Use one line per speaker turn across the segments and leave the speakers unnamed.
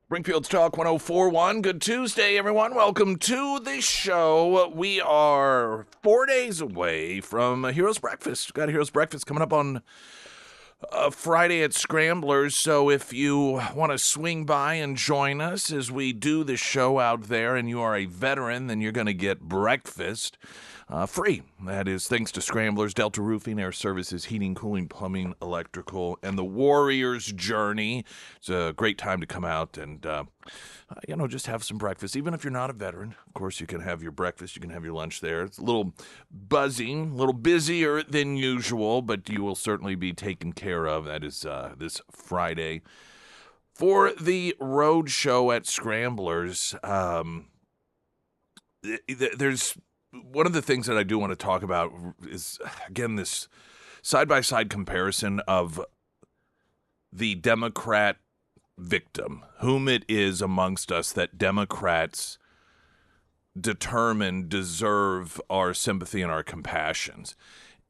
Springfield's Talk 1041. Good Tuesday, everyone. Welcome to the show. We are 4 days away from Heroes Breakfast. Got Heroes Breakfast coming up on Friday at Scramblers. So if you want to swing by and join us as we do the show out there and you are a veteran, then you're going to get breakfast free. That is thanks to Scramblers, Delta Roofing, Air Services, Heating, Cooling, Plumbing, Electrical, and the Warrior's Journey. It's a great time to come out and, just have some breakfast. Even if you're not a veteran, of course, you can have your breakfast. You can have your lunch there. It's a little buzzing, a little busier than usual, but you will certainly be taken care of. That is this Friday. For the road show at Scramblers, there's one of the things that I do want to talk about is, again, this side-by-side comparison of the Democrat victim, whom it is amongst us that Democrats deserve our sympathy and our compassions.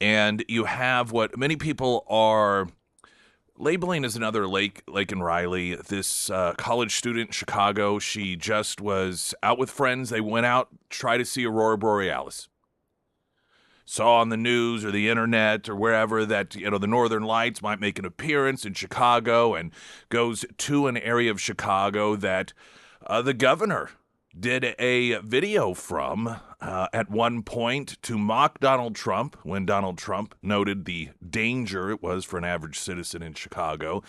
And you have what many people are labeling as another Lake and Riley, this college student in Chicago. She just was out with friends. They went out, try to see Aurora Borealis. Saw on the news or the internet or wherever that, the Northern Lights might make an appearance in Chicago, and goes to an area of Chicago that the governor did a video from at one point to mock Donald Trump when Donald Trump noted the danger it was for an average citizen in Chicago.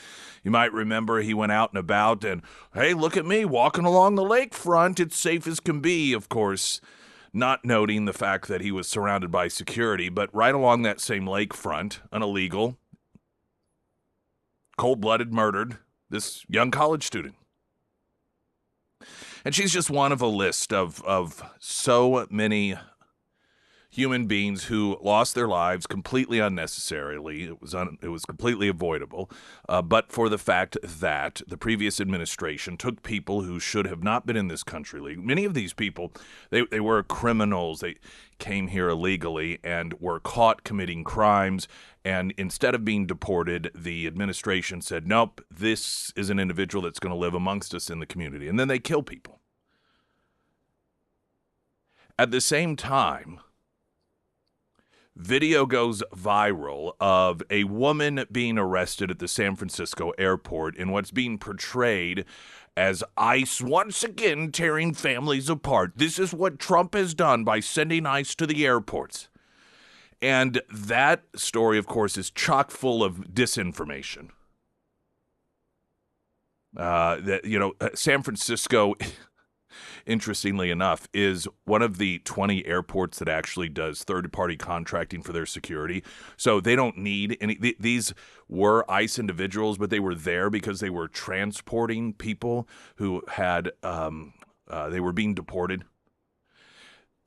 You might remember he went out and about and, hey, look at me walking along the lakefront. It's safe as can be, of course, not noting the fact that he was surrounded by security. But right along that same lakefront, an illegal, cold-blooded murdered this young college student. And she's just one of a list of so many human beings who lost their lives completely unnecessarily. It was completely avoidable, but for the fact that the previous administration took people who should have not been in this country. Many of these people, they were criminals. They came here illegally and were caught committing crimes. And instead of being deported, the administration said, nope, this is an individual that's going to live amongst us in the community. And then they kill people. At the same time, video goes viral of a woman being arrested at the San Francisco airport in what's being portrayed as ICE once again tearing families apart. This is what Trump has done by sending ICE to the airports. And that story, of course, is chock full of disinformation. San Francisco, interestingly enough, is one of the 20 airports that actually does third-party contracting for their security. So they don't need any. These were ICE individuals, but they were there because they were transporting people who had they were being deported.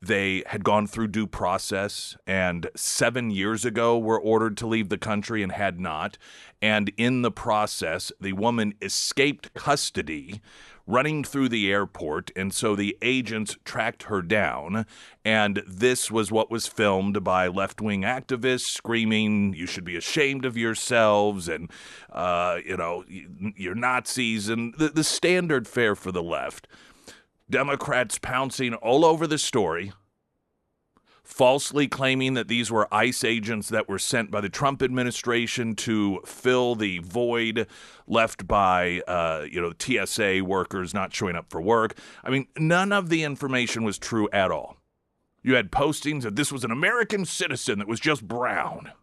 They had gone through due process, and 7 years ago were ordered to leave the country and had not. And in the process, the woman escaped custody running through the airport, and so the agents tracked her down. And this was what was filmed by left-wing activists screaming, you should be ashamed of yourselves, and, you're Nazis, and the standard fare for the left. Democrats pouncing all over the story, falsely claiming that these were ICE agents that were sent by the Trump administration to fill the void left by, TSA workers not showing up for work. I mean, none of the information was true at all. You had postings that this was an American citizen that was just brown.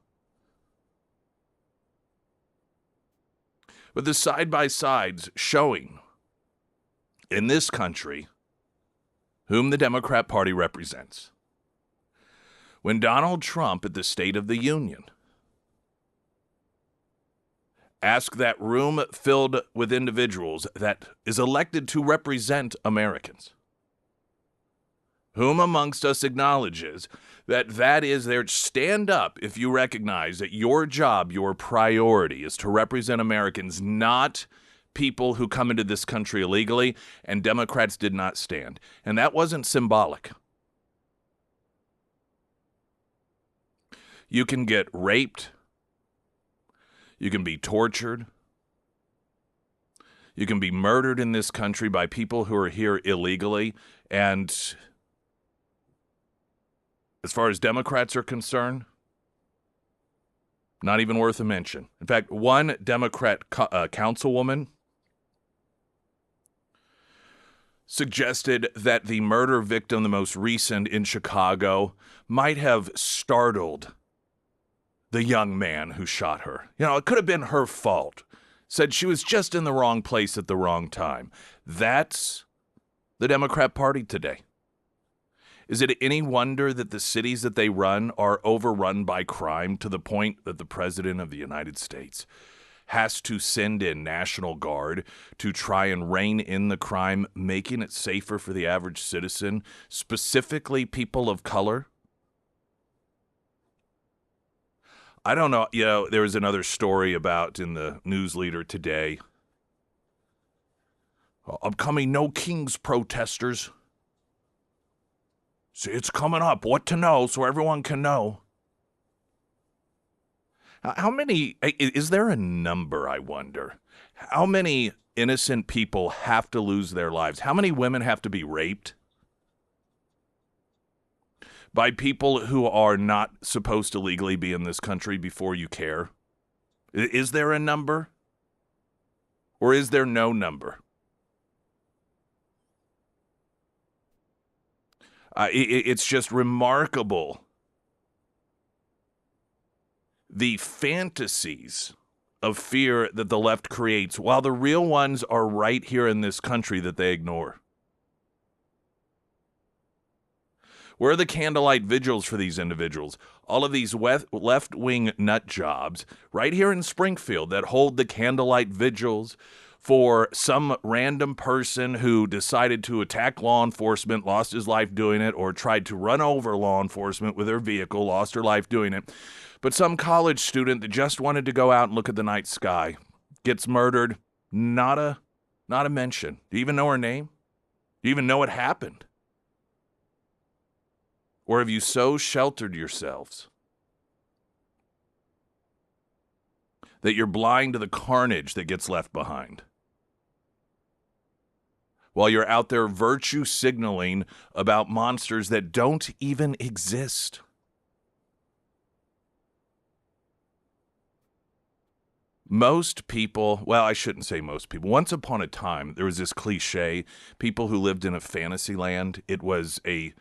But the side-by-sides showing in this country whom the Democrat Party represents. When Donald Trump at the State of the Union asked that room filled with individuals that is elected to represent Americans, whom amongst us acknowledges that is their stand up if you recognize that your job, your priority is to represent Americans, not people who come into this country illegally, and Democrats did not stand. And that wasn't symbolic. You can get raped. You can be tortured. You can be murdered in this country by people who are here illegally. And as far as Democrats are concerned, not even worth a mention. In fact, one Democrat councilwoman suggested that the murder victim, the most recent in Chicago, might have startled the young man who shot her. You know, it could have been her fault. Said she was just in the wrong place at the wrong time. That's the Democrat Party today. Is it any wonder that the cities that they run are overrun by crime to the point that the President of the United States has to send in National Guard to try and rein in the crime, making it safer for the average citizen, specifically people of color? I don't know. You know, there was another story about in the news leader today. Upcoming No Kings protesters. See, it's coming up. What to know so everyone can know. How many, is there a number, I wonder? How many innocent people have to lose their lives? How many women have to be raped by people who are not supposed to legally be in this country before you care? Is there a number? Or is there no number? It's just remarkable. The fantasies of fear that the left creates, while the real ones are right here in this country that they ignore. Where are the candlelight vigils for these individuals? All of these left-wing nut jobs right here in Springfield that hold the candlelight vigils for some random person who decided to attack law enforcement, lost his life doing it, or tried to run over law enforcement with their vehicle, lost her life doing it. But some college student that just wanted to go out and look at the night sky gets murdered. Not a mention. Do you even know her name? Do you even know what happened? Or have you so sheltered yourselves that you're blind to the carnage that gets left behind? While you're out there virtue signaling about monsters that don't even exist. Most people, well, I shouldn't say most people. Once upon a time, there was this cliche, people who lived in a fantasy land. It was a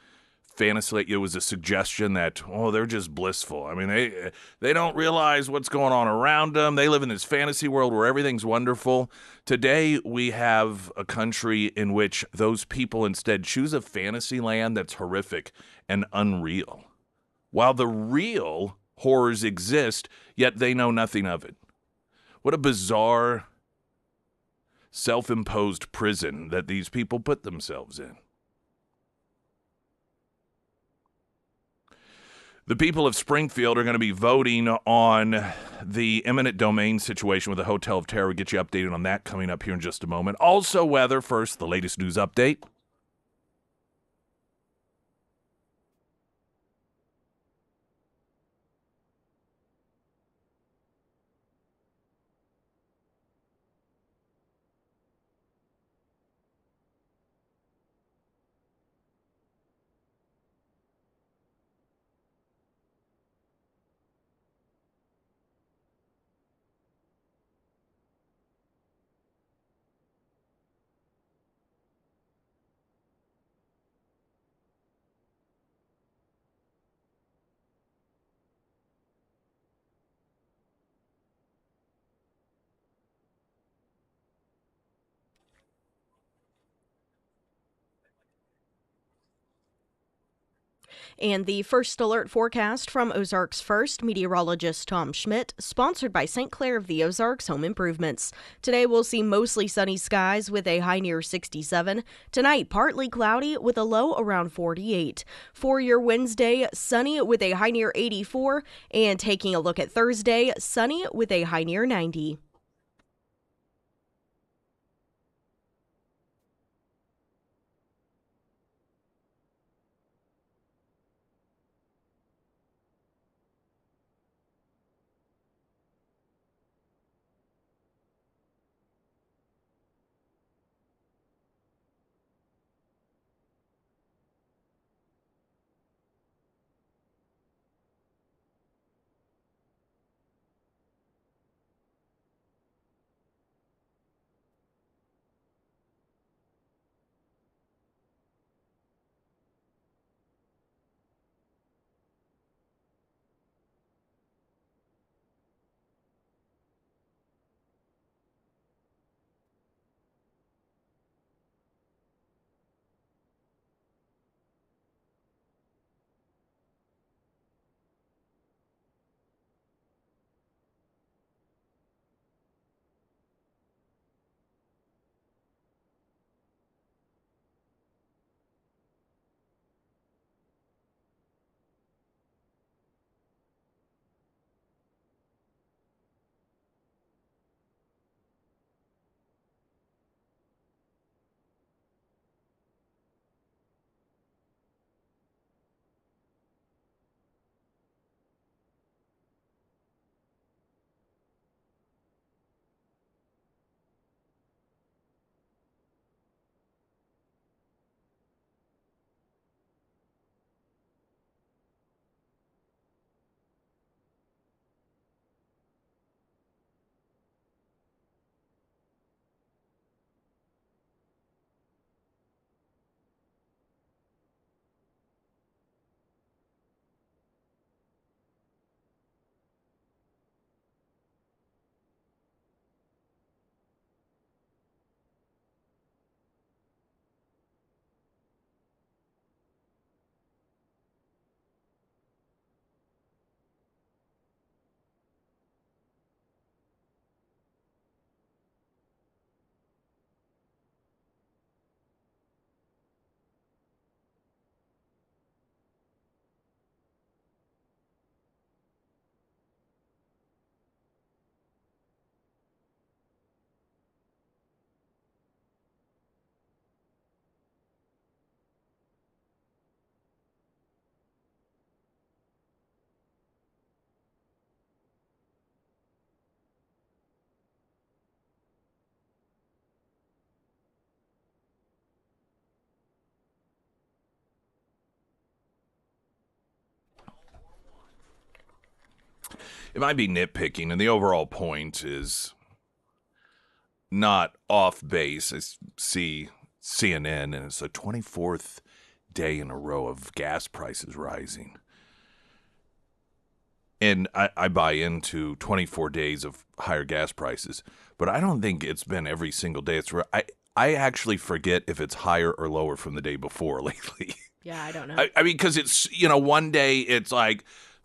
fantasy, it was a suggestion that, oh, they're just blissful. I mean, they don't realize what's going on around them. They live in this fantasy world where everything's wonderful. Today, we have a country in which those people instead choose a fantasy land that's horrific and unreal. While the real horrors exist, yet they know nothing of it. What a bizarre, self-imposed prison that these people put themselves in. The people of Springfield are going to be voting on the eminent domain situation with the Hotel of Terror. We'll get you updated on that coming up here in just a moment. Also, weather. First, the latest news update.
And the first alert forecast from Ozarks First meteorologist Tom Schmidt, sponsored by St. Clair of the Ozarks Home Improvements. Today we'll see mostly sunny skies with a high near 67. Tonight, partly cloudy with a low around 48. For your Wednesday, sunny with a high near 84. And taking a look at Thursday, sunny with a high near 90.
it might be nitpicking, and the overall point is not off base. I see CNN, and it's the 24th day in a row of gas prices rising. And I buy into 24 days of higher gas prices, but I don't think it's been every single day. I actually forget if it's higher or lower from the day before lately.
Yeah, I don't know.
I mean, because it's, one day it's like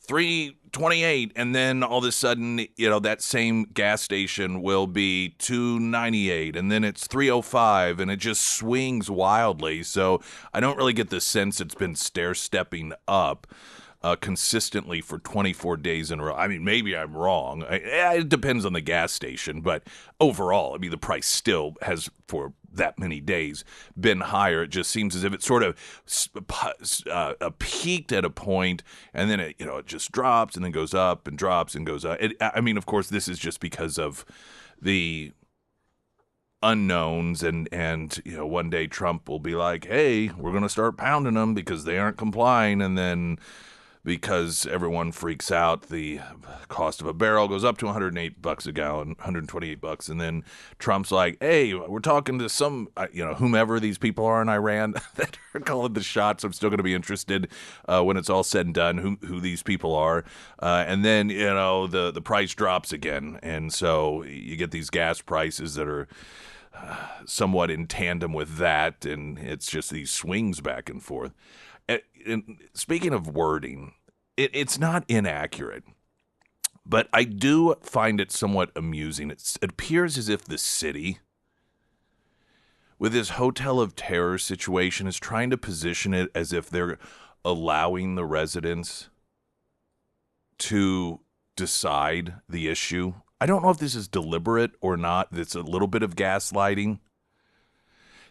3.28, and then all of a sudden, that same gas station will be 2.98, and then it's 3.05, and it just swings wildly. So I don't really get the sense it's been stair-stepping up consistently for 24 days in a row. I mean, maybe I'm wrong. It depends on the gas station, but overall, I mean, the price still has, for that many days, been higher. It just seems as if it sort of peaked at a point, and then it just drops and then goes up and drops and goes up. I mean, of course, this is just because of the unknowns, and one day Trump will be like, hey, we're going to start pounding them because they aren't complying, and then because everyone freaks out, the cost of a barrel goes up to $108 a gallon, $128, and then Trump's like, hey, we're talking to some, whomever these people are in Iran that are calling the shots. I'm still going to be interested when it's all said and done who these people are. And then, the price drops again, and so you get these gas prices that are somewhat in tandem with that, and it's just these swings back and forth. And speaking of wording, it's not inaccurate, but I do find it somewhat amusing. It appears as if the city, with this hotel of terror situation, is trying to position it as if they're allowing the residents to decide the issue. I don't know if this is deliberate or not. It's a little bit of gaslighting.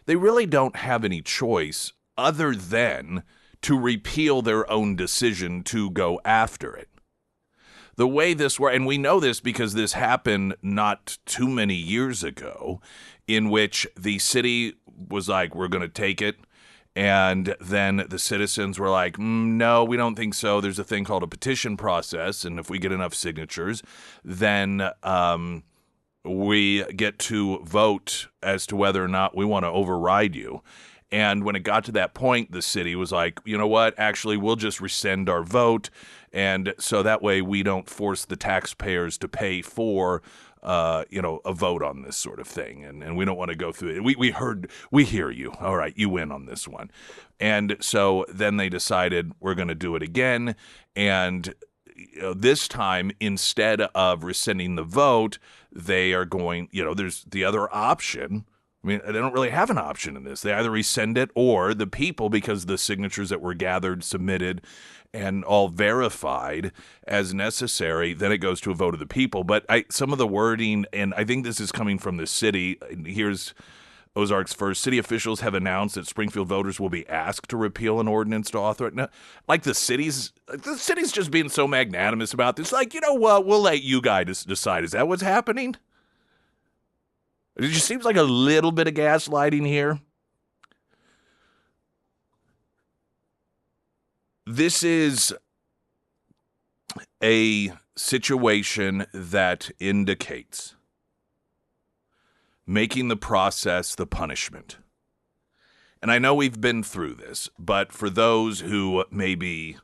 They really don't have any choice other than to repeal their own decision to go after it. The way this works, and we know this because this happened not too many years ago, in which the city was like, we're going to take it, and then the citizens were like, no, we don't think so. There's a thing called a petition process, and if we get enough signatures, then we get to vote as to whether or not we want to override you. And when it got to that point, the city was like, you know what, actually, we'll just rescind our vote. And so that way we don't force the taxpayers to pay for, a vote on this sort of thing. And we don't want to go through it. We hear you. All right, you win on this one. And so then they decided we're going to do it again. And this time, instead of rescinding the vote, they are going, there's the other option. I mean, they don't really have an option in this. They either rescind it, or the people, because the signatures that were gathered, submitted, and all verified as necessary, then it goes to a vote of the people. But some of the wording, and I think this is coming from the city. Here's Ozarks First. City officials have announced that Springfield voters will be asked to repeal an ordinance to authorize. No, like the city's just being so magnanimous about this. Like, you know what? We'll let you guys decide. Is that what's happening? It just seems like a little bit of gaslighting here. This is a situation that indicates making the process the punishment. And I know we've been through this, but for those who maybe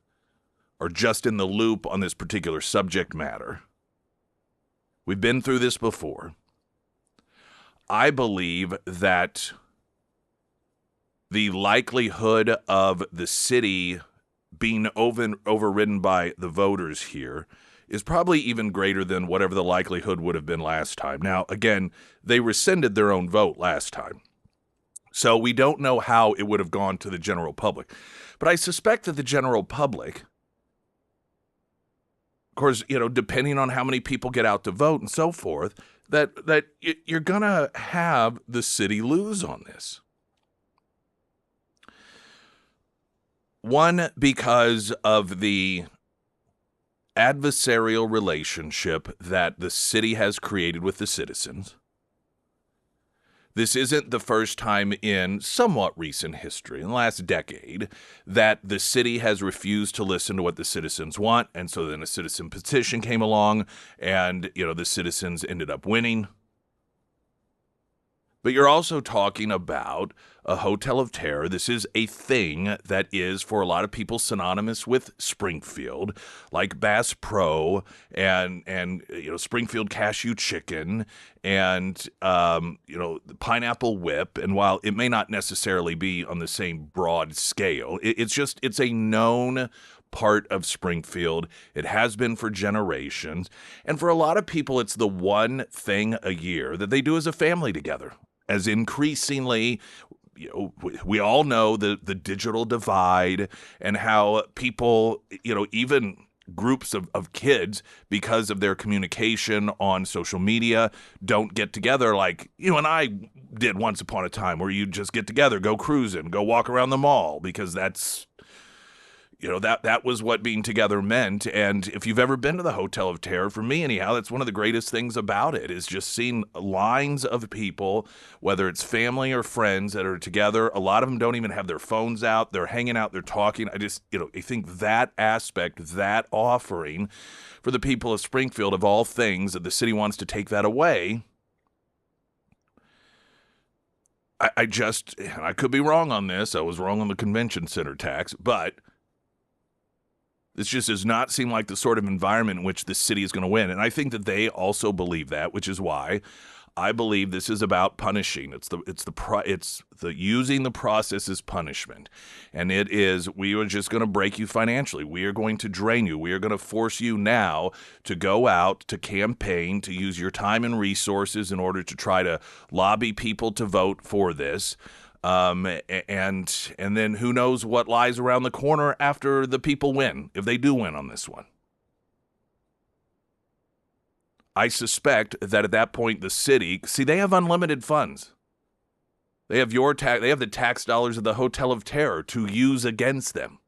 are just in the loop on this particular subject matter, we've been through this before. I believe that the likelihood of the city being overridden by the voters here is probably even greater than whatever the likelihood would have been last time. Now, again, they rescinded their own vote last time, so we don't know how it would have gone to the general public. But I suspect that the general public, of course, depending on how many people get out to vote and so forth, that you're going to have the city lose on this. One, because of the adversarial relationship that the city has created with the citizens. This isn't the first time in somewhat recent history, in the last decade, that the city has refused to listen to what the citizens want. And so then a citizen petition came along and, the citizens ended up winning. But you're also talking about a hotel of terror. This is a thing that is, for a lot of people, synonymous with Springfield, like Bass Pro and Springfield cashew chicken and the pineapple whip. And while it may not necessarily be on the same broad scale, it's a known part of Springfield. It has been for generations. And for a lot of people, it's the one thing a year that they do as a family together. As increasingly, we all know the digital divide and how people, even groups of kids, because of their communication on social media, don't get together like you and I did once upon a time, where you just get together, go cruising, go walk around the mall, because that's that was what being together meant. And if you've ever been to the Hotel of Terror, for me anyhow, that's one of the greatest things about it, is just seeing lines of people, whether it's family or friends, that are together. A lot of them don't even have their phones out. They're hanging out. They're talking. I think that aspect, that offering for the people of Springfield, of all things, that the city wants to take that away. I could be wrong on this. I was wrong on the convention center tax, but this just does not seem like the sort of environment in which the city is going to win. And I think that they also believe that, which is why I believe this is about punishing. It's the using the process as punishment. And it is, we are just going to break you financially. We are going to drain you. We are going to force you now to go out, to campaign, to use your time and resources in order to try to lobby people to vote for this. And then who knows what lies around the corner after the people win, if they do win on this one. I suspect that at that point the city, they have unlimited funds. They have they have the tax dollars of the Hotel of Terror to use against them.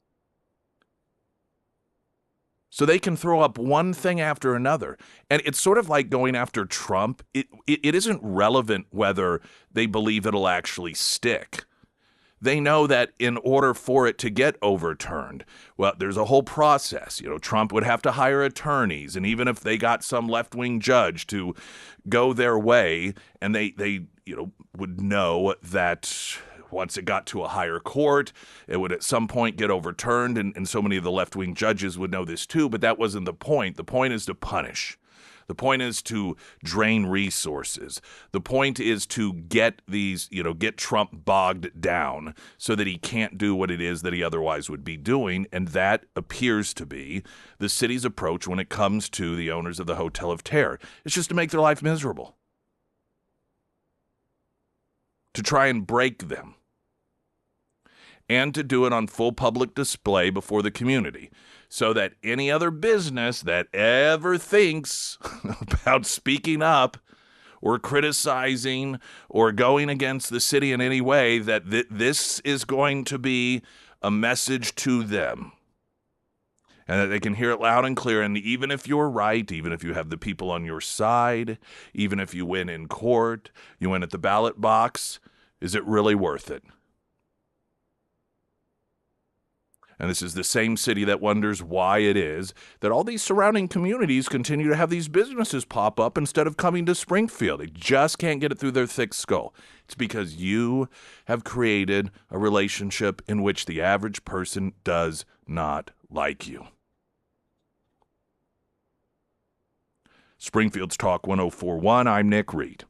So they can throw up one thing after another. And it's sort of like going after Trump. It isn't relevant whether they believe it'll actually stick. They know that in order for it to get overturned, well, there's a whole process. Trump would have to hire attorneys, and even if they got some left-wing judge to go their way, and they would know that once it got to a higher court, it would at some point get overturned, and so many of the left-wing judges would know this too, but that wasn't the point. The point is to punish. The point is to drain resources. The point is to get get Trump bogged down so that he can't do what it is that he otherwise would be doing, and that appears to be the city's approach when it comes to the owners of the Hotel of Terror. It's just to make their life miserable, to try and break them, and to do it on full public display before the community, so that any other business that ever thinks about speaking up or criticizing or going against the city in any way, that this is going to be a message to them, and that they can hear it loud and clear. And even if you're right, even if you have the people on your side, even if you win in court, you win at the ballot box, is it really worth it? And this is the same city that wonders why it is that all these surrounding communities continue to have these businesses pop up instead of coming to Springfield. They just can't get it through their thick skull. It's because you have created a relationship in which the average person does not like you. Springfield's Talk 104.1, I'm Nick Reed.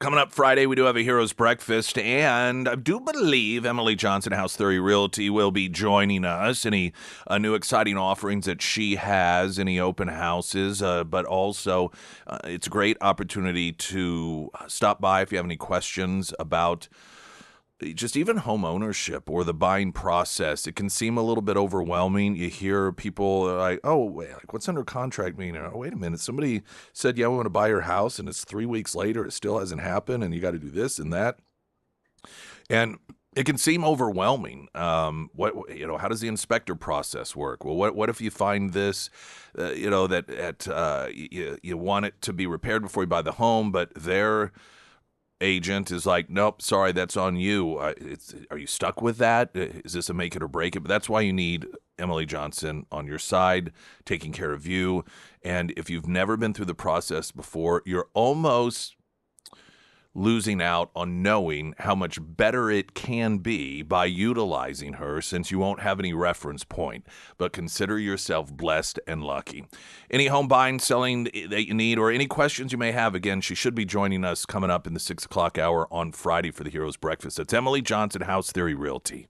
Coming up Friday, we do have a Heroes Breakfast, and I do believe Emily Johnson, House Theory Realty, will be joining us. Any new exciting offerings that she has, any open houses, but also it's a great opportunity to stop by if you have any questions about just even home ownership or the buying process. It can seem a little bit overwhelming. You hear people like, oh, wait, like, what's under contract mean? Oh, wait a minute. Somebody said, yeah, we want to buy your house, and it's 3 weeks later. It still hasn't happened, and you got to do this and that. And it can seem overwhelming. How does the inspector process work? Well, what if you find this, you want it to be repaired before you buy the home, but their agent is like, nope, sorry, that's on you. Are you stuck with that? Is this a make it or break it? But that's why you need Emily Johnson on your side, taking care of you. And if you've never been through the process before, you're almost losing out on knowing how much better it can be by utilizing her, since you won't have any reference point. But consider yourself blessed and lucky. Any home buying, selling that you need, or any questions you may have, again, she should be joining us coming up in the 6 o'clock hour on Friday for the Heroes Breakfast. It's Emily Johnson, House Theory Realty.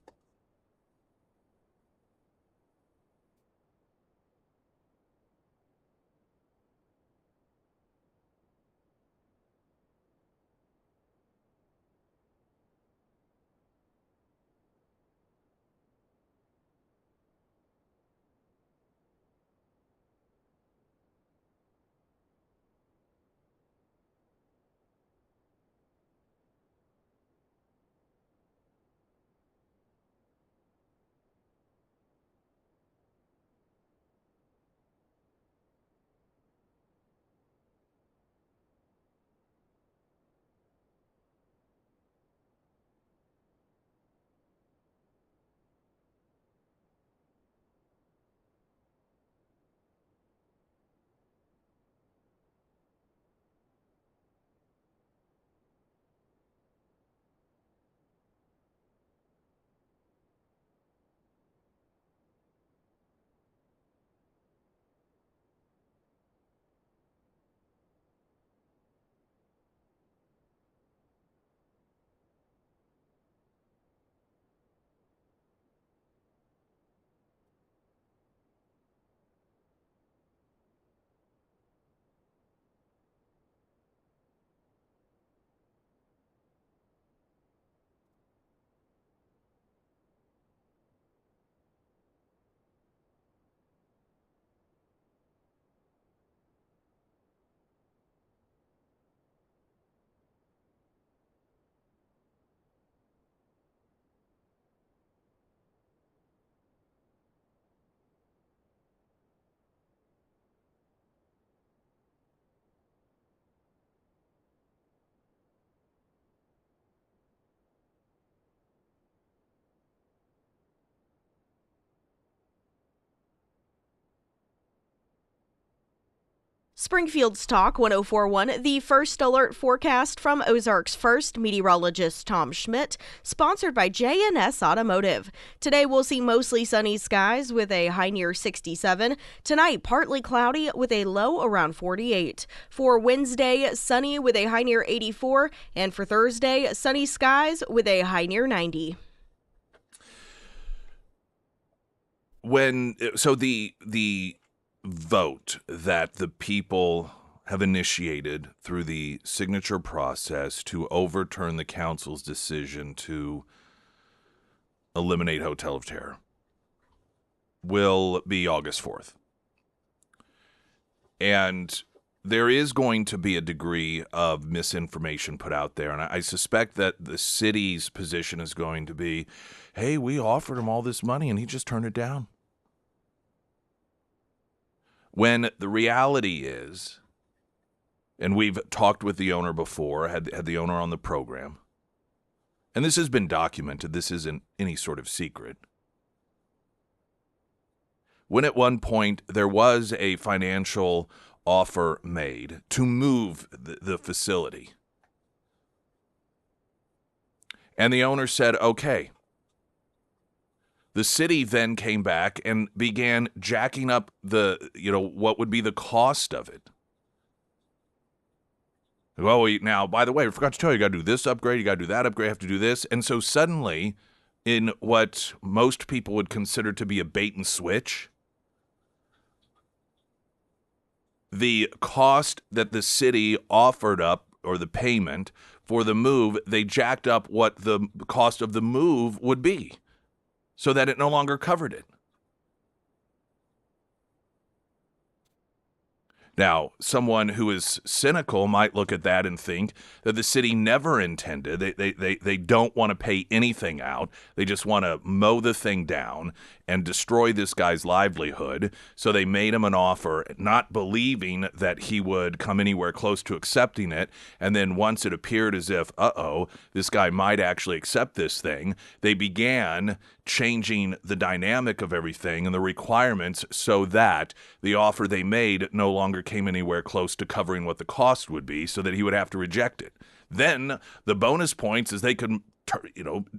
Springfield's Talk 1041, the first alert forecast from Ozarks First meteorologist Tom Schmidt, sponsored by J&S Automotive. Today we'll see mostly sunny skies with a high near 67. Tonight, partly cloudy with a low around 48. For Wednesday, sunny with a high near 84. And for Thursday, sunny skies with a high near 90.
The vote that the people have initiated through the signature process to overturn the council's decision to eliminate Hotel of Terror will be August 4th. And there is going to be a degree of misinformation put out there. And I suspect that the city's position is going to be, hey, we offered him all this money and he just turned it down. When the reality is, and we've talked with the owner before, had the owner on the program, and this has been documented, this isn't any sort of secret. When at one point there was a financial offer made to move the facility, and the owner said, okay. The city then came back and began jacking up what would be the cost of it. Oh, now, by the way, I forgot to tell you, you got to do this upgrade, you got to do that upgrade, you have to do this. And so suddenly, in what most people would consider to be a bait and switch, the cost that the city offered up, or the payment for the move, they jacked up what the cost of the move would be so that it no longer covered it. Now, someone who is cynical might look at that and think that the city never intended. They don't want to pay anything out. They just want to mow the thing down and destroy this guy's livelihood. So they made him an offer, not believing that he would come anywhere close to accepting it. And then once it appeared as if, this guy might actually accept this thing, they began changing the dynamic of everything and the requirements so that the offer they made no longer came anywhere close to covering what the cost would be, so that he would have to reject it. Then the bonus points is they could,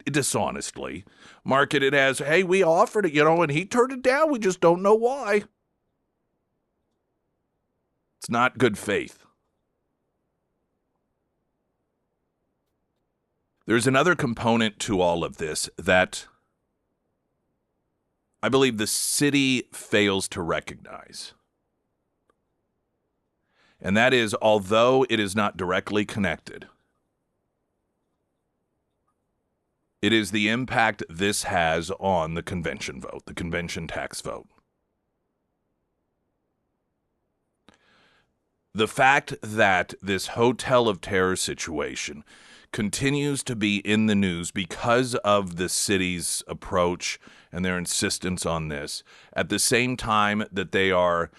dishonestly market it as, hey, we offered it, and he turned it down. We just don't know why. It's not good faith. There's another component to all of this that I believe the city fails to recognize. And that is, although it is not directly connected, it is the impact this has on the convention vote, the convention tax vote. The fact that this hotel of terror situation continues to be in the news because of the city's approach and their insistence on this, at the same time that they are,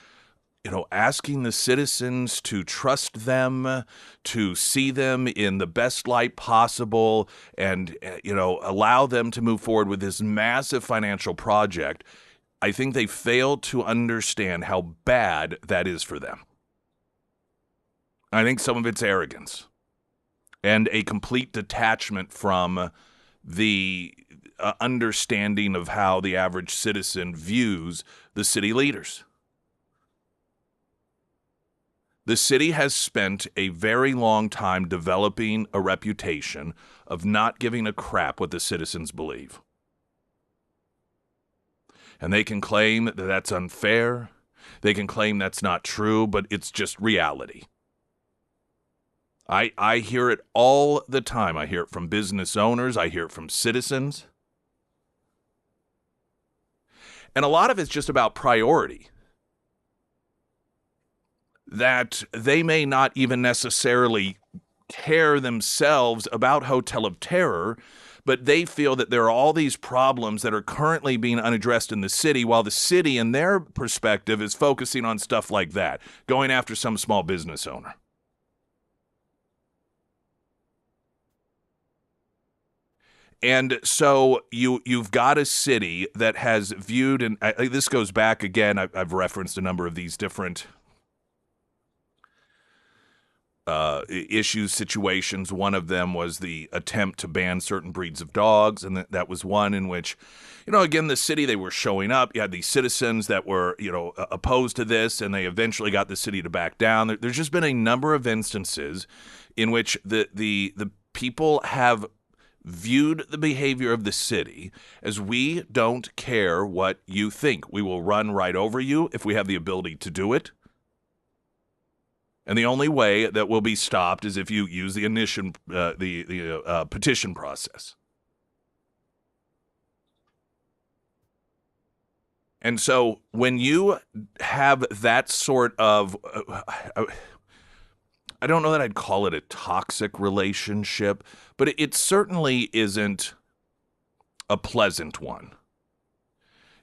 asking the citizens to trust them, to see them in the best light possible, and, allow them to move forward with this massive financial project. I think they fail to understand how bad that is for them. I think some of it's arrogance and a complete detachment from the understanding of how the average citizen views the city leaders. The city has spent a very long time developing a reputation of not giving a crap what the citizens believe. And they can claim that that's unfair. They can claim that's not true, but it's just reality. I hear it all the time. I hear it from business owners. I hear it from citizens. And a lot of it's just about priority. That they may not even necessarily care themselves about Hotel of Terror, but they feel that there are all these problems that are currently being unaddressed in the city, while the city, in their perspective, is focusing on stuff like that, going after some small business owner. And so you've got a city that has viewed, and this goes back again, I've referenced a number of these different issues, situations. One of them was the attempt to ban certain breeds of dogs, and that was one in which, again, the city, they were showing up. You had these citizens that were, opposed to this, and they eventually got the city to back down. There's just been a number of instances in which the people have viewed the behavior of the city as, we don't care what you think. We will run right over you if we have the ability to do it. And the only way that will be stopped is if you use the petition process. And so when you have that sort of, I don't know that I'd call it a toxic relationship, but it certainly isn't a pleasant one.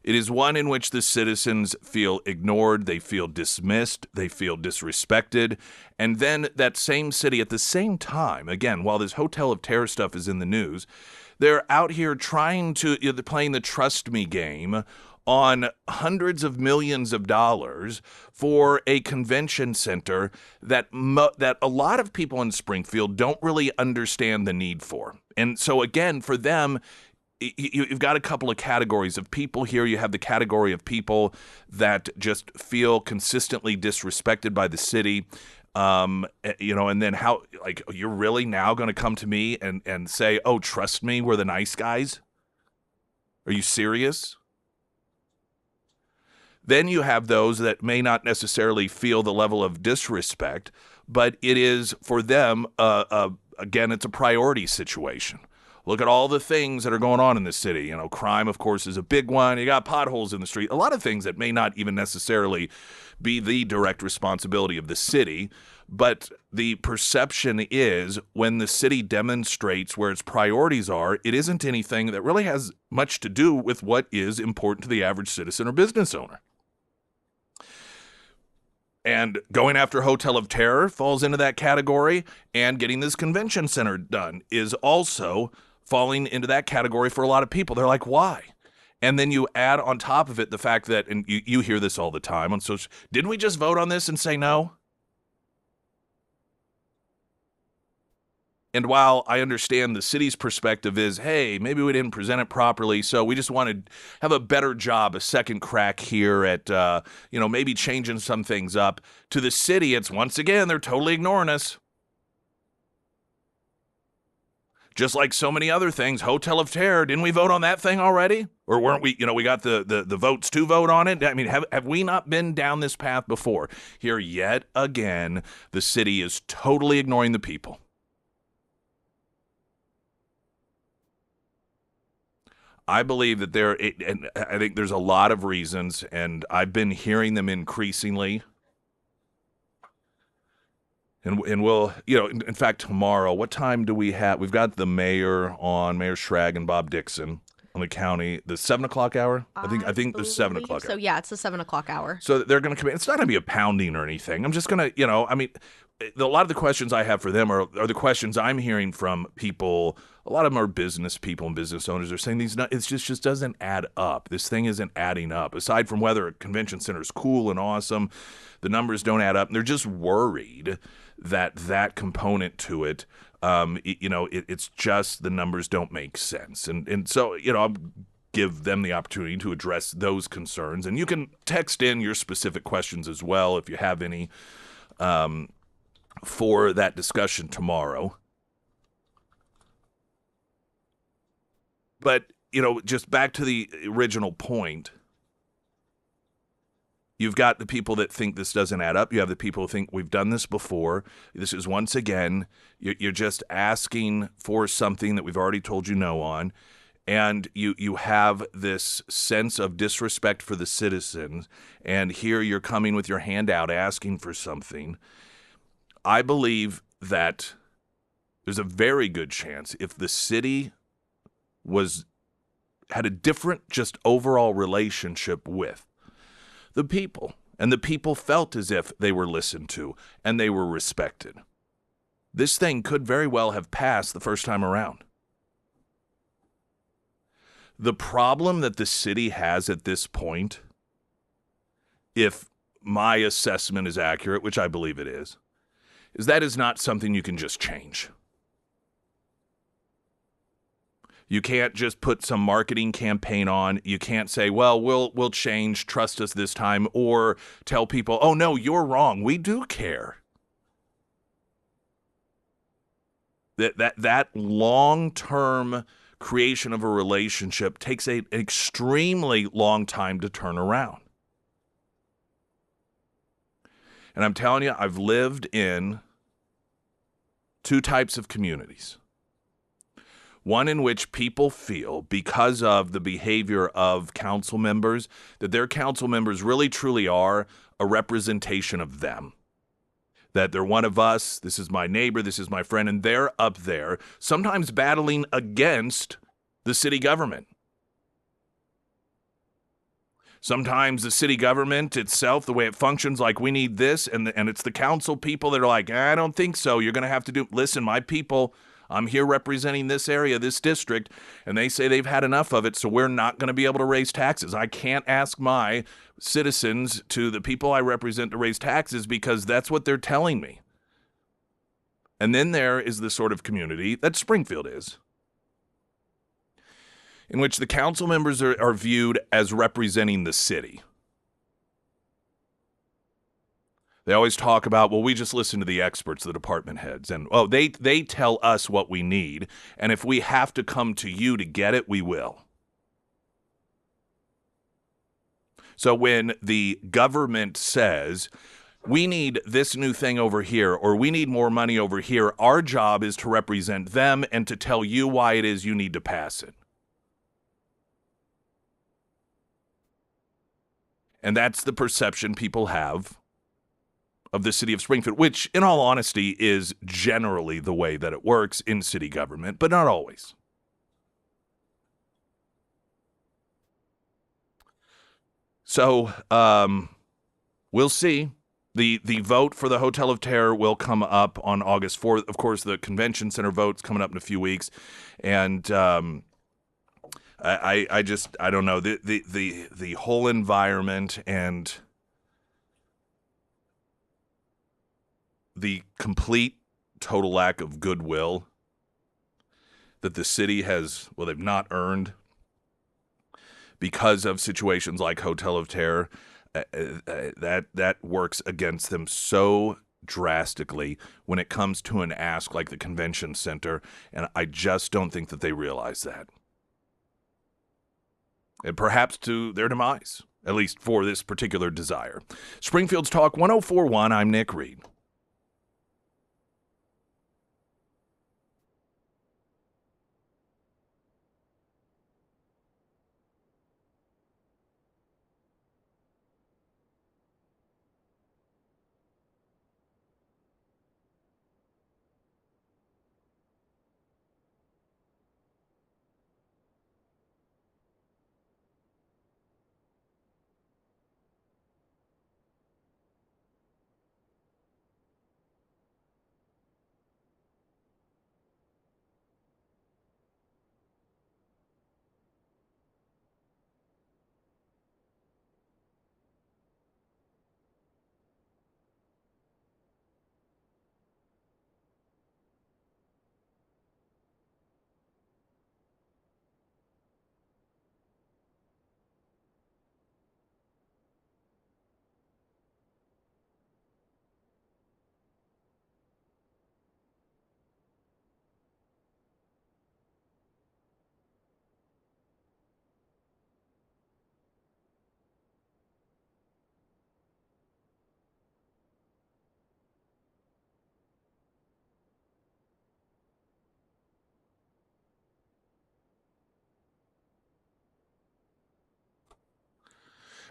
It is one in which the citizens feel ignored, they feel dismissed, they feel disrespected, and then that same city at the same time, again, while this Hotel of Terror stuff is in the news, they're out here trying to, they're playing the trust me game on hundreds of millions of dollars for a convention center that a lot of people in Springfield don't really understand the need for. And so again, for them, you've got a couple of categories of people here. You have the category of people that just feel consistently disrespected by the city. And then how, like, you're really now going to come to me and say, oh, trust me, we're the nice guys? Are you serious? Then you have those that may not necessarily feel the level of disrespect, but it is for them, again, it's a priority situation. Look at all the things that are going on in this city. Crime, of course, is a big one. You got potholes in the street, a lot of things that may not even necessarily be the direct responsibility of the city. But the perception is when the city demonstrates where its priorities are, it isn't anything that really has much to do with what is important to the average citizen or business owner. And going after Hotel of Terror falls into that category, and getting this convention center done is also falling into that category for a lot of people. They're like, why? And then you add on top of it the fact that, and you hear this all the time on social, didn't we just vote on this and say no? And while I understand the city's perspective is, hey, maybe we didn't present it properly, so we just want to have a better job, a second crack here at, maybe changing some things up. To the city, it's once again, they're totally ignoring us. Just like so many other things, Hotel of Terror, didn't we vote on that thing already? Or weren't we, we got the votes to vote on it? I mean, have we not been down this path before? Here, yet again, the city is totally ignoring the people. I believe that and I think there's a lot of reasons, and I've been hearing them increasingly. And we'll, in fact, tomorrow, what time do we have? We've got the mayor on, Mayor Schrag and Bob Dixon on the county, the 7 o'clock hour. I think the 7 o'clock hour.
So yeah, it's the 7 o'clock hour.
So they're going to come in. It's not going to be a pounding or anything. I'm just going to, a lot of the questions I have for them are the questions I'm hearing from people. A lot of them are business people and business owners. They're saying it just doesn't add up. This thing isn't adding up. Aside from whether a convention center is cool and awesome, the numbers don't add up. And they're just worried that component to it, it's just the numbers don't make sense. And so, I'll give them the opportunity to address those concerns. And you can text in your specific questions as well if you have any for that discussion tomorrow. But, just back to the original point, you've got the people that think this doesn't add up. You have the people who think we've done this before. This is, once again, you're just asking for something that we've already told you no on. And you have this sense of disrespect for the citizens. And here you're coming with your hand out asking for something. I believe that there's a very good chance if the city had a different just overall relationship with the people, and the people felt as if they were listened to and they were respected, this thing could very well have passed the first time around. The problem that the city has at this point, if my assessment is accurate, which I believe it is that is not something you can just change. You can't just put some marketing campaign on. You can't say, well, we'll change, trust us this time, or tell people, oh, no, you're wrong. We do care. That long-term creation of a relationship takes an extremely long time to turn around. And I'm telling you, I've lived in two types of communities. One in which people feel, because of the behavior of council members, that their council members really truly are a representation of them. That they're one of us, this is my neighbor, this is my friend, and they're up there, sometimes battling against the city government. Sometimes the city government itself, the way it functions, like we need this, and it's the council people that are like, I don't think so, you're going to have to do, listen, my people, I'm here representing this area, this district, and they say they've had enough of it, so we're not going to be able to raise taxes. I can't ask my citizens, to the people I represent, to raise taxes because that's what they're telling me. And then there is the sort of community that Springfield is, in which the council members are viewed as representing the city. They always talk about, well, we just listen to the experts, the department heads, and they tell us what we need, and if we have to come to you to get it, we will. So when the government says, we need this new thing over here, or we need more money over here, our job is to represent them and to tell you why it is you need to pass it. And that's the perception people have of the city of Springfield, which, in all honesty, is generally the way that it works in city government, but not always. So we'll see. The vote for the Hotel of Terror will come up on August 4th. Of course, the convention center vote's coming up in a few weeks, and I don't know, the whole environment and the complete total lack of goodwill that the city has, well, they've not earned because of situations like Hotel of Terror, that works against them so drastically when it comes to an ask like the convention center, and I just don't think that they realize that. And perhaps to their demise, at least for this particular desire. Springfield's Talk 1041, I'm Nick Reed.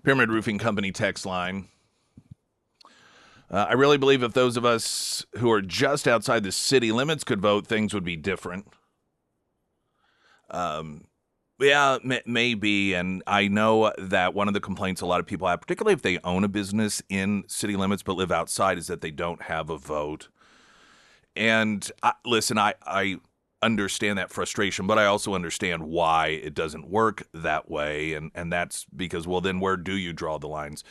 Pyramid Roofing Company text line. I really believe if those of us who are just outside the city limits could vote, things would be different. Yeah, maybe. And I know that one of the complaints a lot of people have, particularly if they own a business in city limits but live outside, is that they don't have a vote. And listen, I understand that frustration, but I also understand why it doesn't work that way. And that's because, well, then where do you draw the lines?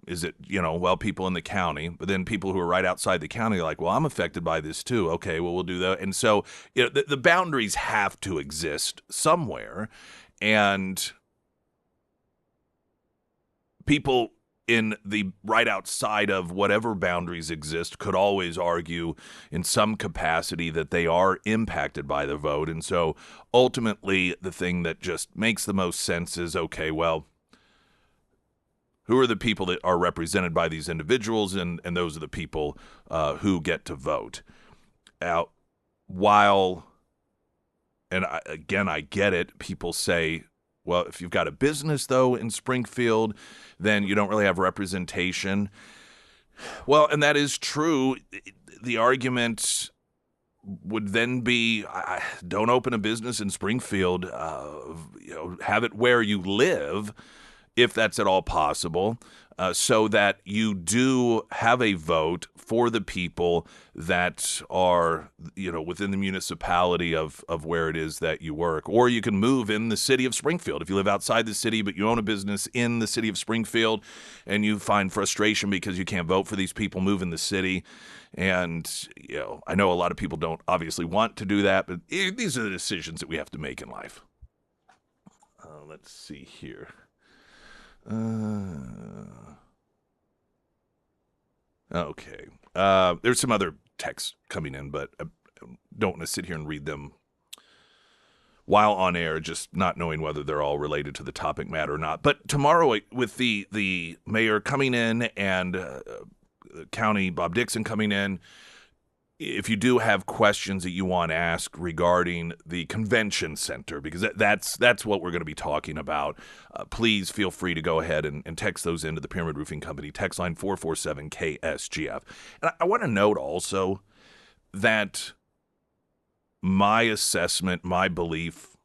Is it, well, people in the county, but then people who are right outside the county are like, well, I'm affected by this too. Okay, well, we'll do that. And so the boundaries have to exist somewhere. And people in the right outside of whatever boundaries exist could always argue in some capacity that they are impacted by the vote. And so ultimately, the thing that just makes the most sense is, okay, well, who are the people that are represented by these individuals? And those are the people who get to vote. Now, I get it. People say, well, if you've got a business, though, in Springfield, then you don't really have representation. Well, and that is true. The argument would then be, don't open a business in Springfield. Have it where you live, if that's at all possible, so that you do have a vote for the people that are, within the municipality of where it is that you work. Or you can move in the city of Springfield. If you live outside the city, but you own a business in the city of Springfield and you find frustration because you can't vote for these people, move in the city. And, I know a lot of people don't obviously want to do that, but these are the decisions that we have to make in life. Let's see here. Okay. There's some other texts coming in, but I don't want to sit here and read them while on air, just not knowing whether they're all related to the topic matter or not. But tomorrow, with the mayor coming in and County Bob Dixon coming in, if you do have questions that you want asked regarding the convention center, because that's what we're going to be talking about, please feel free to go ahead and text those into the Pyramid Roofing Company text line 447-KSGF. And I want to note also that my assessment, my belief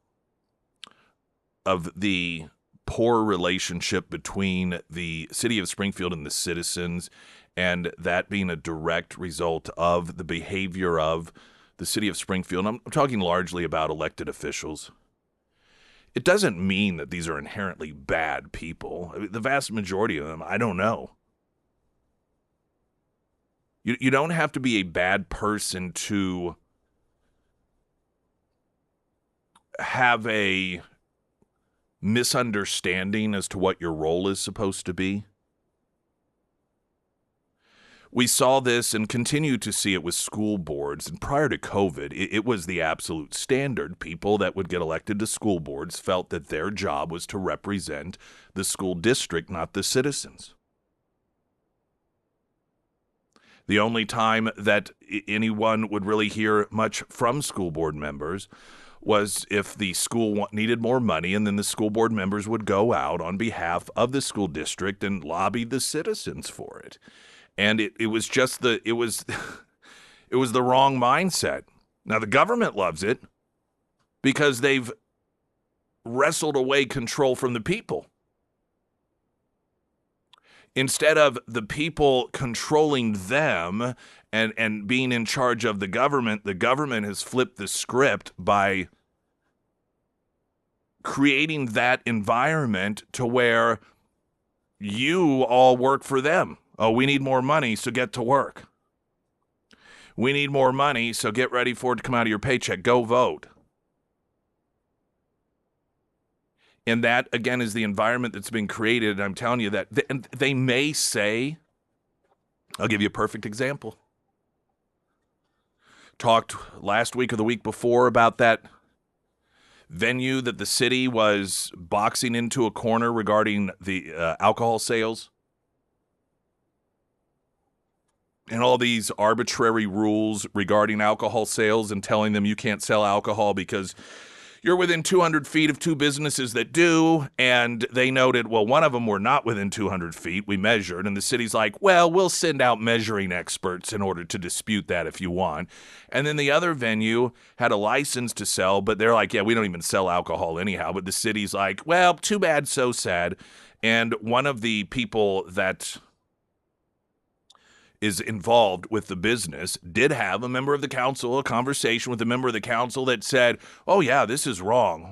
of the poor relationship between the city of Springfield and the citizens, and that being a direct result of the behavior of the city of Springfield. I'm talking largely about elected officials. It doesn't mean that these are inherently bad people. I mean, the vast majority of them, I don't know. You don't have to be a bad person to have a misunderstanding as to what your role is supposed to be. We saw this and continue to see it with school boards. And prior to COVID, it was the absolute standard. People that would get elected to school boards felt that their job was to represent the school district, not the citizens. The only time that anyone would really hear much from school board members was if the school needed more money, and then the school board members would go out on behalf of the school district and lobby the citizens for it. And it was just it was the wrong mindset. Now the government loves it because they've wrestled away control from the people. Instead of the people controlling them and being in charge of the government has flipped the script by creating that environment to where you all work for them. Oh, we need more money, so get to work. We need more money, so get ready for it to come out of your paycheck. Go vote. And that, again, is the environment that's been created. And I'm telling you that they may say, I'll give you a perfect example. Talked last week or the week before about that venue that the city was boxing into a corner regarding the alcohol sales. And all these arbitrary rules regarding alcohol sales and telling them you can't sell alcohol because you're within 200 feet of two businesses that do. And they noted, well, one of them were not within 200 feet. We measured. And the city's like, well, we'll send out measuring experts in order to dispute that if you want. And then the other venue had a license to sell, but they're like, yeah, we don't even sell alcohol anyhow. But the city's like, well, too bad, so sad. And one of the people that is involved with the business did have a member of the council, a conversation with a member of the council that said, oh yeah, this is wrong.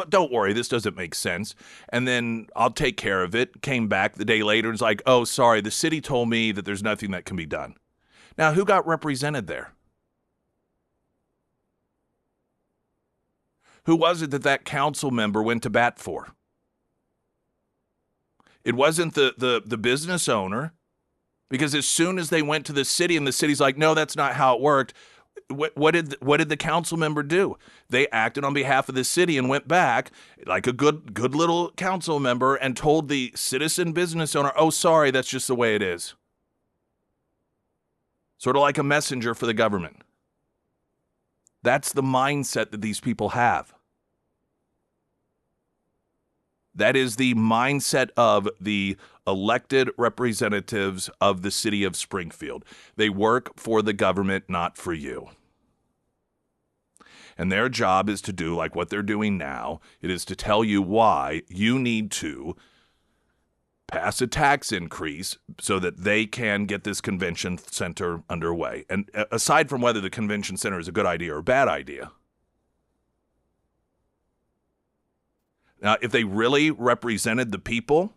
Don't worry, this doesn't make sense. And then I'll take care of it. Came back the day later and was like, oh, sorry, the city told me that there's nothing that can be done. Now, who got represented there? Who was it that council member went to bat for? It wasn't the business owner. Because as soon as they went to the city and the city's like, no, that's not how it worked, what did the council member do? They acted on behalf of the city and went back like a good little council member and told the citizen business owner, oh, sorry, that's just the way it is. Sort of like a messenger for the government. That's the mindset that these people have. That is the mindset of the elected representatives of the city of Springfield. They work for the government, not for you. And their job is to do like what they're doing now. It is to tell you why you need to pass a tax increase so that they can get this convention center underway. And aside from whether the convention center is a good idea or a bad idea, now, if they really represented the people,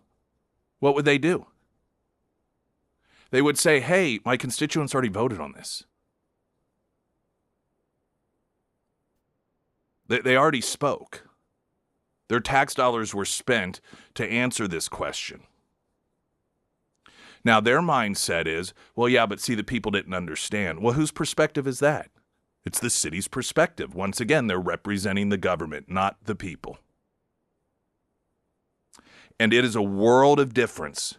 what would they do? They would say, hey, my constituents already voted on this. They already spoke. Their tax dollars were spent to answer this question. Now, their mindset is, well, yeah, but see, the people didn't understand. Well, whose perspective is that? It's the city's perspective. Once again, they're representing the government, not the people. And it is a world of difference.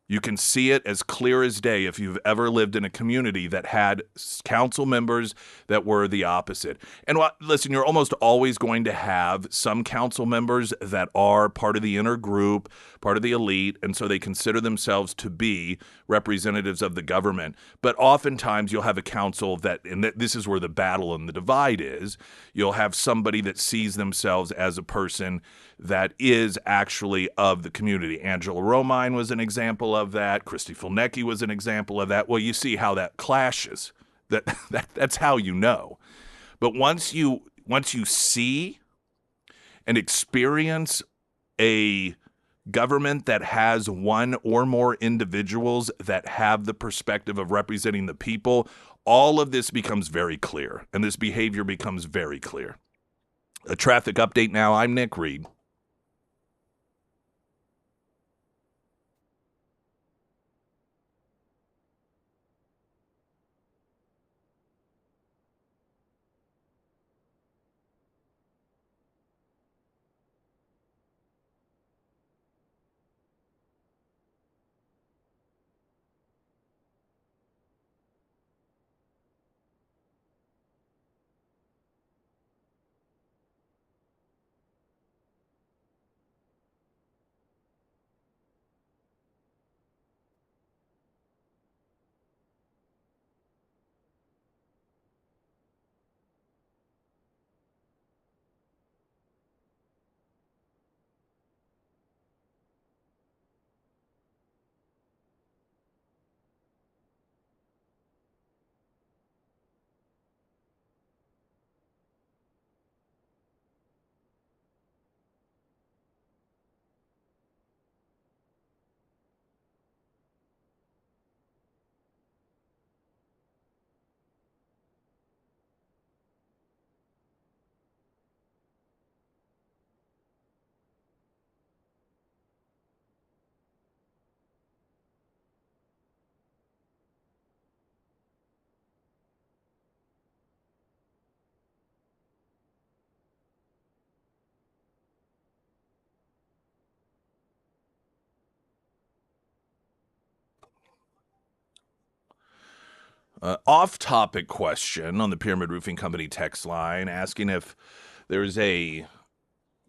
You can see it as clear as day if you've ever lived in a community that had council members that were the opposite. And listen, you're almost always going to have some council members that are part of the inner group, part of the elite, and so they consider themselves to be representatives of the government. But oftentimes you'll have a council and this is where the battle and the divide is. You'll have somebody that sees themselves as a person that is actually of the community. Angela Romine was an example of that. Christy Fulnecki was an example of that. Well, you see how that clashes. That's how you know. But once you see and experience a government that has one or more individuals that have the perspective of representing the people, all of this becomes very clear, and this behavior becomes very clear. A traffic update now. I'm Nick Reed. Off-topic question on the Pyramid Roofing Company text line asking if there's a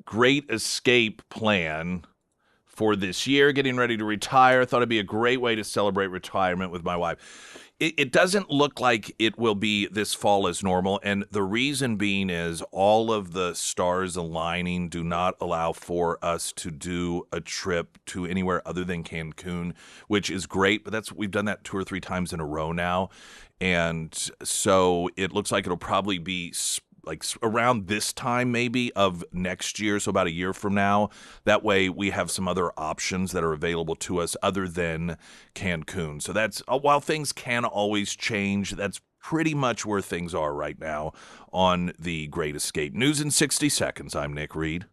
great escape plan for this year, getting ready to retire. Thought it'd be a great way to celebrate retirement with my wife. It doesn't look like it will be this fall as normal, and the reason being is all of the stars aligning do not allow for us to do a trip to anywhere other than Cancun, which is great, but we've done that 2 or 3 times in a row now, and so it looks like it'll probably be around this time maybe of next year, so about a year from now. That way we have some other options that are available to us other than Cancun. So that's, while things can always change, that's pretty much where things are right now on the Great Escape. News in 60 seconds. I'm Nick Reed.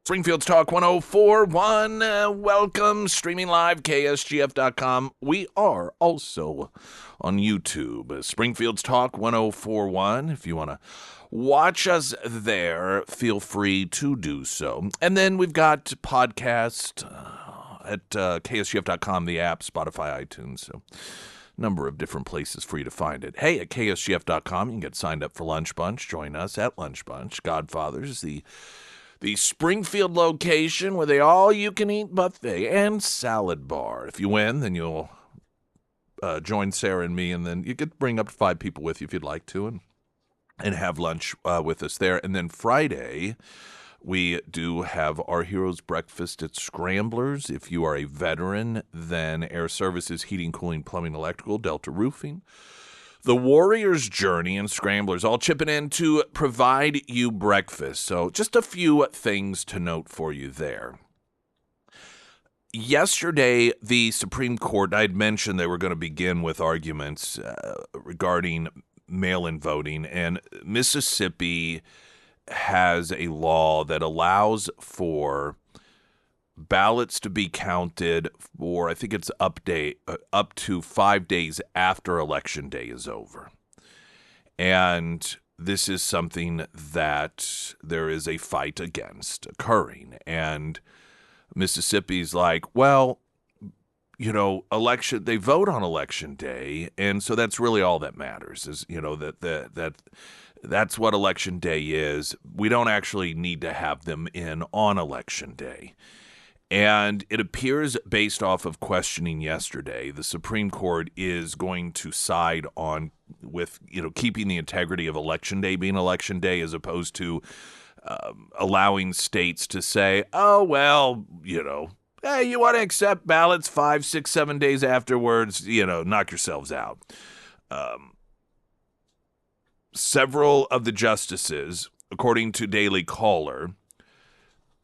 Springfield's Talk 1041. Welcome. Streaming live, KSGF.com. We are also on YouTube. Springfield's Talk 1041. If you want to watch us there, feel free to do so. And then we've got podcast at KSGF.com, the app, Spotify, iTunes. So number of different places for you to find it. Hey, at KSGF.com, you can get signed up for Lunch Bunch. Join us at Lunch Bunch. Godfather's, the Springfield location with the all-you-can-eat buffet and salad bar. If you win, then you'll join Sarah and me, and then you could bring up to 5 people with you if you'd like to, and have lunch with us there. And then Friday, we do have our Heroes Breakfast at Scramblers. If you are a veteran, then Air Services, Heating, Cooling, Plumbing, Electrical, Delta Roofing, The Warrior's Journey, and Scramblers all chipping in to provide you breakfast. So just a few things to note for you there. Yesterday, the Supreme Court, I had mentioned they were going to begin with arguments regarding mail-in voting, and Mississippi has a law that allows for ballots to be counted for, I think it's up to 5 days after Election Day is over. And this is something that there is a fight against occurring. And Mississippi's like, well, you know, they vote on Election Day, and so that's really all that matters is, you know, that's what Election Day is. We don't actually need to have them in on Election Day. And it appears, based off of questioning yesterday, the Supreme Court is going to side on with, you know, keeping the integrity of Election Day being Election Day, as opposed to allowing states to say, oh, well, you know, hey, you want to accept ballots 5, 6, 7 days afterwards, you know, knock yourselves out. Several of the justices, according to Daily Caller,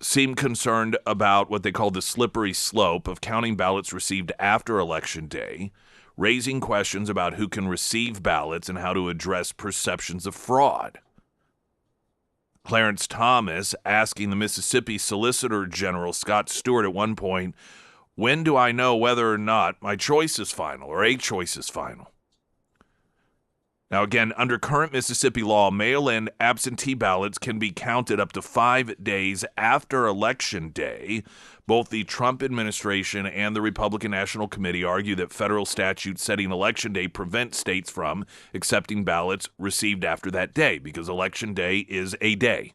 seem concerned about what they call the slippery slope of counting ballots received after Election Day, raising questions about who can receive ballots and how to address perceptions of fraud. Clarence Thomas asking the Mississippi Solicitor General Scott Stewart at one point, when do I know whether or not my choice is final or a choice is final? Now, again, under current Mississippi law, mail-in absentee ballots can be counted up to 5 days after Election Day. Both the Trump administration and the Republican National Committee argue that federal statutes setting Election Day prevent states from accepting ballots received after that day, because Election Day is a day.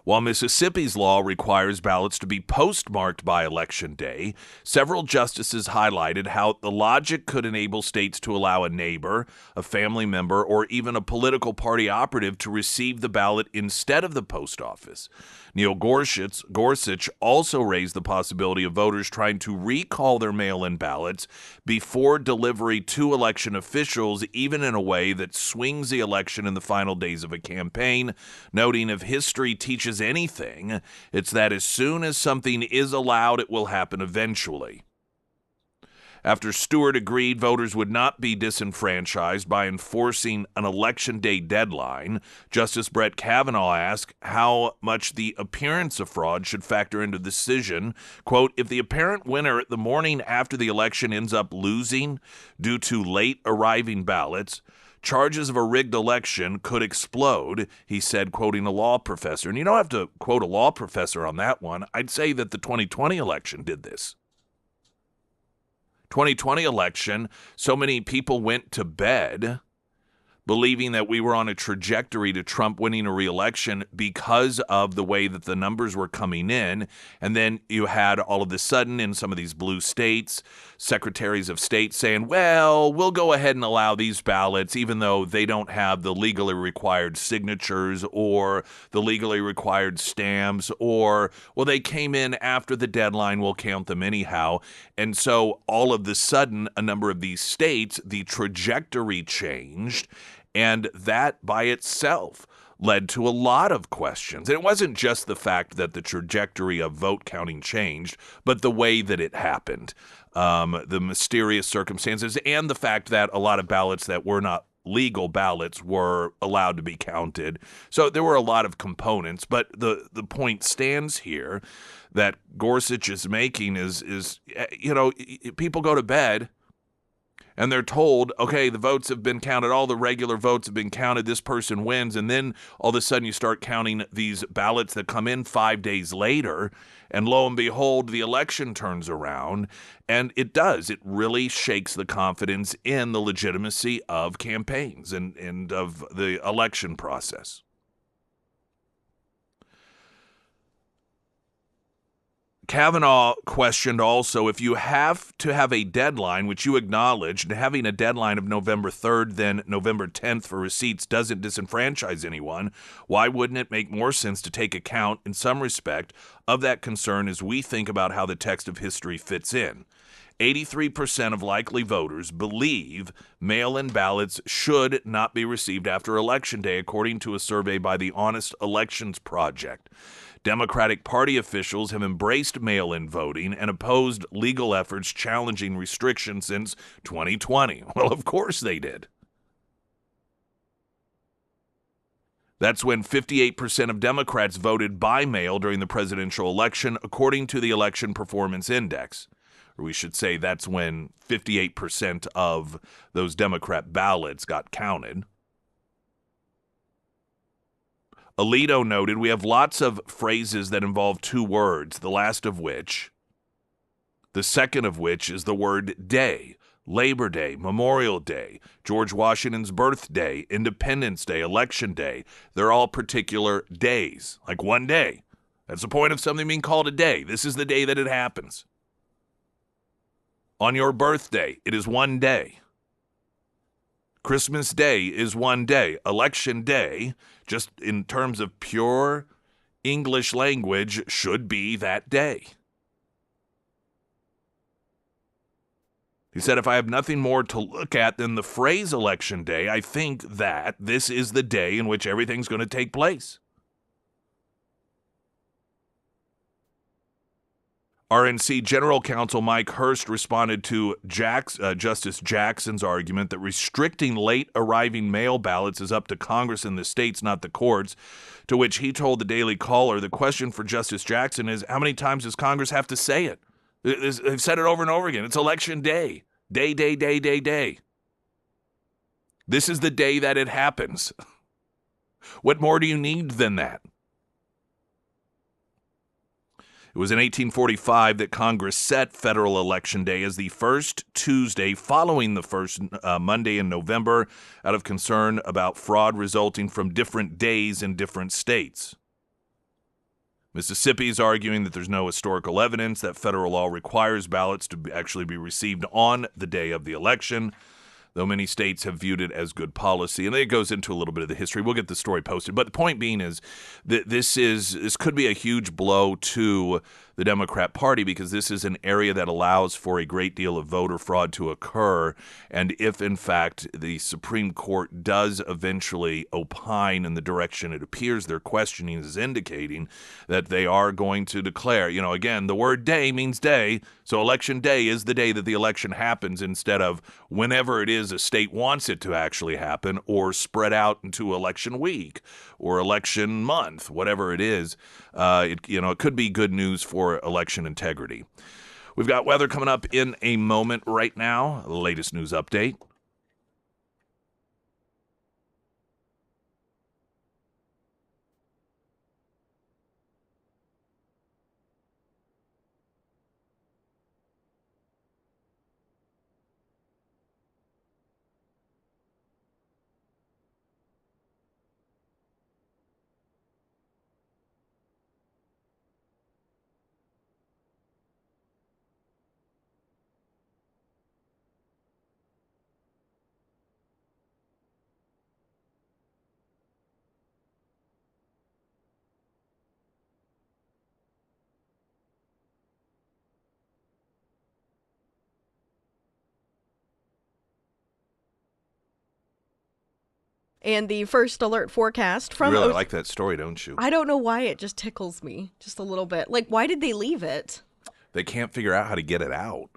While Mississippi's law requires ballots to be postmarked by Election Day, several justices highlighted how the logic could enable states to allow a neighbor, a family member, or even a political party operative to receive the ballot instead of the post office. Neil Gorsuch also raised the possibility of voters trying to recall their mail-in ballots before delivery to election officials, even in a way that swings the election in the final days of a campaign, noting if history teaches anything, it's that as soon as something is allowed, it will happen eventually. After Stewart agreed voters would not be disenfranchised by enforcing an Election Day deadline, Justice Brett Kavanaugh asked how much the appearance of fraud should factor into the decision. Quote, if the apparent winner the morning after the election ends up losing due to late arriving ballots, charges of a rigged election could explode, he said, quoting a law professor. And you don't have to quote a law professor on that one. I'd say that the 2020 election did this. 2020 election, so many people went to bed believing that we were on a trajectory to Trump winning a re-election because of the way that the numbers were coming in. And then you had all of a sudden in some of these blue states, secretaries of state saying, well, we'll go ahead and allow these ballots even though they don't have the legally required signatures or the legally required stamps, or, well, they came in after the deadline, we'll count them anyhow. And so all of a sudden, a number of these states, the trajectory changed. And that by itself led to a lot of questions. And it wasn't just the fact that the trajectory of vote counting changed, but the way that it happened, the mysterious circumstances, and the fact that a lot of ballots that were not legal ballots were allowed to be counted. So there were a lot of components, but the point stands here that Gorsuch is making is people go to bed and they're told, okay, the votes have been counted, all the regular votes have been counted, this person wins, and then all of a sudden you start counting these ballots that come in 5 days later, and lo and behold, the election turns around, and it does. It really shakes the confidence in the legitimacy of campaigns and of the election process. Kavanaugh questioned also if you have to have a deadline, which you acknowledged, having a deadline of November 3rd, then November 10th for receipts doesn't disenfranchise anyone. Why wouldn't it make more sense to take account, in some respect, of that concern as we think about how the text of history fits in? 83% of likely voters believe mail-in ballots should not be received after Election Day, according to a survey by the Honest Elections Project. Democratic Party officials have embraced mail-in voting and opposed legal efforts challenging restrictions since 2020. Well, of course they did. That's when 58% of Democrats voted by mail during the presidential election, according to the Election Performance Index. Or we should say that's when 58% of those Democrat ballots got counted. Alito noted, we have lots of phrases that involve two words, the last of which, the second of which is the word day. Labor Day, Memorial Day, George Washington's birthday, Independence Day, Election Day. They're all particular days, like one day. That's the point of something being called a day. This is the day that it happens. On your birthday, it is one day. Christmas Day is one day. Election Day, just in terms of pure English language, should be that day. He said, if I have nothing more to look at than the phrase Election Day, I think that this is the day in which everything's going to take place. RNC General Counsel Mike Hurst responded to Justice Jackson's argument that restricting late-arriving mail ballots is up to Congress and the states, not the courts, to which he told the Daily Caller, the question for Justice Jackson is, how many times does Congress have to say it? They've said it over and over again. It's Election Day. Day. This is the day that it happens. What more do you need than that? It was in 1845 that Congress set Federal Election Day as the first Tuesday following the first Monday in November out of concern about fraud resulting from different days in different states. Mississippi is arguing that there's no historical evidence that federal law requires ballots to actually be received on the day of the election, though many states have viewed it as good policy. And then it goes into a little bit of the history. We'll get the story posted. But the point being is that this could be a huge blow to the Democrat Party because this is an area that allows for a great deal of voter fraud to occur. And if, in fact, the Supreme Court does eventually opine in the direction it appears their questioning is indicating, that they are going to declare, again, the word day means day. So Election Day is the day that the election happens instead of whenever it is a state wants it to actually happen or spread out into election week or election month, whatever it is. It could be good news for election integrity. We've got weather coming up in a moment right now. The latest news update.
And the first alert forecast from...
You really like that story, don't you?
I don't know why, it just tickles me just a little bit. Like, why did they leave it?
They can't figure out how to get it out.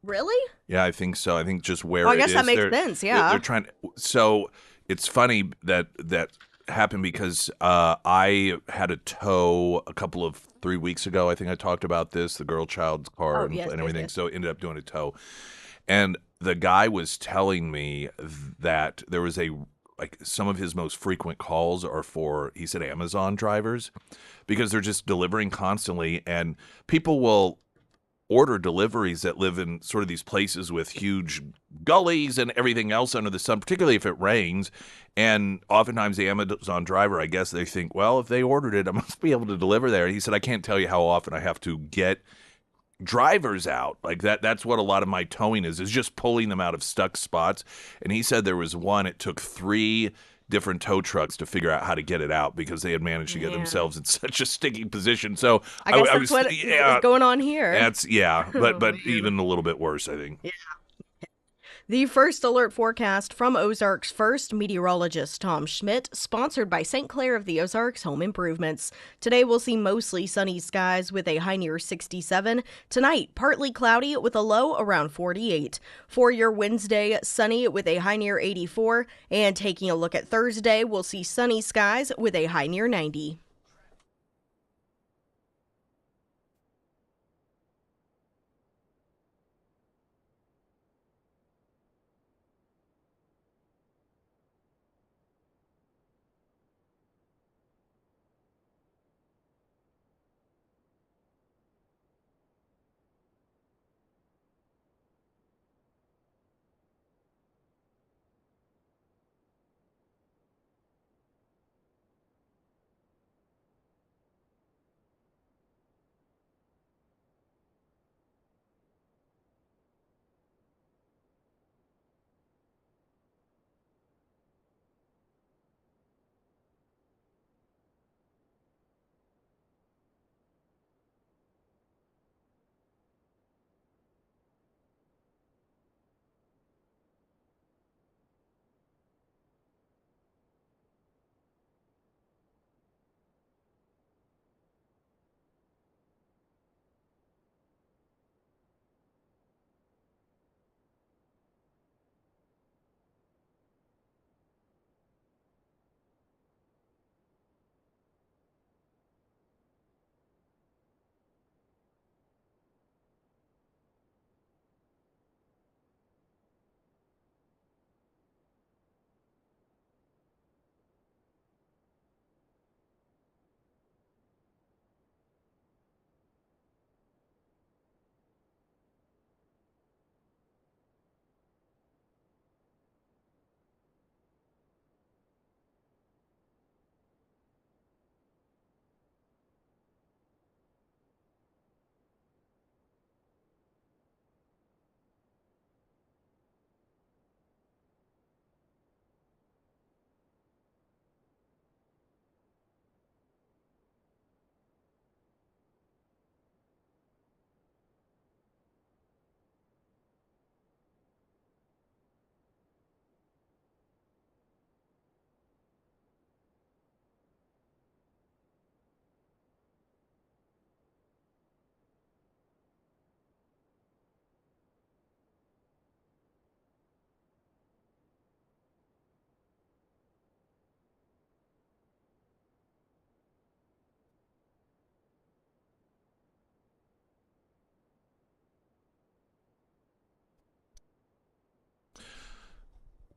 Really?
Yeah, I think so. I think just
Oh,
where
I
it
guess that
is,
makes sense.
they're
Yeah.
trying to. So it's funny that happened because I had a tow a couple of 3 weeks ago. I think I talked about this, the girl child's car
Oh,
and,
yes,
and
yes,
everything.
yes.
So ended up doing a tow, and the guy was telling me that there was a like some of his most frequent calls are for, he said, Amazon drivers, because they're just delivering constantly, and people will order deliveries that live in sort of these places with huge gullies and everything else under the sun, particularly if it rains. And oftentimes the Amazon driver, I guess they think, well, if they ordered it, I must be able to deliver there. And he said, I can't tell you how often I have to get drivers out like that. That's what a lot of my towing is just pulling them out of stuck spots. And he said there was one, it took 3 different tow trucks to figure out how to get it out because they had managed to get
Man.
themselves in such a sticky position. So
I
I,
guess
I
that's
was,
what is
yeah,
going on here.
that's, yeah, but
Oh,
but
man.
even a little bit worse, I think.
The first alert forecast from Ozarks First meteorologist Tom Schmidt, sponsored by St. Clair of the Ozarks Home Improvements. Today we'll see mostly sunny skies with a high near 67. Tonight, partly cloudy with a low around 48. For your Wednesday, sunny with a high near 84. And taking a look at Thursday, we'll see sunny skies with a high near 90.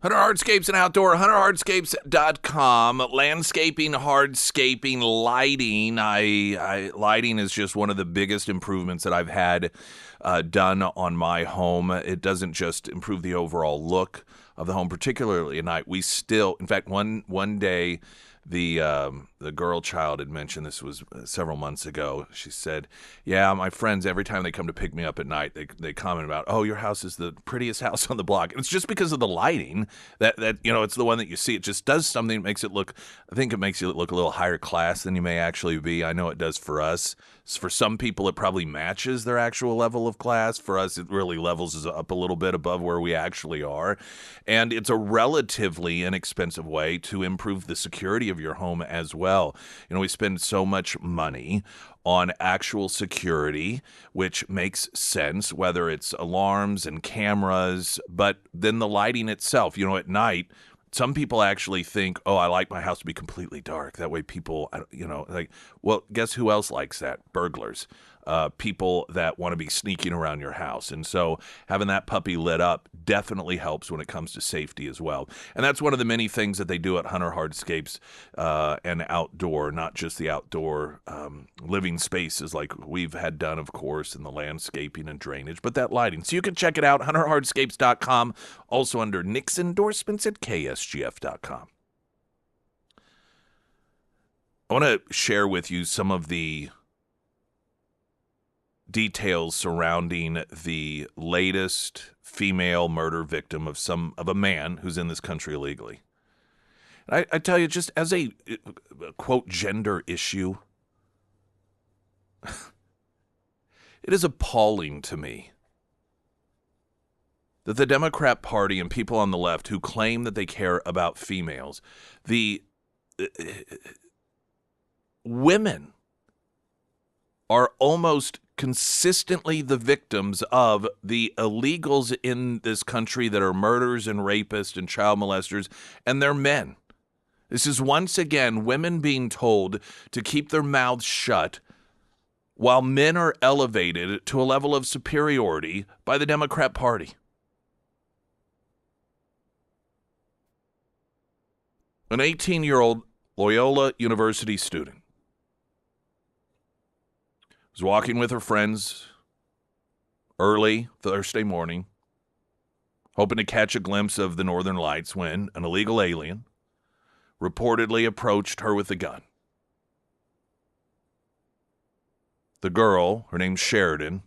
Hunter Hardscapes and Outdoor, hunterhardscapes.com. Landscaping, hardscaping, lighting. Lighting is just one of the biggest improvements that I've had done on my home. It doesn't just improve the overall look of the home, particularly at night. We still, in fact, one day, the girl child had mentioned, this was several months ago. She said, "Yeah, my friends, every time they come to pick me up at night, they comment about, oh, your house is the prettiest house on the block." And it's just because of the lighting that it's the one that you see. It just does something that makes it look. I think it makes you look a little higher class than you may actually be. I know it does for us. For some people, it probably matches their actual level of class. For us, it really levels us up a little bit above where we actually are. And it's a relatively inexpensive way to improve the security of your home as well. well. We spend so much money on actual security, which makes sense, whether it's alarms and cameras, but then the lighting itself, at night, some people actually think, oh, I like my house to be completely dark. That way people, well, guess who else likes that? Burglars. People that want to be sneaking around your house. And so having that puppy lit up definitely helps when it comes to safety as well. And that's one of the many things that they do at Hunter Hardscapes and outdoor, not just the outdoor living spaces like we've had done, of course, in the landscaping and drainage, but that lighting. So you can check it out, hunterhardscapes.com, also under Nick's endorsements at KSGF.com. I want to share with you some of the details surrounding the latest female murder victim of a man who's in this country illegally. I tell you, just as a quote gender issue, it is appalling to me that the Democrat Party and people on the left who claim that they care about females, the women are almost consistently the victims of the illegals in this country that are murderers and rapists and child molesters, and they're men. This is once again women being told to keep their mouths shut while men are elevated to a level of superiority by the Democrat Party. An 18-year-old Loyola University student was walking with her friends early Thursday morning, hoping to catch a glimpse of the Northern Lights when an illegal alien reportedly approached her with a gun. The girl, her name's Sheridan,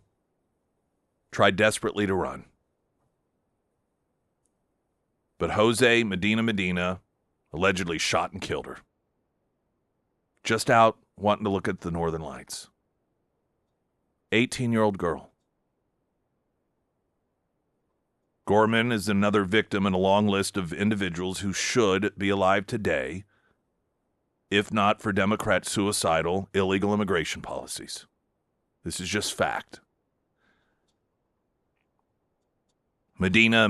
tried desperately to run. But Jose Medina allegedly shot and killed her. Just out wanting to look at the Northern Lights. 18-year-old girl. Gorman is another victim in a long list of individuals who should be alive today, if not for Democrat suicidal illegal immigration policies. This is just fact. Medina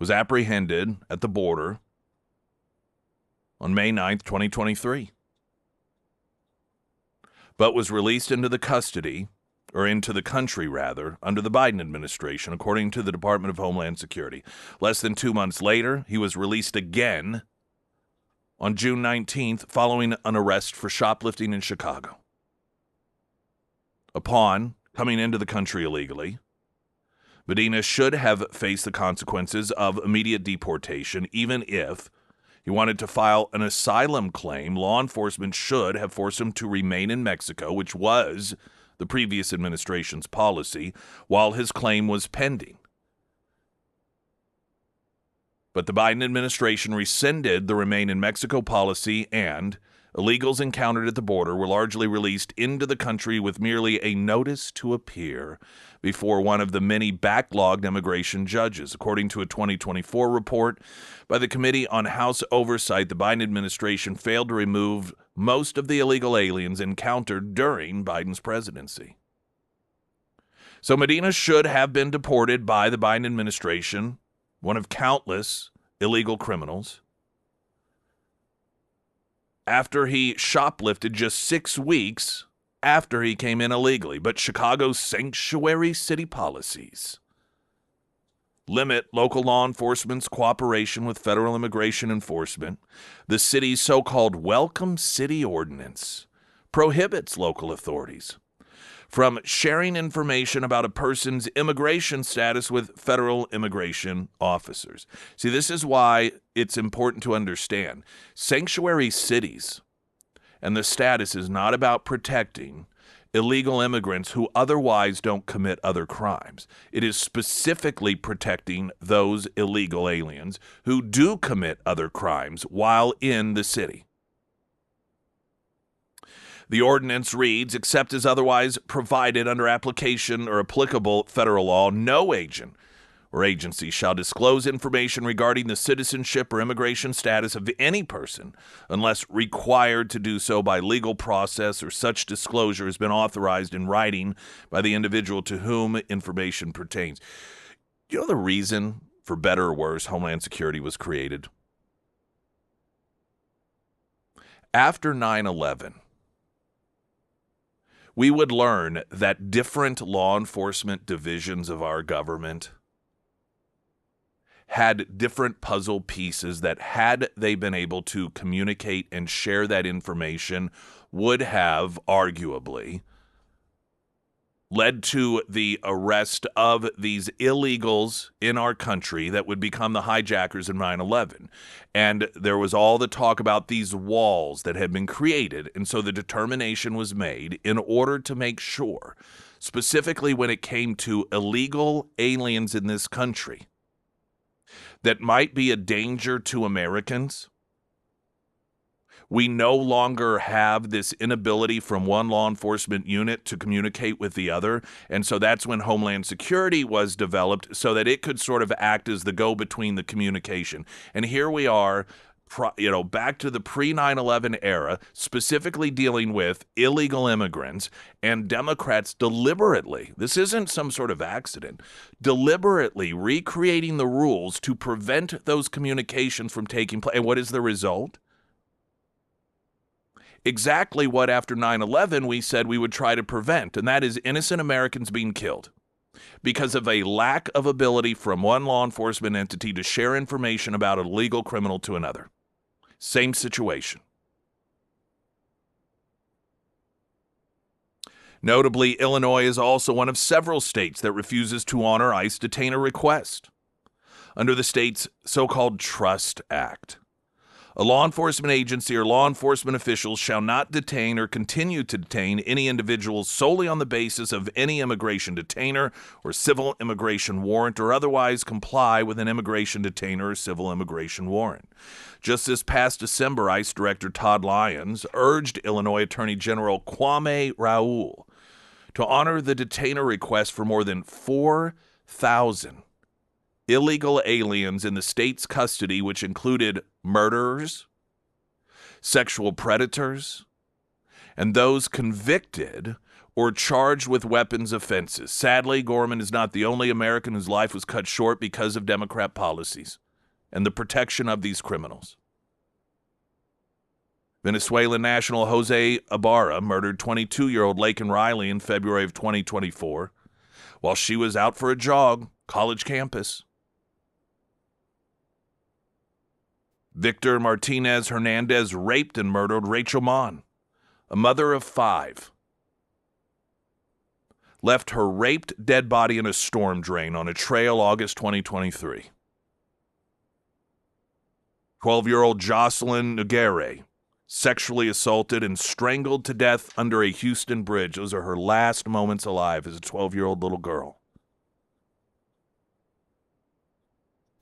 was apprehended at the border on May 9th, 2023, but was released into the country, under the Biden administration, according to the Department of Homeland Security. Less than 2 months later, he was released again on June 19th following an arrest for shoplifting in Chicago. Upon coming into the country illegally, Medina should have faced the consequences of immediate deportation. Even if he wanted to file an asylum claim, law enforcement should have forced him to remain in Mexico, which was the previous administration's policy, while his claim was pending. But the Biden administration rescinded the Remain in Mexico policy, and illegals encountered at the border were largely released into the country with merely a notice to appear before one of the many backlogged immigration judges. According to a 2024 report by the Committee on House Oversight, the Biden administration failed to remove most of the illegal aliens encountered during Biden's presidency. So Medina should have been deported by the Biden administration, one of countless illegal criminals, after he shoplifted just 6 weeks after he came in illegally. But Chicago's sanctuary city policies limit local law enforcement's cooperation with federal immigration enforcement. The city's so-called Welcome City Ordinance prohibits local authorities from sharing information about a person's immigration status with federal immigration officers. See, this is why it's important to understand. Sanctuary cities and the status is not about protecting illegal immigrants who otherwise don't commit other crimes. It is specifically protecting those illegal aliens who do commit other crimes while in the city. The ordinance reads, except as otherwise provided under application or applicable federal law, no agent or agency shall disclose information regarding the citizenship or immigration status of any person unless required to do so by legal process or such disclosure has been authorized in writing by the individual to whom information pertains. You know the reason, for better or worse, Homeland Security was created? After 9/11, we would learn that different law enforcement divisions of our government had different puzzle pieces that, had they been able to communicate and share that information, would have arguably led to the arrest of these illegals in our country that would become the hijackers of 9/11. And there was all the talk about these walls that had been created. And so the determination was made in order to make sure, specifically when it came to illegal aliens in this country, that might be a danger to Americans. We no longer have this inability from one law enforcement unit to communicate with the other. And so that's when Homeland Security was developed, so that it could sort of act as the go-between, the communication. And here we are, back to the pre-9/11 era, specifically dealing with illegal immigrants, and Democrats deliberately, this isn't some sort of accident, deliberately recreating the rules to prevent those communications from taking place. And what is the result? Exactly what after 9/11 we said we would try to prevent, and that is innocent Americans being killed because of a lack of ability from one law enforcement entity to share information about a legal criminal to another. Same situation. Notably, Illinois is also one of several states that refuses to honor ICE detainer request under the state's so-called Trust Act. A law enforcement agency or law enforcement officials shall not detain or continue to detain any individuals solely on the basis of any immigration detainer or civil immigration warrant, or otherwise comply with an immigration detainer or civil immigration warrant. Just this past December, ICE Director Todd Lyons urged Illinois Attorney General Kwame Raoul to honor the detainer request for more than 4,000 illegal aliens in the state's custody, which included murderers, sexual predators, and those convicted or charged with weapons offenses. Sadly, Gorman is not the only American whose life was cut short because of Democrat policies and the protection of these criminals. Venezuelan national Jose Ibarra murdered 22-year-old Laken Riley in February of 2024 while she was out for a jog, college campus. Victor Martinez Hernandez raped and murdered Rachel Mon, a mother of 5. Left her raped dead body in a storm drain on a trail August 2023. 12-year-old Jocelyn Noguere sexually assaulted and strangled to death under a Houston bridge. Those are her last moments alive as a 12-year-old little girl.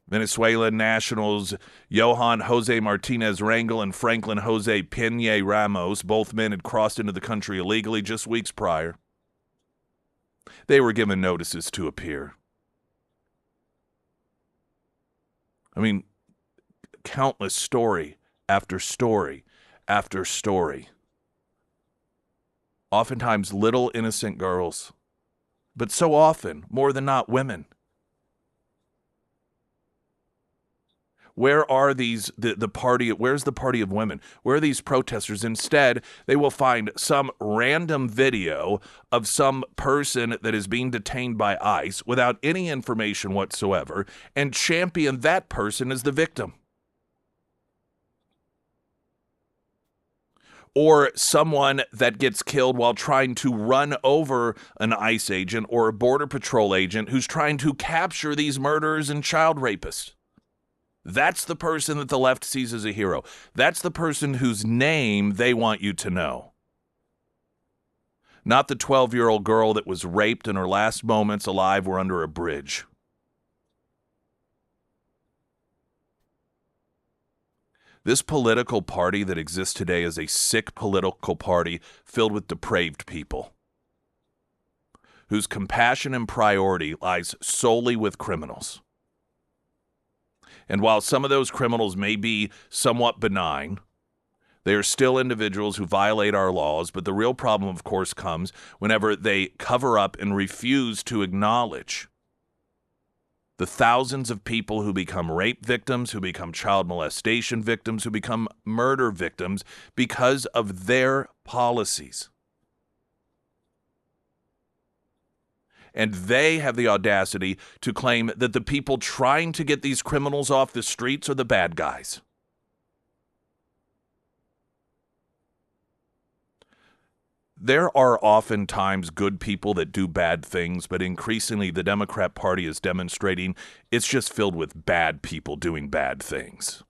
Venezuelan nationals Johan Jose Martinez Rangel and Franklin Jose Peña Ramos, both men had crossed into the country illegally just weeks prior. They were given notices to appear. I mean, countless story after story after story. Oftentimes little innocent girls, but so often, more than not, women. Where are these, the party, where's the party of women? Where are these protesters? Instead, they will find some random video of some person that is being detained by ICE without any information whatsoever and champion that person as the victim. Or someone that gets killed while trying to run over an ICE agent or a Border Patrol agent who's trying to capture these murderers and child rapists. That's the person that the left sees as a hero. That's the person whose name they want you to know. Not the 12-year-old girl that was raped and her last moments alive were under a bridge. This political party that exists today is a sick political party filled with depraved people whose compassion and priority lies solely with criminals. And while some of those criminals may be somewhat benign, they are still individuals who violate our laws, but the real problem, of course, comes whenever they cover up and refuse to acknowledge the thousands of people who become rape victims, who become child molestation victims, who become murder victims because of their policies. And they have the audacity to claim that the people trying to get these criminals off the streets are the bad guys. There are oftentimes good people that do bad things, but increasingly the Democrat Party is demonstrating it's just filled with bad people doing bad things.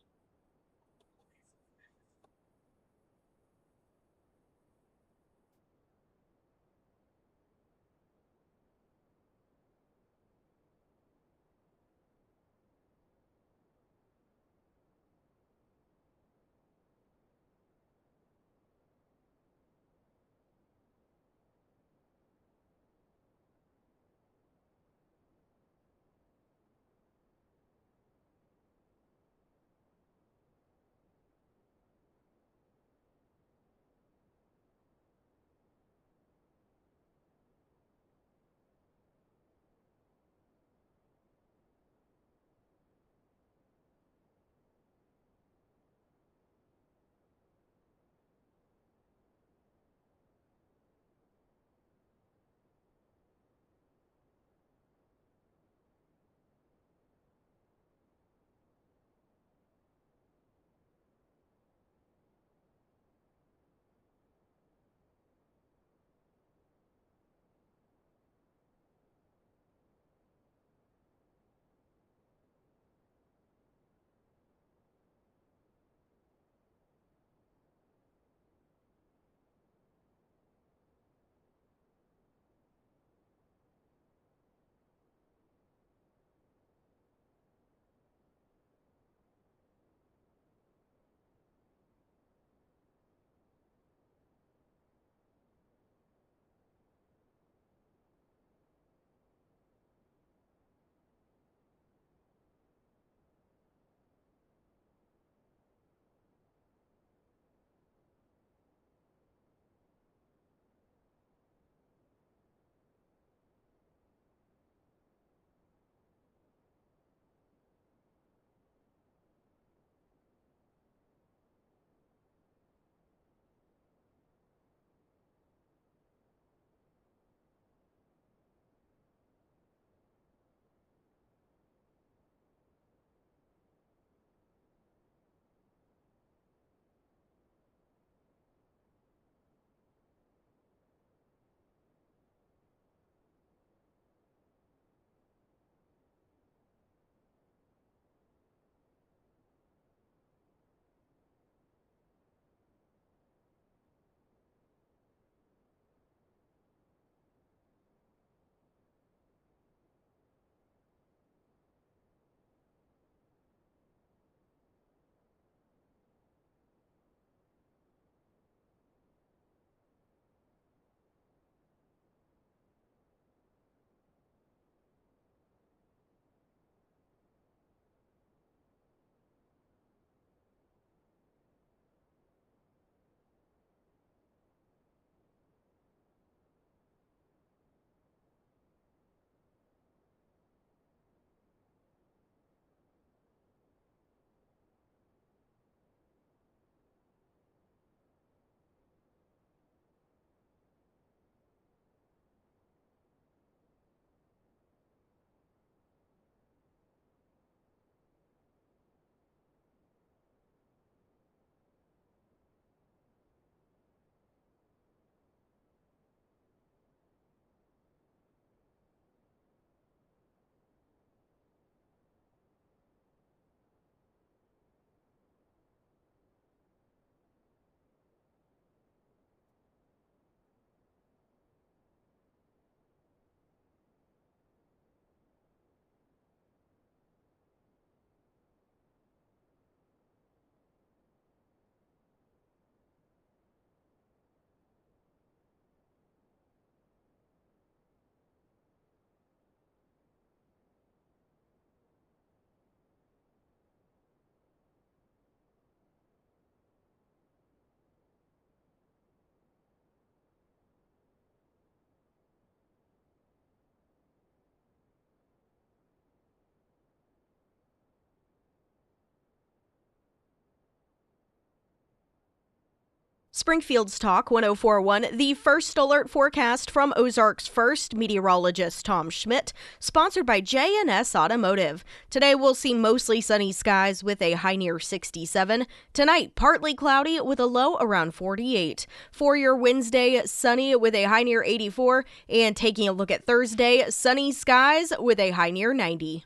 Springfield's Talk 1041, the first alert forecast from Ozarks First meteorologist Tom Schmidt, sponsored by J&S Automotive. Today we'll see mostly sunny skies with a high near 67. Tonight, partly cloudy with a low around 48. For your Wednesday, sunny with a high near 84. And taking a look at Thursday, sunny skies with a high near 90.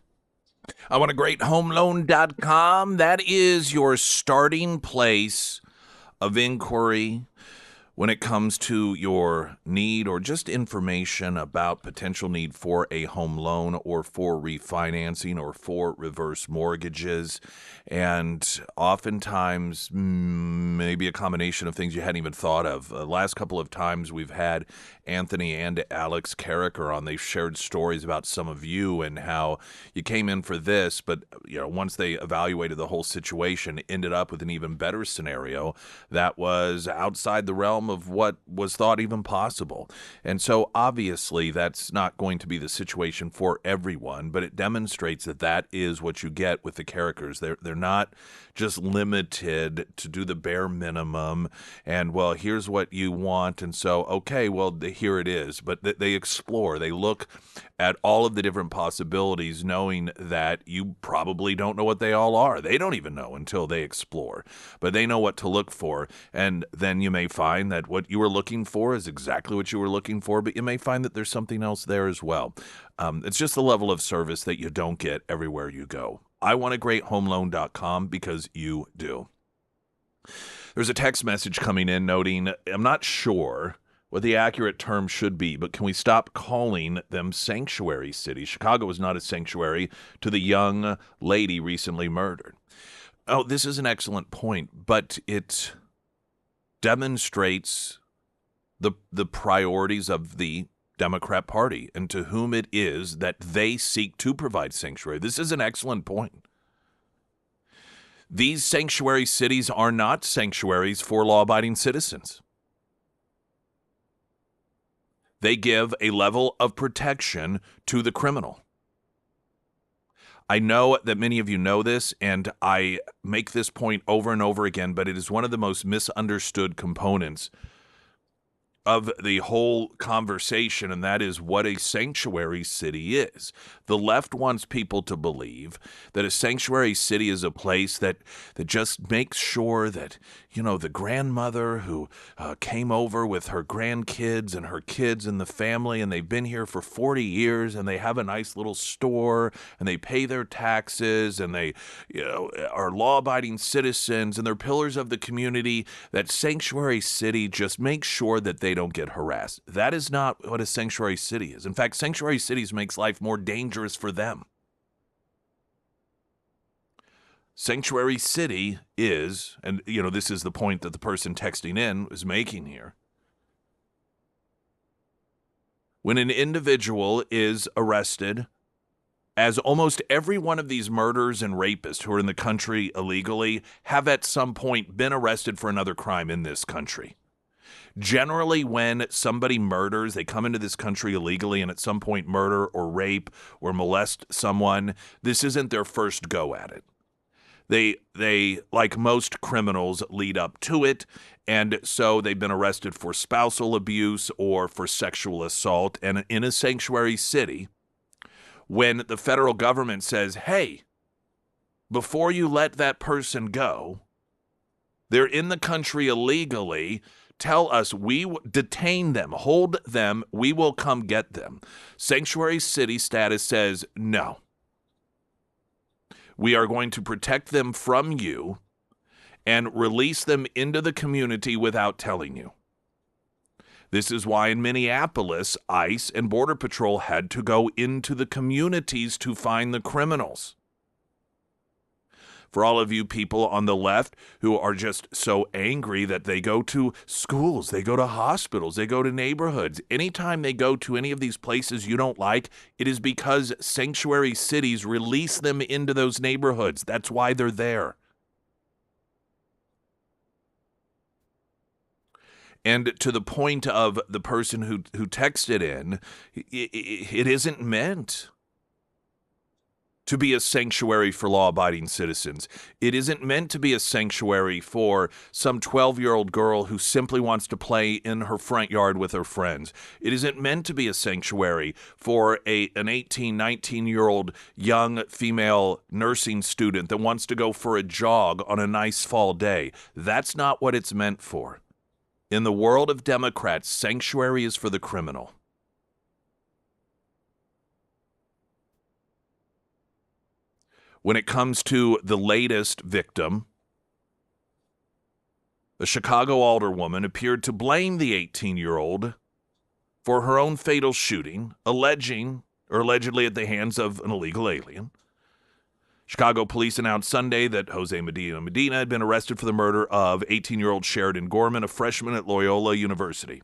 I want a great homeloan.com. That is your starting place of inquiry when it comes to your need or just information about potential need for a home loan or for refinancing or for reverse mortgages. And oftentimes, maybe a combination of things you hadn't even thought of. The last couple of times we've had Anthony and Alex Carricker on, they've shared stories about some of you and how you came in for this, but once they evaluated the whole situation, ended up with an even better scenario that was outside the realm of what was thought even possible. And so obviously that's not going to be the situation for everyone, but it demonstrates that that is what you get with the Carrickers. They're not just limited to do the bare minimum and, well, here's what you want, and so, okay, well, here it is. But they explore. They look at all of the different possibilities, knowing that you probably don't know what they all are. They don't even know until they explore. But they know what to look for, and then you may find that what you were looking for is exactly what you were looking for, but you may find that there's something else there as well. It's just the level of service that you don't get everywhere you go. I want a great homeloan.com because you do. There's a text message coming in noting, I'm not sure what the accurate term should be, but can we stop calling them sanctuary cities? Chicago is not a sanctuary to the young lady recently murdered. Oh, this is an excellent point, but it demonstrates the priorities of the Democrat Party and to whom it is that they seek to provide sanctuary. This is an excellent point. These sanctuary cities are not sanctuaries for law-abiding citizens. They give a level of protection to the criminal. I know that many of you know this, and I make this point over and over again, but it is one of the most misunderstood components of the whole conversation, and that is what a sanctuary city is. The left wants people to believe that a sanctuary city is a place that just makes sure that, the grandmother who came over with her grandkids and her kids and the family, and they've been here for 40 years, and they have a nice little store, and they pay their taxes, and they are law-abiding citizens, and they're pillars of the community. That sanctuary city just makes sure that they don't get harassed. That is not what a sanctuary city is. In fact, sanctuary cities makes life more dangerous for them. Sanctuary city is, and this is the point that the person texting in is making here. When an individual is arrested, as almost every one of these murderers and rapists who are in the country illegally have at some point been arrested for another crime in this country. Generally, when somebody murders, they come into this country illegally and at some point murder or rape or molest someone, this isn't their first go at it. They, like most criminals, lead up to it, and so they've been arrested for spousal abuse or for sexual assault. And in a sanctuary city, when the federal government says, hey, before you let that person go, they're in the country illegally, tell us, detain them, hold them, we will come get them. Sanctuary city status says, no. We are going to protect them from you and release them into the community without telling you. This is why in Minneapolis, ICE and Border Patrol had to go into the communities to find the criminals. For all of you people on the left who are just so angry that they go to schools, they go to hospitals, they go to neighborhoods. Anytime they go to any of these places you don't like, it is because sanctuary cities release them into those neighborhoods. That's why they're there. And to the point of the person who texted in, it isn't meant to be a sanctuary for law-abiding citizens. It isn't meant to be a sanctuary for some 12-year-old girl who simply wants to play in her front yard with her friends. It isn't meant to be a sanctuary for an 18, 19-year-old young female nursing student that wants to go for a jog on a nice fall day. That's not what it's meant for. In the world of Democrats, sanctuary is for the criminal. When it comes to the latest victim, a Chicago alderwoman appeared to blame the 18-year-old for her own fatal shooting, allegedly at the hands of an illegal alien. Chicago police announced Sunday that Jose Medina had been arrested for the murder of 18-year-old Sheridan Gorman, a freshman at Loyola University.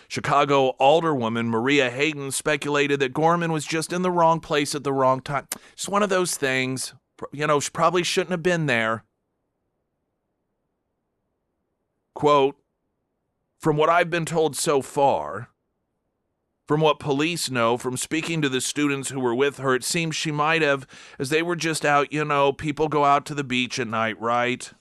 Chicago alderwoman Maria Hayden speculated that Gorman was just in the wrong place at the wrong time. Just one of those things. She probably shouldn't have been there. Quote, from what I've been told so far, from what police know, from speaking to the students who were with her, it seems she might have, as they were just out, people go out to the beach at night, right?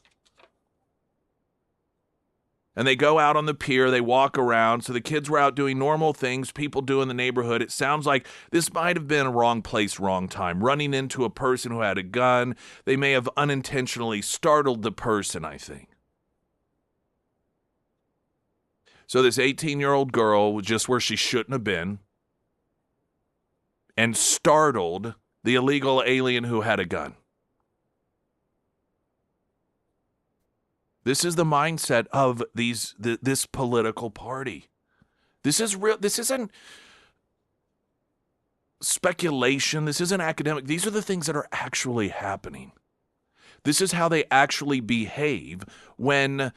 And they go out on the pier, they walk around. So the kids were out doing normal things people do in the neighborhood. It sounds like this might have been a wrong place, wrong time. Running into a person who had a gun. They may have unintentionally startled the person, I think. So this 18-year-old girl was just where she shouldn't have been and startled the illegal alien who had a gun. This is the mindset of this political party. This is real. This isn't speculation. This isn't academic. These are the things that are actually happening. This is how they actually behave when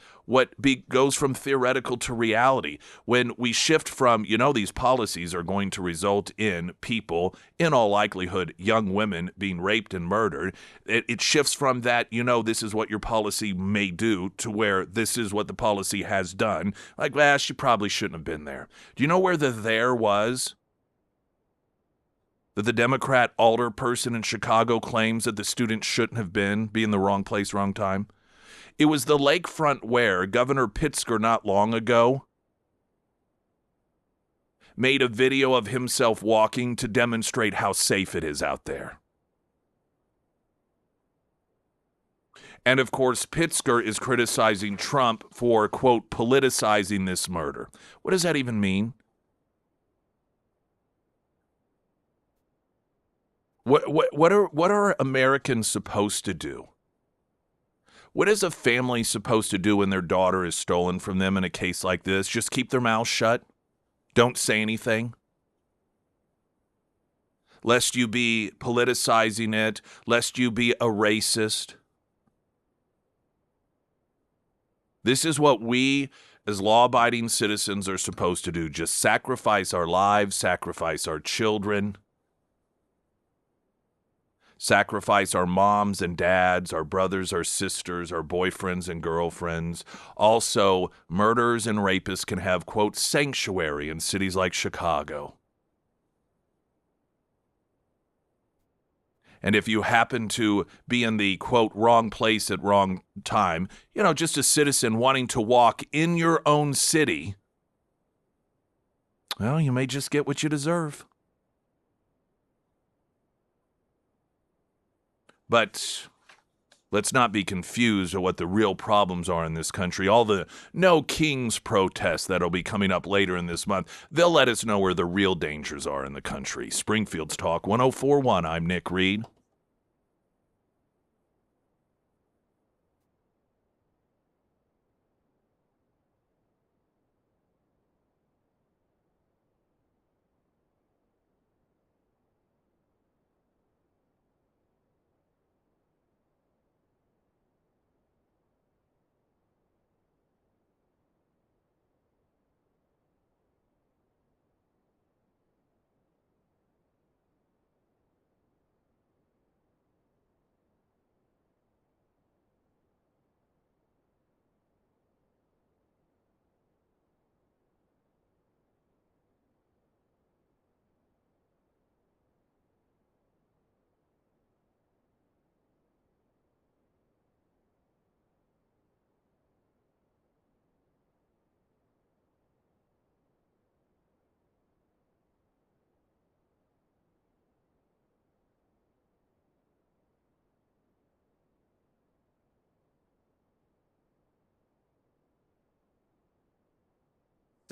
goes from theoretical to reality. When we shift from, these policies are going to result in people, in all likelihood, young women being raped and murdered. It shifts from that, this is what your policy may do to where this is what the policy has done. Like, she probably shouldn't have been there. Do you know where the there was? That the Democrat alderperson in Chicago claims that the student shouldn't have be in the wrong place, wrong time. It was the lakefront where Governor Pritzker not long ago made a video of himself walking to demonstrate how safe it is out there. And of course, Pritzker is criticizing Trump for, quote, politicizing this murder. What does that even mean? What are Americans supposed to do? What is a family supposed to do when their daughter is stolen from them in a case like this? Just keep their mouths shut? Don't say anything? Lest you be politicizing it, lest you be a racist. This is what we as law-abiding citizens are supposed to do. Just sacrifice our lives, sacrifice our children. Sacrifice our moms and dads, our brothers, our sisters, our boyfriends and girlfriends. Also, murderers and rapists can have, quote, sanctuary in cities like Chicago. And if you happen to be in the, quote, wrong place at wrong time, just a citizen wanting to walk in your own city, well, you may just get what you deserve. But let's not be confused at what the real problems are in this country. All the No Kings protests that'll be coming up later in this month, they'll let us know where the real dangers are in the country. Springfield's Talk 1041. I'm Nick Reed.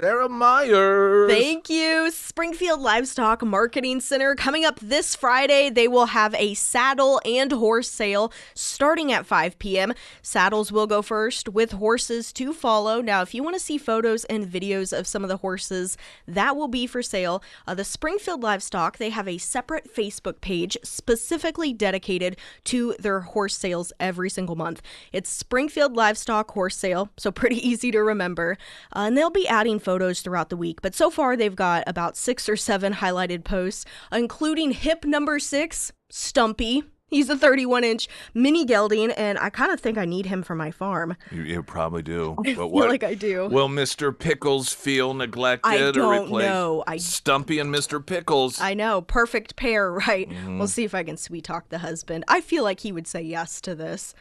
Sarah Myers.
Thank you. Springfield Livestock Marketing Center. Coming up this Friday, they will have a saddle and horse sale starting at 5 p.m. Saddles will go first with horses to follow. Now, if you want to see photos and videos of some of the horses that will be for sale, the Springfield Livestock, they have a separate Facebook page specifically dedicated to their horse sales every single month. It's Springfield Livestock Horse Sale, so pretty easy to remember. And they'll be adding photos throughout the week, but so far they've got about 6 or 7 highlighted posts, including hip number 6, Stumpy. He's a 31-inch mini gelding, and I kind of think I need him for my farm.
You probably do.
I feel like I do.
Will Mr. Pickles feel neglected
I don't
or replaced?
know.
Stumpy and Mr. Pickles.
I know. Perfect pair, right? We'll see if I can sweet talk the husband. I feel like he would say yes to this.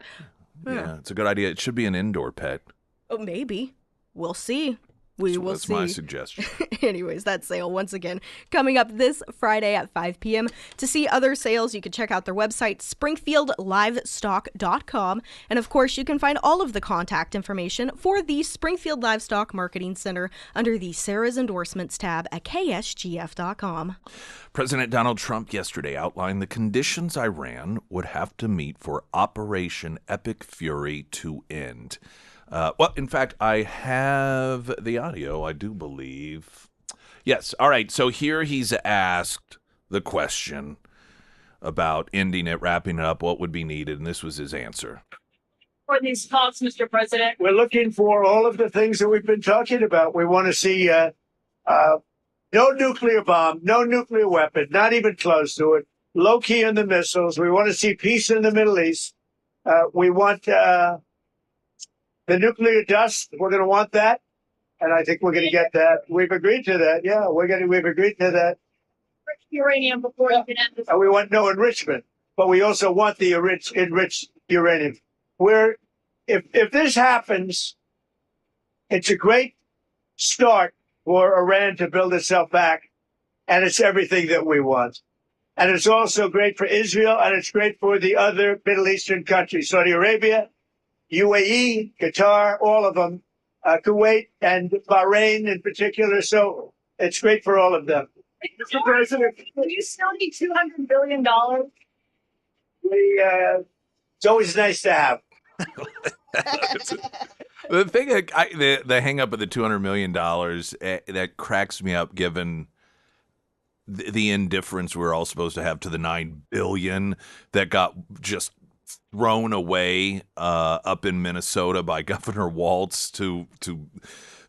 Yeah, it's a good idea. It should be an indoor pet.
Oh, maybe. We'll see. We will see.
That's my suggestion.
Anyways, that sale, once again, coming up this Friday at 5 p.m. To see other sales, you can check out their website, springfieldlivestock.com. And of course, you can find all of the contact information for the Springfield Livestock Marketing Center under the Sarah's Endorsements tab at ksgf.com.
President Donald Trump yesterday outlined the conditions Iran would have to meet for Operation Epic Fury to end. Well, in fact, I have the audio, I do believe. Yes. All right. So here he's asked the question about ending it, wrapping it up, what would be needed, and this was his answer.
For these talks, Mr. President?
We're looking for all of the things that we've been talking about. We want to see no nuclear bomb, no nuclear weapon, not even close to it, low key on the missiles. We want to see peace in the Middle East. We want the nuclear dust. We're going to want that. And I think we're going to get that. We've agreed to that. Yeah, we've agreed to that.
Uranium before you can end this.
And we want no enrichment, but we also want the enriched uranium. If this happens, it's a great start for Iran to build itself back, and it's everything that we want. And it's also great for Israel, and it's great for the other Middle Eastern countries, Saudi Arabia, UAE, Qatar, all of them, Kuwait, and Bahrain in particular. So it's great for all of them.
Mr. President, do you still need $200 billion?
It's always nice to have.
The thing, the hang up of the $200 million, that cracks me up given the indifference we're all supposed to have to the $9 billion that got just thrown away up in Minnesota by Governor Walz to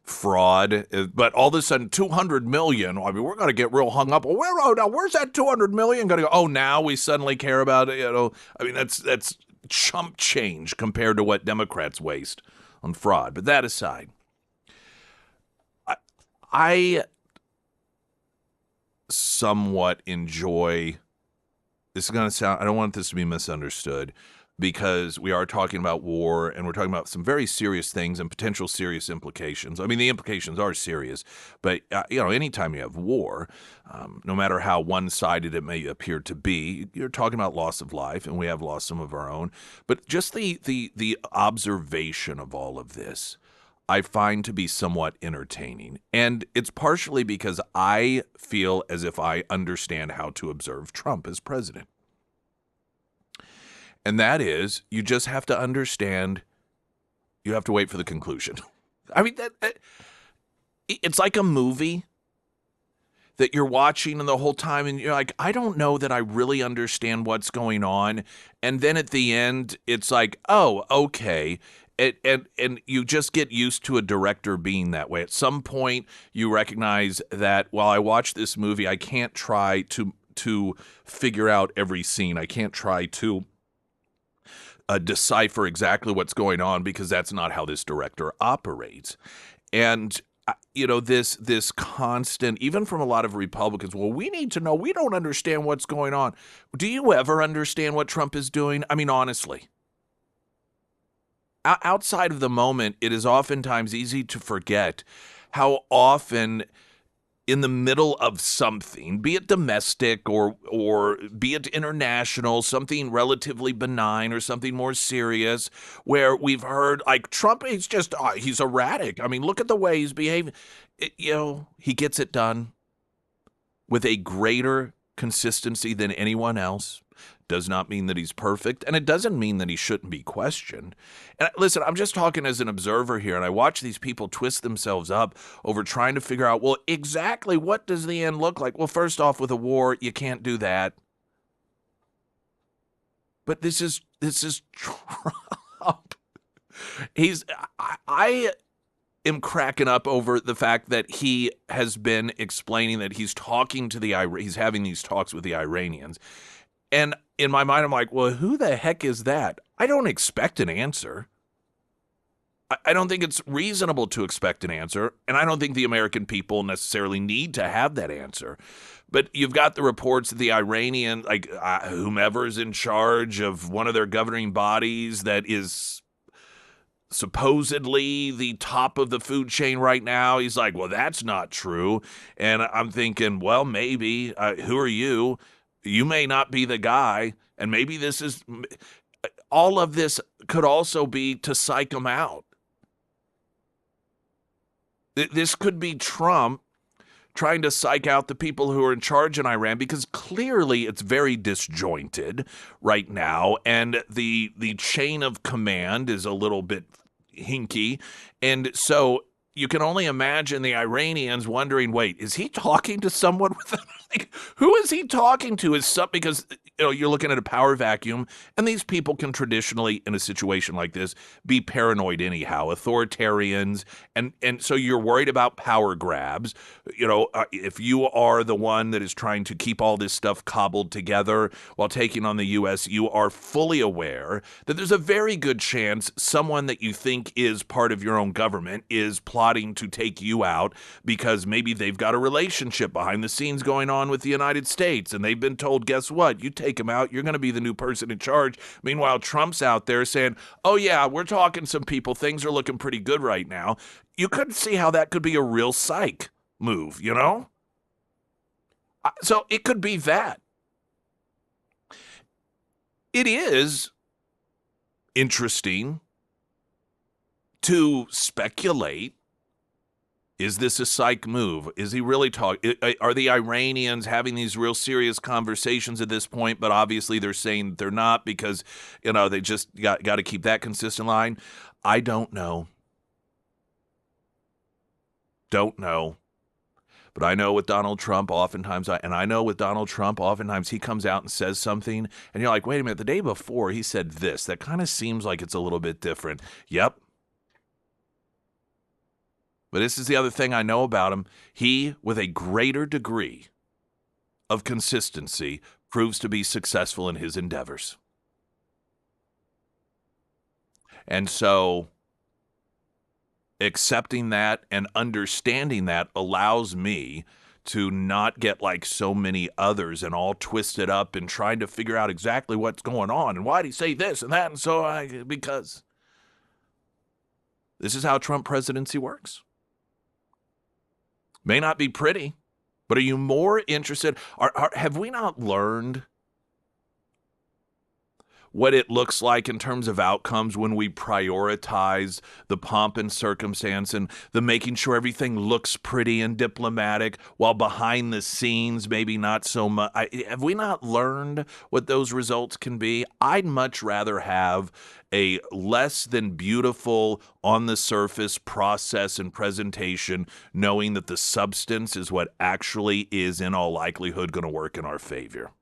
fraud. But all of a sudden, $200 million. I mean, we're going to get real hung up. Where's that $200 million going to go? Oh, now we suddenly care about it. I mean, that's chump change compared to what Democrats waste on fraud. But that aside, I somewhat enjoy. This is going to sound. I don't want this to be misunderstood, because we are talking about war and we're talking about some very serious things and potential serious implications. I mean, the implications are serious, but anytime you have war, no matter how one-sided it may appear to be, you're talking about loss of life, and we have lost some of our own. But just the observation of all of this, I find to be somewhat entertaining. And it's partially because I feel as if I understand how to observe Trump as president. And that is, you just have to understand, you have to wait for the conclusion. I mean, it's like a movie that you're watching and the whole time, and you're like, I don't know that I really understand what's going on. And then at the end, it's like, oh, okay. And you just get used to a director being that way. At some point, you recognize that while I watch this movie, I can't try to figure out every scene. I can't try to decipher exactly what's going on, because that's not how this director operates. And this constant, even from a lot of Republicans, well, we need to know, we don't understand what's going on. Do you ever understand what Trump is doing? I mean, honestly, outside of the moment, it is oftentimes easy to forget how often in the middle of something, be it domestic or be it international, something relatively benign or something more serious, where we've heard like Trump, he's erratic. I mean, look at the way he's behaving. He gets it done with a greater consistency than anyone else. Does not mean that he's perfect, and it doesn't mean that he shouldn't be questioned. And listen, I'm just talking as an observer here, and I watch these people twist themselves up over trying to figure out, well, exactly what does the end look like? Well, first off, with a war, you can't do that. But this is Trump. I am cracking up over the fact that he has been explaining that he's having these talks with the Iranians. And in my mind, I'm like, well, who the heck is that? I don't expect an answer. I don't think it's reasonable to expect an answer, and I don't think the American people necessarily need to have that answer. But you've got the reports that the Iranian, whomever is in charge of one of their governing bodies that is supposedly the top of the food chain right now, he's like, well, that's not true. And I'm thinking, well, maybe. Who are you? You may not be the guy, and maybe all of this could also be to psych him out. This could be Trump trying to psych out the people who are in charge in Iran, because clearly it's very disjointed right now, and the chain of command is a little bit hinky, and so you can only imagine the Iranians wondering, wait, is he talking to someone with who is he talking to? Because you're looking at a power vacuum, and these people can traditionally, in a situation like this, be paranoid anyhow, authoritarians, and so you're worried about power grabs. If you are the one that is trying to keep all this stuff cobbled together while taking on the U.S., you are fully aware that there's a very good chance someone that you think is part of your own government is plotting to take you out, because maybe they've got a relationship behind the scenes going on with the United States, and they've been told, guess what? You take him out, you're going to be the new person in charge. Meanwhile, Trump's out there saying, oh yeah, we're talking some people, things are looking pretty good right now. You could see how that could be a real psych move, So it could be that. It is interesting to speculate. Is this a psych move? Is he really talking? Are the Iranians having these real serious conversations at this point? But obviously they're saying they're not, because, they just got to keep that consistent line. I don't know. Don't know. But I know with Donald Trump, oftentimes he comes out and says something, and you're like, wait a minute, the day before he said this. That kind of seems like it's a little bit different. Yep. But this is the other thing I know about him. He, with a greater degree of consistency, proves to be successful in his endeavors. And so accepting that and understanding that allows me to not get like so many others and all twisted up and trying to figure out exactly what's going on and why did he say this and that, and so because this is how Trump presidency works. May not be pretty, but are you more interested? Have we not learned what it looks like in terms of outcomes when we prioritize the pomp and circumstance and the making sure everything looks pretty and diplomatic, while behind the scenes maybe not so much? Have we not learned what those results can be? I'd much rather have a less than beautiful on the surface process and presentation, knowing that the substance is what actually is in all likelihood going to work in our favor.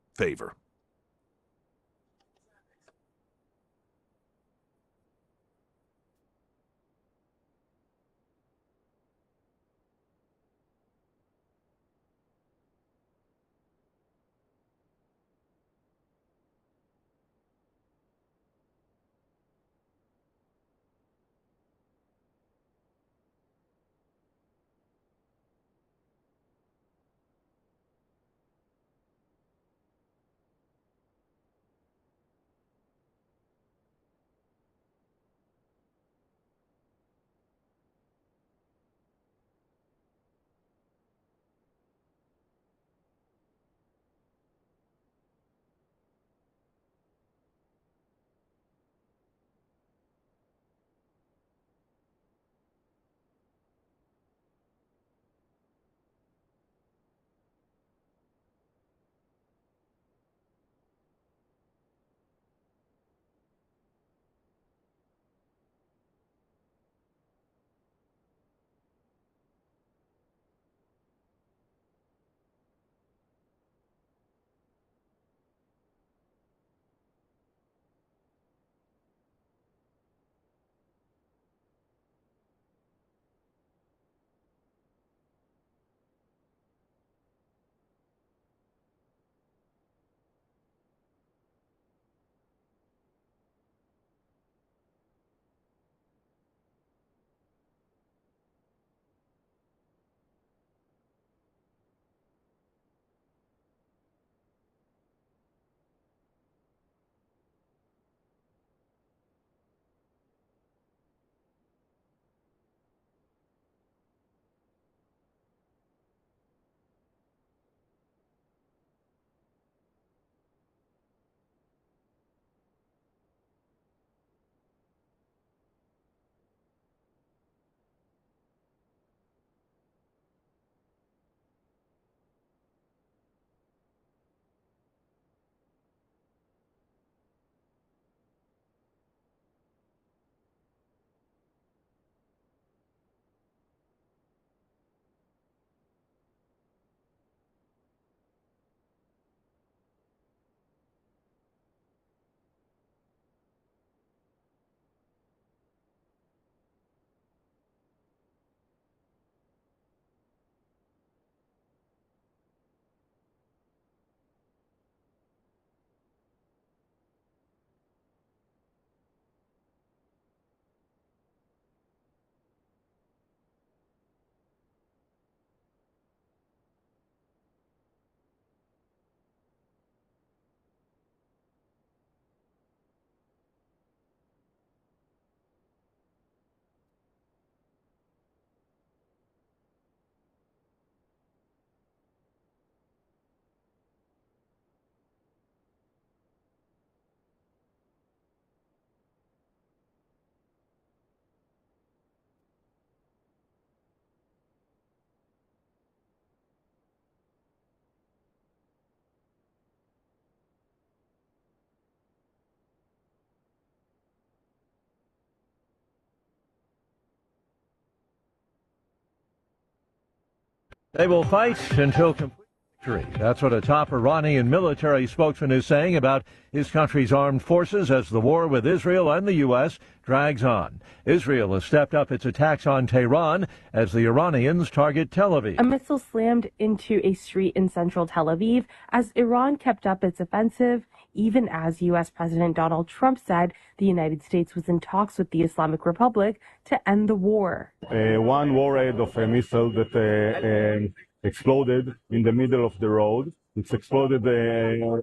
They will fight until complete victory. That's what a top Iranian military spokesman is saying about his country's armed forces as the war with Israel and the U.S. drags on. Israel has stepped up its attacks on Tehran as the Iranians target Tel Aviv.
A missile slammed into a street in central Tel Aviv as Iran kept up its offensive, even as U.S. President Donald Trump said the United States was in talks with the Islamic Republic to end the war.
One warhead of a missile that exploded in the middle of the road. It's exploded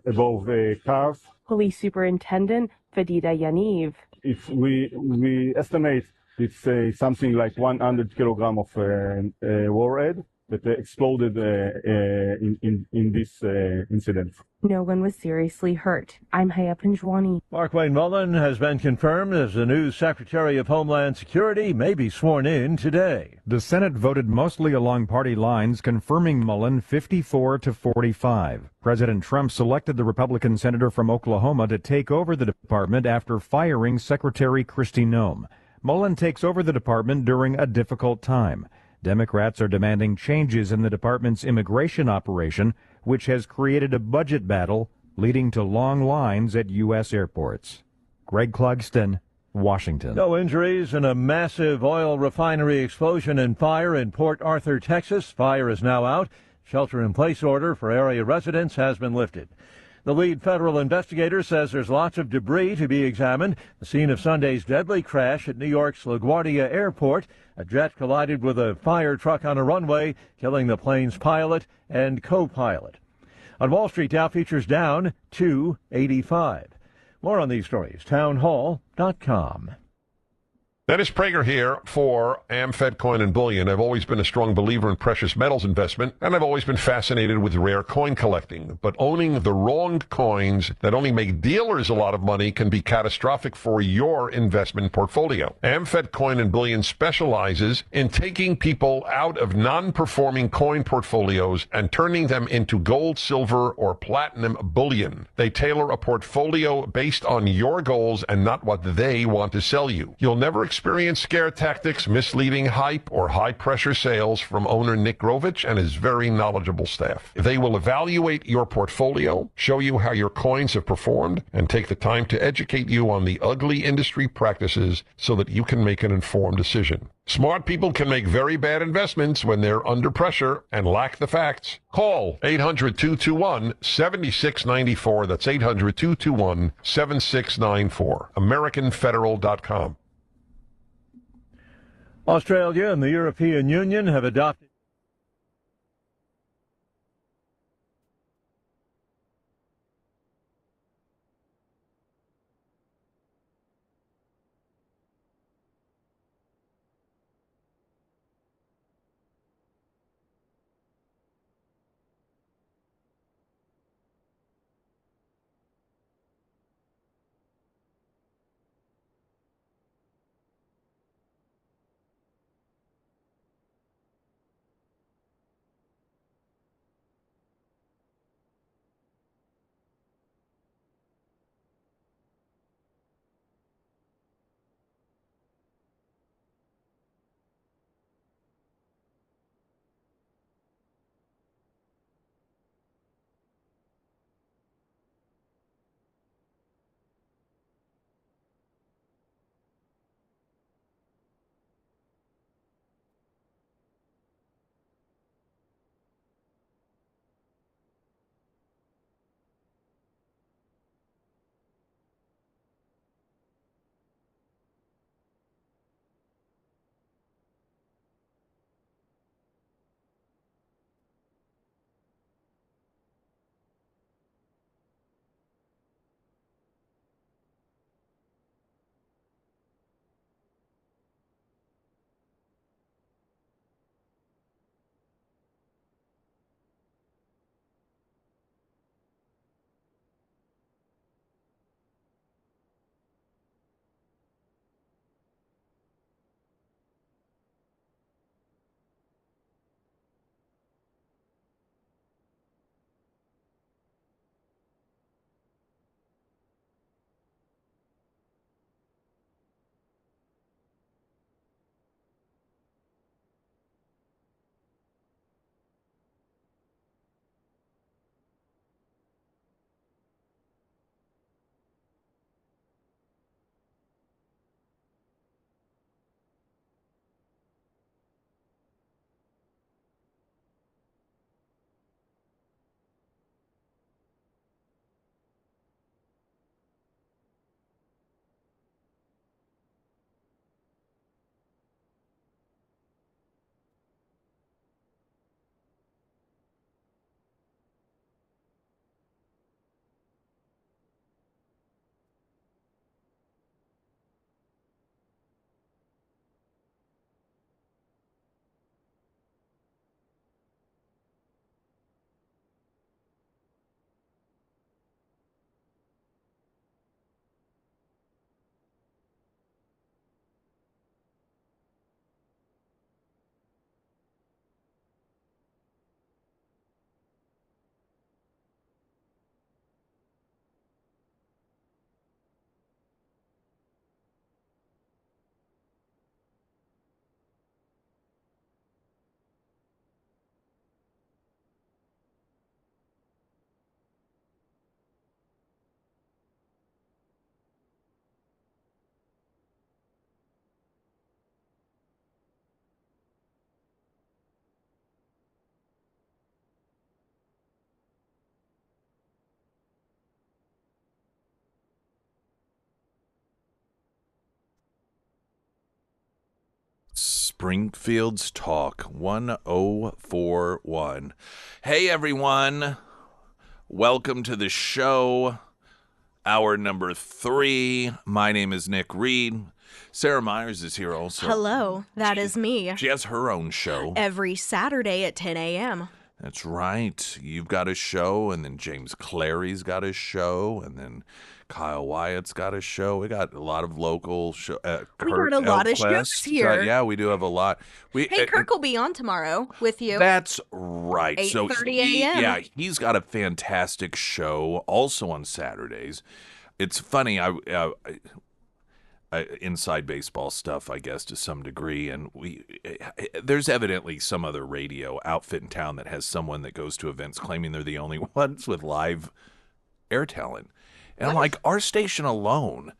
above cars.
Police Superintendent Fadida Yaniv.
If we estimate it's something like 100 kilogram of warhead that exploded in this incident.
No one was seriously hurt. I'm Haya Panjwani.
Markwayne Mullen has been confirmed as the new Secretary of Homeland Security, may be sworn in today.
The Senate voted mostly along party lines, confirming Mullen 54 to 45. President Trump selected the Republican senator from Oklahoma to take over the department after firing Secretary Kristi Noem. Mullen takes over the department during a difficult time. Democrats are demanding changes in the department's immigration operation, which has created a budget battle leading to long lines at U.S. airports. Greg Clugston, Washington.
No injuries in a massive oil refinery explosion and fire in Port Arthur, Texas. Fire is now out. Shelter-in-place order for area residents has been lifted. The lead federal investigator says there's lots of debris to be examined. The scene of Sunday's deadly crash at New York's LaGuardia Airport. A jet collided with a fire truck on a runway, killing the plane's pilot and co-pilot. On Wall Street, Dow futures down 285. More on these stories, townhall.com.
Dennis Prager here for AmFed Coin and Bullion. I've always been a strong believer in precious metals investment, and I've always been fascinated with rare coin collecting. But owning the wrong coins that only make dealers a lot of money can be catastrophic for your investment portfolio. AmFed Coin and Bullion specializes in taking people out of non-performing coin portfolios and turning them into gold, silver, or platinum bullion. They tailor a portfolio based on your goals and not what they want to sell you. You'll never experience scare tactics, misleading hype, or high-pressure sales from owner Nick Grovich and his very knowledgeable staff. They will evaluate your portfolio, show you how your coins have performed, and take the time to educate you on the ugly industry practices so that you can make an informed decision. Smart people can make very bad investments when they're under pressure and lack the facts. Call 800-221-7694. That's 800-221-7694. AmericanFederal.com.
Australia and the European Union have adopted
Springfield's Talk 1041. Hey, everyone. Welcome to the show. Hour number 3. My name is Nick Reed. Sarah Myers is here also.
Hello, that is me.
She has her own show.
Every Saturday at 10 a.m.
That's right. You've got a show, and then James Clary's got a show, and then Kyle Wyatt's got a show. We got a lot of local show.
We got a lot of shows here.
Yeah, we do have a lot.
Hey, Kirk will be on tomorrow with you.
That's right.
8:30 a.m.
Yeah, he's got a fantastic show also on Saturdays. It's funny. I inside baseball stuff, I guess, to some degree, and there's evidently some other radio outfit in town that has someone that goes to events claiming they're the only ones with live air talent. And I'm like, our station alone.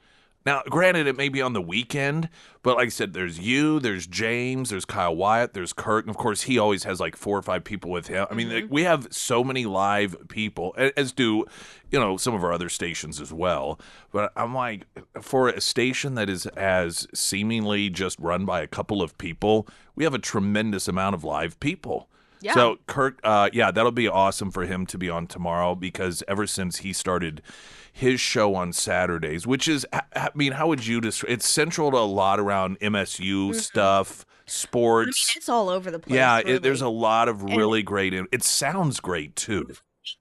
Now, granted, it may be on the weekend, but like I said, there's you, there's James, there's Kyle Wyatt, there's Kirk, and of course, he always has like 4 or 5 people with him. I mean, we have so many live people, as do, some of our other stations as well. But I'm like, for a station that is as seemingly just run by a couple of people, we have a tremendous amount of live people.
Yeah.
So, Kirk, that'll be awesome for him to be on tomorrow, because ever since he started his show on Saturdays, which is, I mean, how would you describe? It's central to a lot around MSU stuff, sports.
It's all over the place.
Yeah,
really.
there's a lot of really great. It sounds great too.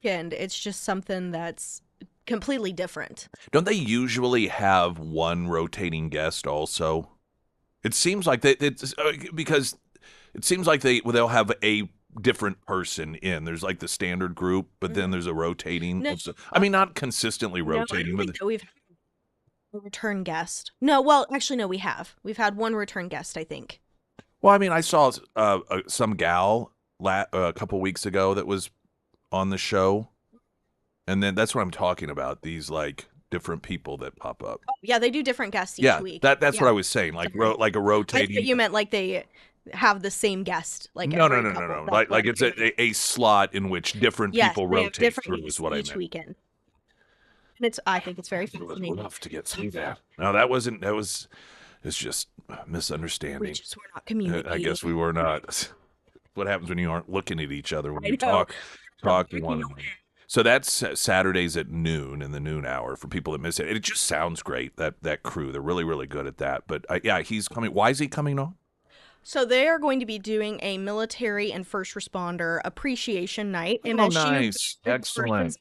And it's just something that's completely different.
Don't they usually have one rotating guest also? It seems like because it seems like they'll have a different person in. There's like the standard group, but then there's a rotating.
No.
I mean, not consistently rotating, but
we've had a return guest. No, well, actually, no, we have. We've had one return guest, I think.
well, I mean, I saw some gal a couple weeks ago that was on the show, and then that's what I'm talking about. These like different people that pop up.
Oh, yeah, they do different guests each week.
That's what I was saying. Like like a
I
rotating.
thought you meant like they have the same guest. Like
No.
every couple.
Like it's a slot in which different
Yes,
people
they have
rotate
different
through.
guests
Is what I
each
meant.
weekend. And I think it's very
It was
fascinating.
rough to get through that. No, that wasn't. That was. It's just misunderstanding.
We just were not communicating.
I guess we were not. What happens when you aren't looking at each other when
I
you
know.
talk to one another? So that's Saturdays at noon, in the noon hour, for people that miss it. It just sounds great, that crew. They're really, really good at that. But he's coming. Why is he coming on?
So they are going to be doing a military and first responder appreciation night.
Oh,
MSU
nice. Excellent.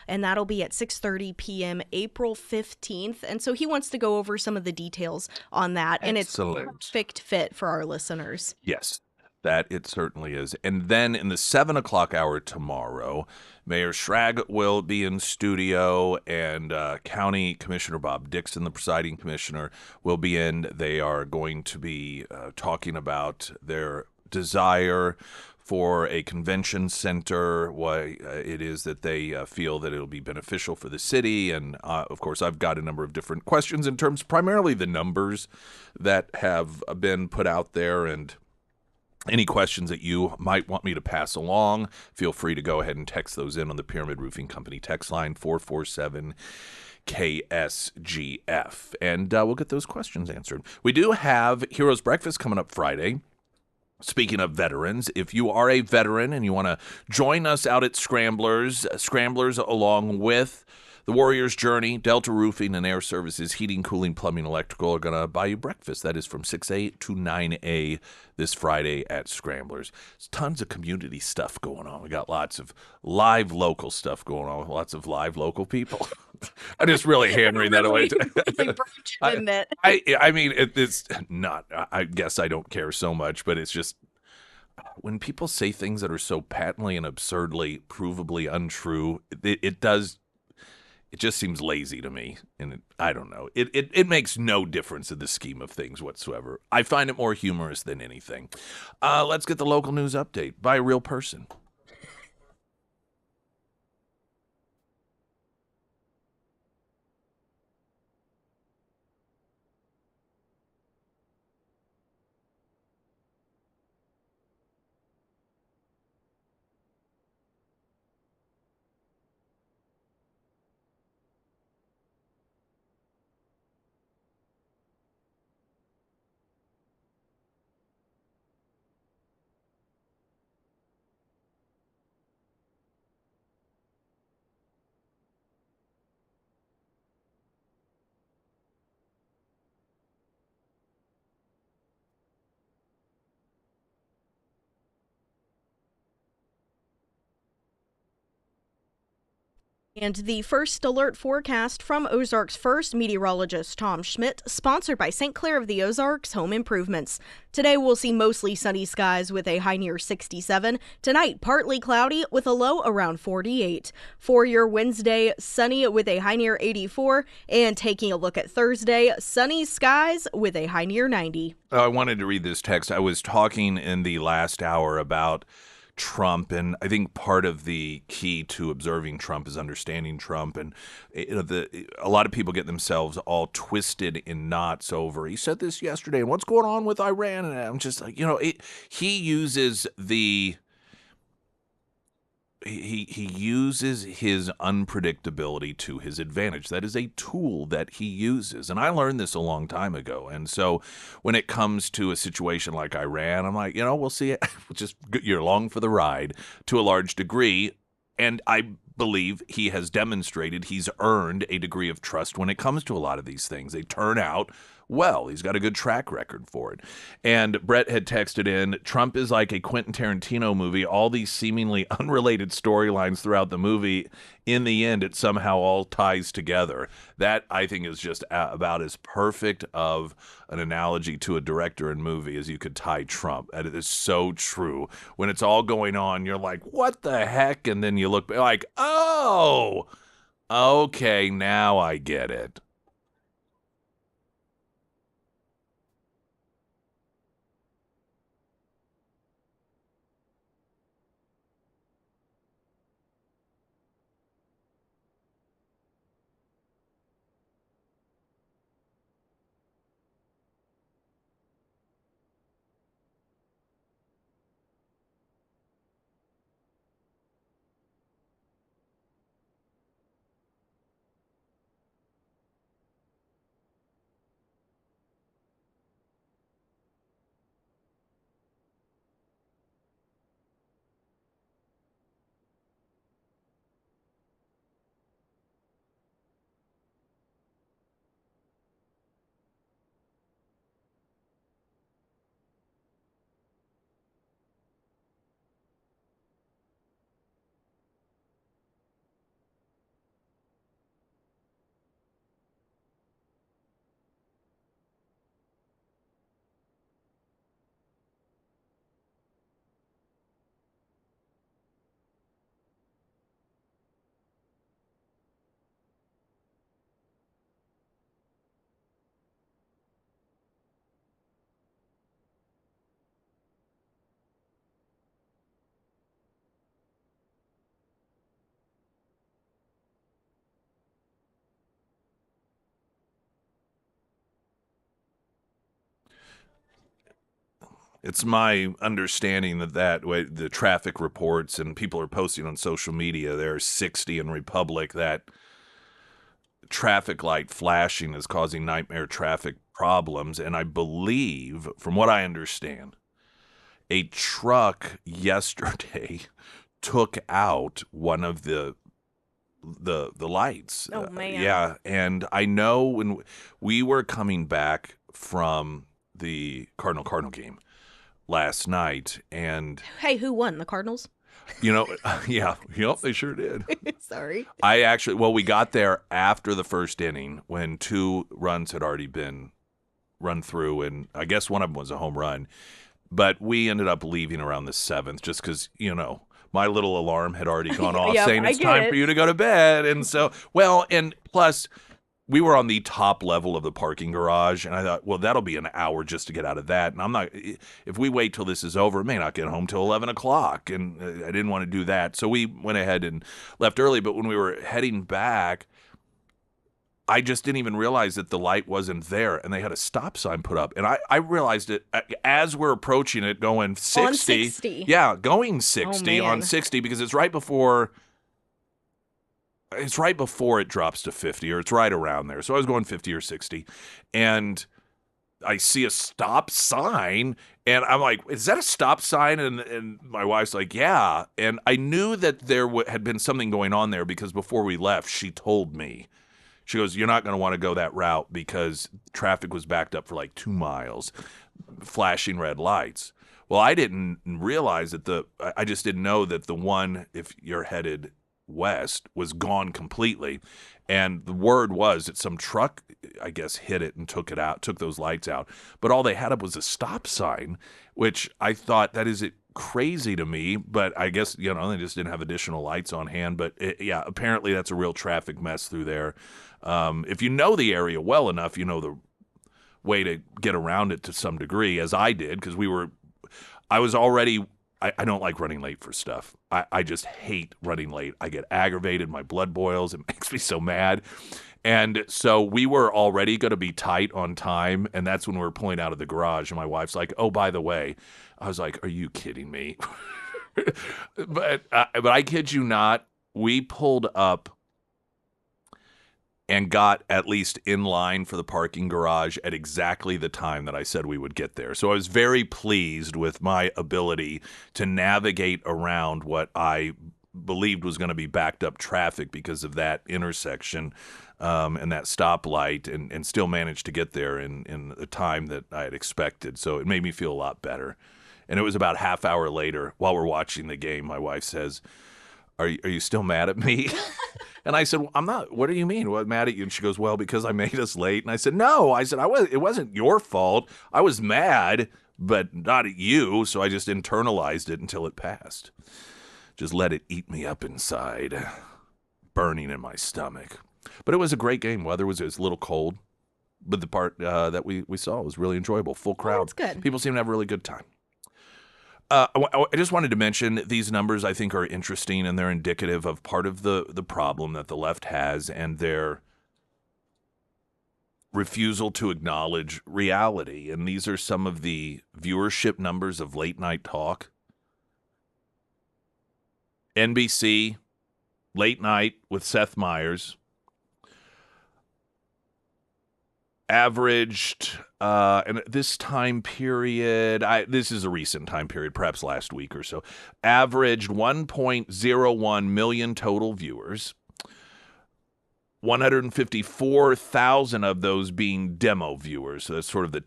And that'll be at 6:30 p.m. April 15th. And so he wants to go over some of the details on that. And it's a
Excellent.
perfect fit for our listeners.
Yes, that it certainly is. And then in the 7 o'clock hour tomorrow, Mayor Schrag will be in studio, and County Commissioner Bob Dixon, the presiding commissioner, will be in. They are going to be talking about their desire for a convention center, why it is that they feel that it'll be beneficial for the city. And, of course, I've got a number of different questions in terms primarily the numbers that have been put out there, and any questions that you might want me to pass along, feel free to go ahead and text those in on the Pyramid Roofing Company text line 447 KSGF, and we'll get those questions answered. We do have Heroes Breakfast coming up Friday. Speaking of veterans, if you are a veteran and you want to join us out at Scramblers along with the Warrior's Journey, Delta Roofing and Air Services, Heating, Cooling, Plumbing, Electrical are going to buy you breakfast. That is from 6A to 9A this Friday at Scramblers. There's tons of community stuff going on. We got lots of live local stuff going on with lots of live local people. I'm just really hammering that away. I mean, it's not, I guess I don't care so much, but it's just when people say things that are so patently and absurdly, provably untrue, it just seems lazy to me, and I don't know. It makes no difference in the scheme of things whatsoever. I find it more humorous than anything. Let's get the local news update by a real person.
And the first alert forecast from Ozarks First meteorologist Tom Schmidt, sponsored by St. Clair of the Ozarks Home Improvements. Today we'll see mostly sunny skies with a high near 67. Tonight, partly cloudy with a low around 48. For your Wednesday, sunny with a high near 84. And taking a look at Thursday, sunny skies with a high near 90.
I wanted to read this text. I was talking in the last hour about Trump, and I think part of the key to observing Trump is understanding Trump. And a lot of people get themselves all twisted in knots over, he said this yesterday, and what's going on with Iran? And I'm just like, he uses he uses his unpredictability to his advantage. That is a tool that he uses. And I learned this a long time ago. And so when it comes to a situation like Iran, I'm like, we'll see it. You're along for the ride to a large degree. And I believe he has demonstrated he's earned a degree of trust when it comes to a lot of these things. They turn out well. He's got a good track record for it. And Brett had texted in, Trump is like a Quentin Tarantino movie. All these seemingly unrelated storylines throughout the movie, in the end, it somehow all ties together. That, I think, is just about as perfect of an analogy to a director and movie as you could tie Trump. And it is so true. When it's all going on, you're like, what the heck? And then you look like, oh, okay, now I get it. It's my understanding that way the traffic reports and people are posting on social media, there's 60 in Republic, that traffic light flashing is causing nightmare traffic problems. And I believe, from what I understand, a truck yesterday took out one of the lights.
Oh, man.
Yeah, and I know when we were coming back from the Cardinal game last night, and
Hey, who won? The Cardinals?
yeah, they sure did.
Sorry.
We got there after the first inning when 2 runs had already been run through, and I guess one of them was a home run. But we ended up leaving around the 7th just because, my little alarm had already gone off
Yep,
saying it's time for you to go to bed. And so, and plus, we were on the top level of the parking garage, and I thought, well, that'll be an hour just to get out of that. And I'm not, if we wait till this is over, I may not get home till 11 o'clock, and I didn't want to do that. So we went ahead and left early, but when we were heading back, I just didn't even realize that the light wasn't there, and they had a stop sign put up. And I realized it as we're approaching it, going 60.
On 60.
Yeah, going 60 on 60, because it's right before it drops to 50, or it's right around there. So I was going 50 or 60, and I see a stop sign, and I'm like, is that a stop sign? And my wife's like, yeah. And I knew that there had been something going on there, because before we left, she told me. She goes, you're not going to want to go that route because traffic was backed up for like 2 miles, flashing red lights. Well, I didn't realize that I just didn't know that the one, if you're headed west was gone completely. And the word was that some truck, I guess, hit it and took those lights out. But all they had up was a stop sign, which I thought, that is crazy to me. But I guess, they just didn't have additional lights on hand. But yeah, apparently that's a real traffic mess through there. If you know the area well enough, you know the way to get around it to some degree, as I did, because I don't like running late for stuff. I just hate running late. I get aggravated. My blood boils. It makes me so mad. And so we were already going to be tight on time, and that's when we were pulling out of the garage, and my wife's like, oh, by the way. I was like, are you kidding me? But I kid you not, we pulled up and got at least in line for the parking garage at exactly the time that I said we would get there. So I was very pleased with my ability to navigate around what I believed was going to be backed up traffic because of that intersection and that stoplight, and still managed to get there in the time that I had expected. So it made me feel a lot better. And it was about half hour later, while we're watching the game, my wife says, are you still mad at me? And I said, well, I'm not. What do you mean? What, mad at you? And she goes, well, because I made us late. And I said, no. I said, it wasn't your fault. I was mad, but not at you. So I just internalized it until it passed. Just let it eat me up inside, burning in my stomach. But it was a great game. Weather was a little cold, but the part that we saw was really enjoyable. Full crowd.
That's good.
People seem to have a really good time. I just wanted to mention these numbers I think are interesting, and they're indicative of part of the problem that the left has and their refusal to acknowledge reality. And these are some of the viewership numbers of late night talk. NBC, Late Night with Seth Meyers, averaged, and this time period, this is a recent time period, perhaps last week or so, averaged 1.01 million total viewers, 154,000 of those being demo viewers. So that's sort of the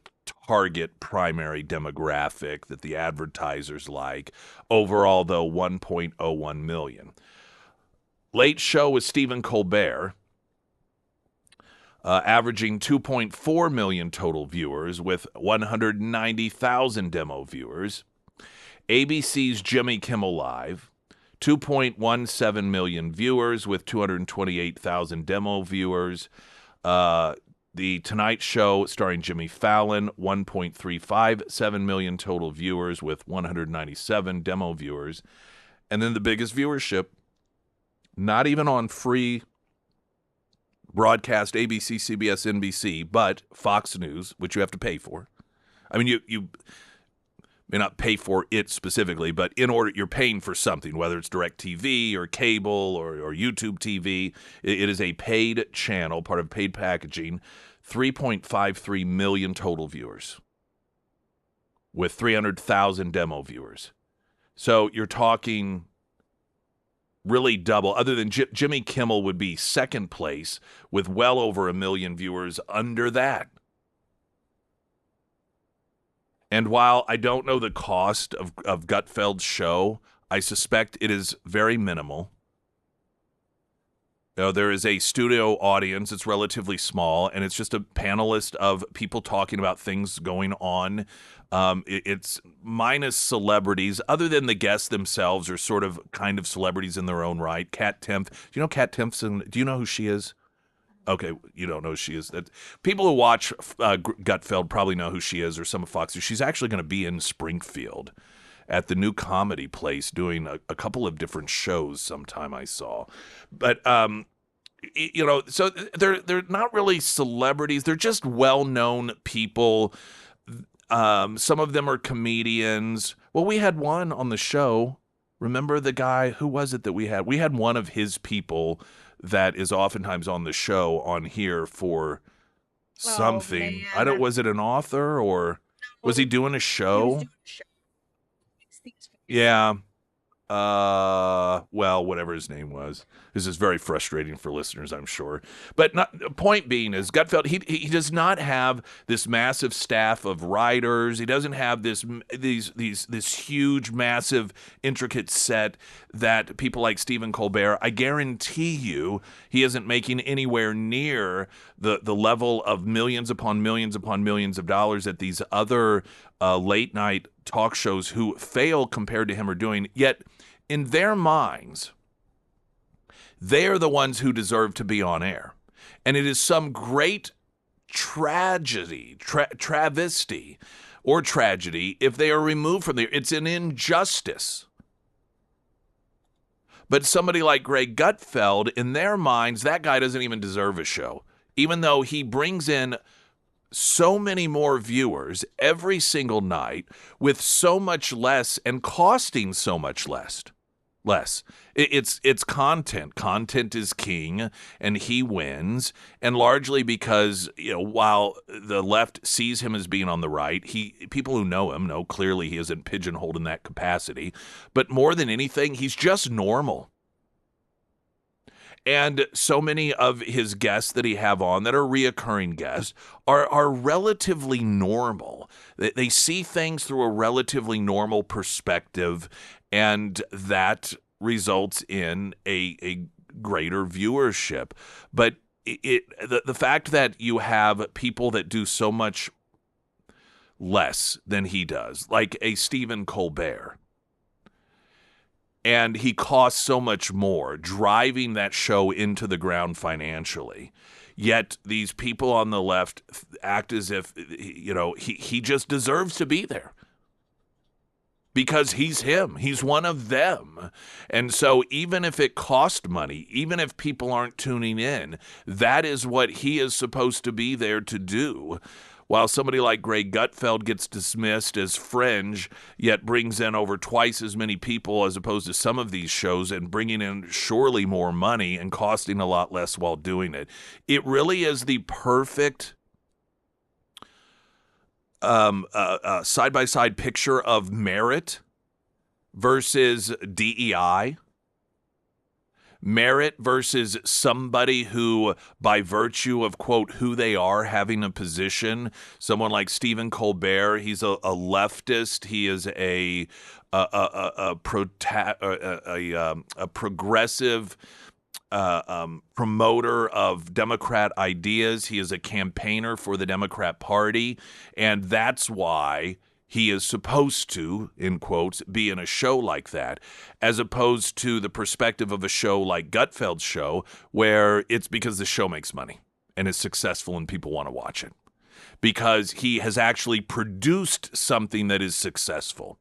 target primary demographic that the advertisers like. Overall, though, 1.01 million. Late Show with Stephen Colbert, averaging 2.4 million total viewers with 190,000 demo viewers. ABC's Jimmy Kimmel Live, 2.17 million viewers with 228,000 demo viewers. The Tonight Show starring Jimmy Fallon, 1.357 million total viewers with 197 demo viewers. And then the biggest viewership, not even on free broadcast ABC, CBS, NBC, but Fox News, which you have to pay for. I mean, you may not pay for it specifically, but in order, you're paying for something, whether it's DirecTV or cable or YouTube TV. It is a paid channel, part of paid packaging. 3.53 million total viewers with 300,000 demo viewers. So you're talking really double. Other than Jimmy Kimmel would be second place with well over 1 million viewers under that. And while I don't know the cost of Gutfeld's show, I suspect it is very minimal. There is a studio audience. It's relatively small, and it's just a panelist of people talking about things going on. It's minus celebrities. Other than the guests themselves are sort of kind of celebrities in their own right. Kat Timpf. Do you know Kat Timpson? Do you know who she is? Okay, you don't know who she is. People who watch Gutfeld probably know who she is, or some of Fox News. She's actually going to be in Springfield at the new comedy place doing a couple of different shows sometime I saw. But, so they're not really celebrities. They're just well-known people. Some of them are comedians. Well, we had one on the show. Remember the guy? Who was it that we had? We had one of his people that is oftentimes on the show on here for something. Was it an author, or was he doing a show? Yeah. well, whatever his name was. This is very frustrating for listeners, I'm sure. But point being is Gutfeld, he does not have this massive staff of writers. He doesn't have this huge, massive, intricate set that people like Stephen Colbert. I guarantee you, he isn't making anywhere near the level of millions upon millions upon millions of dollars that these other late night talk shows who fail compared to him are doing. Yet, in their minds, they are the ones who deserve to be on air. And it is some great tragedy, travesty, or tragedy if they are removed from there. It's an injustice. But somebody like Greg Gutfeld, in their minds, that guy doesn't even deserve a show, even though he brings in so many more viewers every single night with so much less and costing so much less. It's content. Content is king, and he wins. And largely because, while the left sees him as being on the right, people who know him know clearly he isn't pigeonholed in that capacity. But more than anything, he's just normal. And so many of his guests that he have on that are reoccurring guests are relatively normal. They see things through a relatively normal perspective, and that results in a greater viewership. But the fact that you have people that do so much less than he does, like a Stephen Colbert, and he costs so much more, driving that show into the ground financially. Yet these people on the left act as if, he just deserves to be there. Because he's him. He's one of them. And so even if it cost money, even if people aren't tuning in, that is what he is supposed to be there to do. While somebody like Greg Gutfeld gets dismissed as fringe, yet brings in over twice as many people as opposed to some of these shows and bringing in surely more money and costing a lot less while doing it. It really is the perfect side-by-side picture of merit versus DEI. Merit versus somebody who, by virtue of, quote, who they are, having a position. Someone like Stephen Colbert, he's a leftist. He is a progressive promoter of Democrat ideas. He is a campaigner for the Democrat Party, and that's why he is supposed to, in quotes, be in a show like that, as opposed to the perspective of a show like Gutfeld's show, where it's because the show makes money and is successful and people want to watch it. Because he has actually produced something that is successful.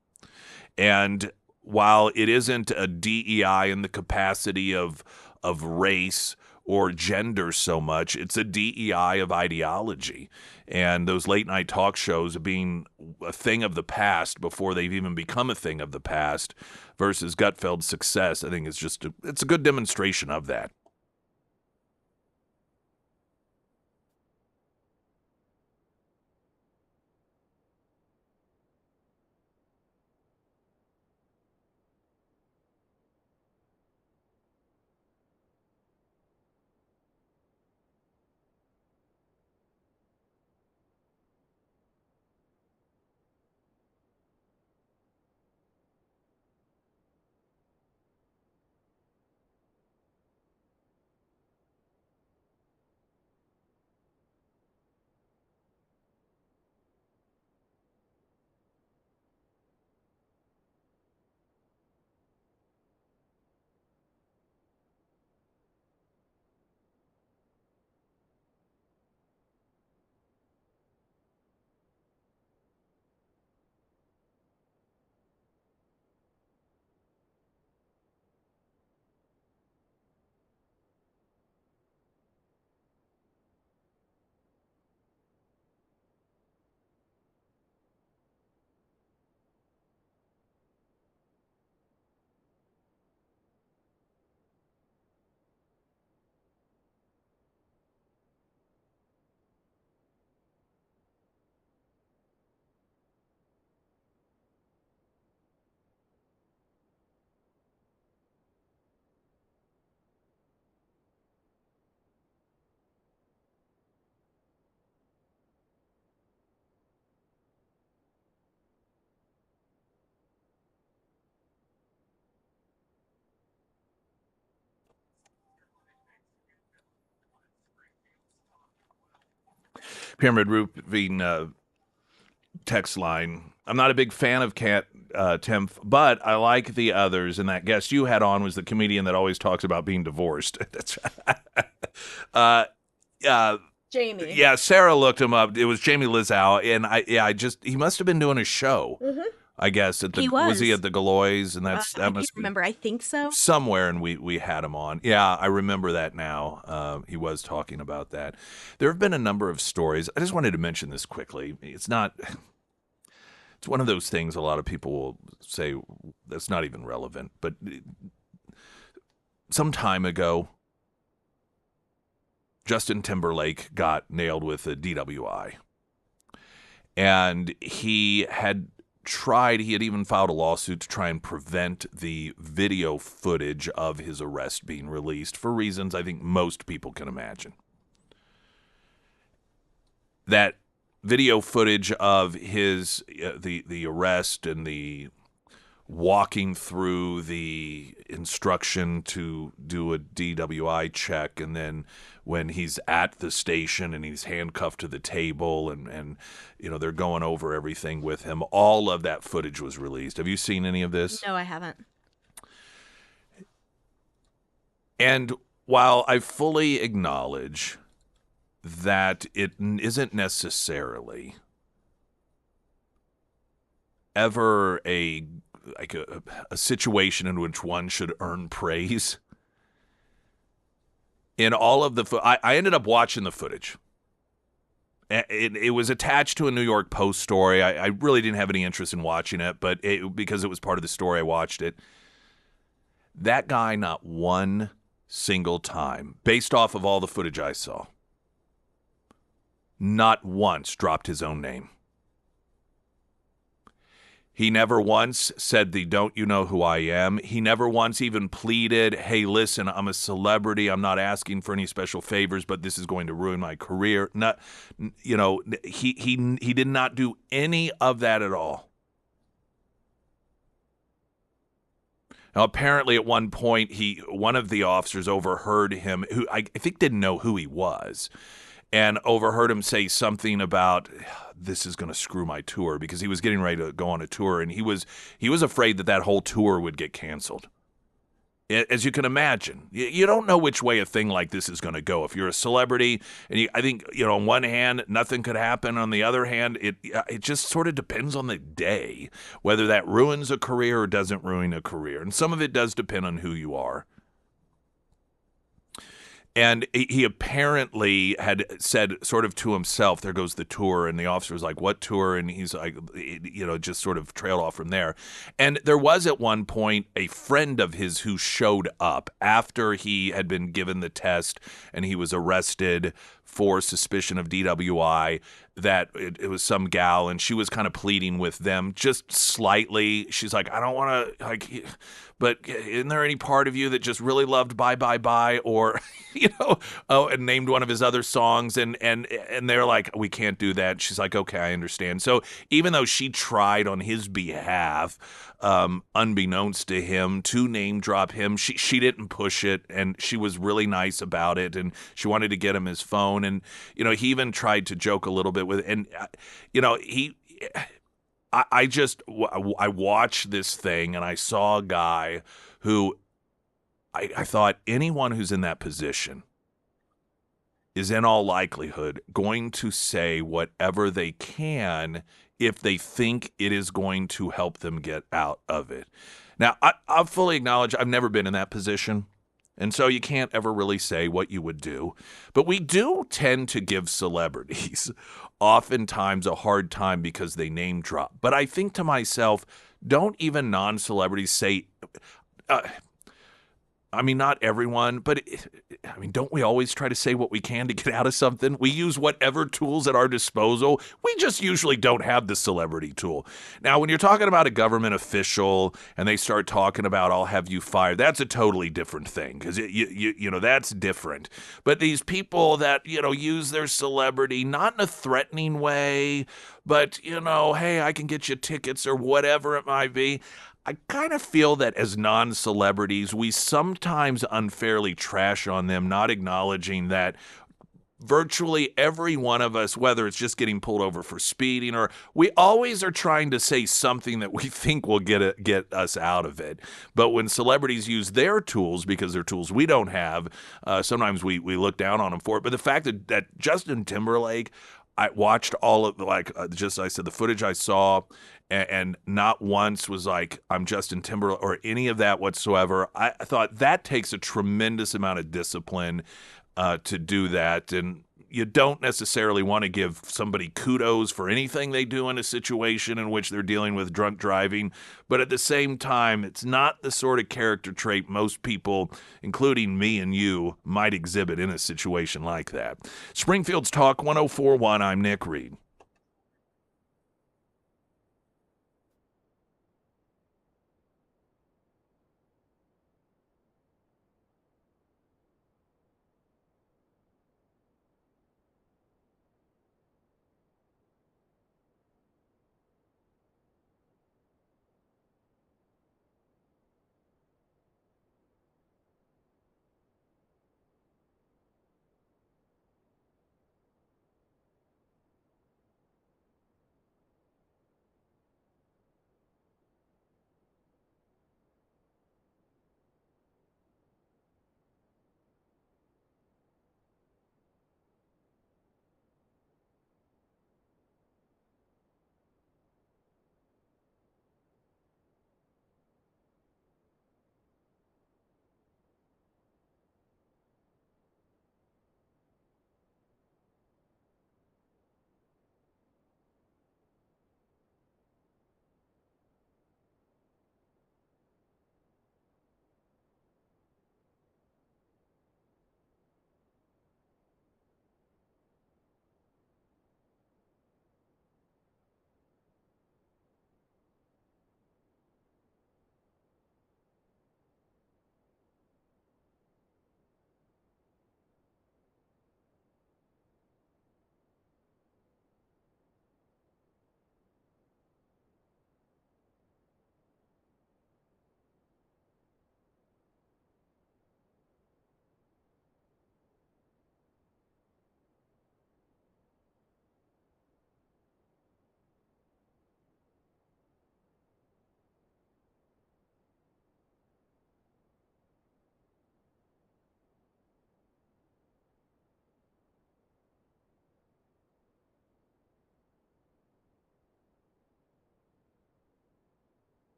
And while it isn't a DEI in the capacity of race or gender so much, it's a DEI of ideology. And those late night talk shows being a thing of the past before they've even become a thing of the past versus Gutfeld's success, I think it's a good demonstration of that. Pyramid Roofing text line. I'm not a big fan of Tim, but I like the others. And that guest you had on was the comedian that always talks about being divorced. That's
Jamie.
Yeah, Sarah looked him up. It was Jamie Lizzow, and he must have been doing a show.
Mm-hmm.
I guess
He was
he at the Galois? And
I can't remember. I think so.
Somewhere, and we had him on. Yeah, I remember that now. He was talking about that. There have been a number of stories. I just wanted to mention this quickly. It's one of those things a lot of people will say that's not even relevant. But some time ago, Justin Timberlake got nailed with a DWI. And he had even filed a lawsuit to try and prevent the video footage of his arrest being released for reasons I think most people can imagine. That video footage of his the arrest and the walking through the instruction to do a DWI check, and then when he's at the station and he's handcuffed to the table and they're going over everything with him, all of that footage was released. Have you seen any of this?
No, I haven't.
And while I fully acknowledge that it isn't necessarily ever a situation in which one should earn praise, in all of the I ended up watching the footage. It was attached to a New York Post story. I really didn't have any interest in watching it, but because it was part of the story, I watched it. That guy, not one single time, based off of all the footage I saw, not once dropped his own name. He never once said don't you know who I am? He never once even pleaded, hey, listen, I'm a celebrity. I'm not asking for any special favors, but this is going to ruin my career. He did not do any of that at all. Now, apparently at one point, one of the officers overheard him, who I think didn't know who he was, and overheard him say something about, this is going to screw my tour, because he was getting ready to go on a tour, and he was afraid that whole tour would get canceled. As you can imagine, you don't know which way a thing like this is going to go. If you're a celebrity, and I think, on one hand, nothing could happen. On the other hand, it just sort of depends on the day, whether that ruins a career or doesn't ruin a career. And some of it does depend on who you are. And he apparently had said sort of to himself, there goes the tour. And the officer was like, what tour? And he's like, just sort of trailed off from there. And there was at one point a friend of his who showed up after he had been given the test and he was arrested for suspicion of DWI, that it was some gal, and she was kind of pleading with them just slightly. She's like, I don't want to, but isn't there any part of you that just really loved Bye Bye Bye, or, and named one of his other songs, and they're like, we can't do that. She's like, okay, I understand. So even though she tried on his behalf, unbeknownst to him, to name drop him, she didn't push it, and she was really nice about it, and she wanted to get him his phone, and he even tried to joke a little bit with, and I watched this thing, and I saw a guy who I thought anyone who's in that position is in all likelihood going to say whatever they can if they think it is going to help them get out of it. Now, I fully acknowledge I've never been in that position, and so you can't ever really say what you would do. But we do tend to give celebrities oftentimes a hard time because they name drop. But I think to myself, don't even non-celebrities say, not everyone, but don't we always try to say what we can to get out of something? We use whatever tools at our disposal. We just usually don't have the celebrity tool. Now, when you're talking about a government official and they start talking about, I'll have you fired, that's a totally different thing, because that's different. But these people that, use their celebrity, not in a threatening way, but, hey, I can get you tickets or whatever it might be. I kind of feel that as non-celebrities, we sometimes unfairly trash on them, not acknowledging that virtually every one of us, whether it's just getting pulled over for speeding or we always are trying to say something that we think will get us out of it. But when celebrities use their tools because they're tools we don't have, sometimes we look down on them for it. But the fact that Justin Timberlake, I watched all of just I said the footage I saw, and not once was like I'm Justin Timberlake or any of that whatsoever. I thought that takes a tremendous amount of discipline to do that, and you don't necessarily want to give somebody kudos for anything they do in a situation in which they're dealing with drunk driving, but at the same time, it's not the sort of character trait most people, including me and you, might exhibit in a situation like that. Springfield's Talk 104.1, I'm Nick Reed.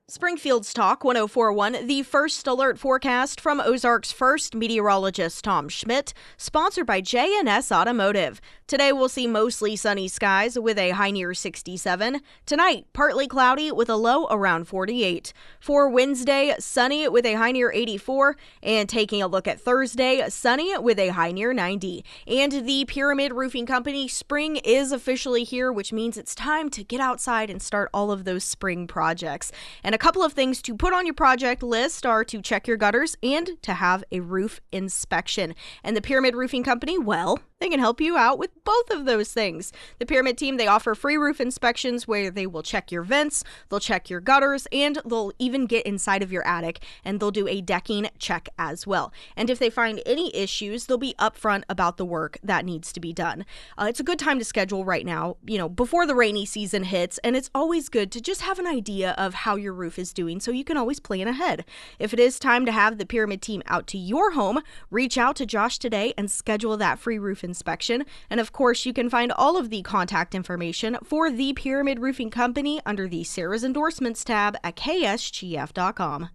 Springfield's Talk 104.1, the first alert forecast from Ozarks First meteorologist Tom Schmidt, sponsored by J&S Automotive. Today we'll see mostly sunny skies with a high near 67. Tonight, partly cloudy with a low around 48. For Wednesday, sunny with a high near 84. And taking a look at Thursday, sunny with a high near 90. And the Pyramid Roofing Company, spring is officially here, which means it's time to get outside and start all of those spring projects. And a couple of things to put on your project list are to check your gutters and to have a roof inspection. And the Pyramid Roofing Company, well, they can help you out with both of those things. The Pyramid team, they offer free roof inspections where they will check your vents, they'll check your gutters, and they'll even get inside of your attic, and they'll do a decking check as well. And if they find any issues, they'll be upfront about the work that needs to be done. It's a good time to schedule right now, before the rainy season hits, and it's always good to just have an idea of how your roof is doing so you can always plan ahead. If it is time to have the Pyramid team out to your home, reach out to Josh today and schedule that free roof inspection. And of course, you can find all of the contact information for the Pyramid Roofing Company under the Sarah's Endorsements tab at ksgf.com.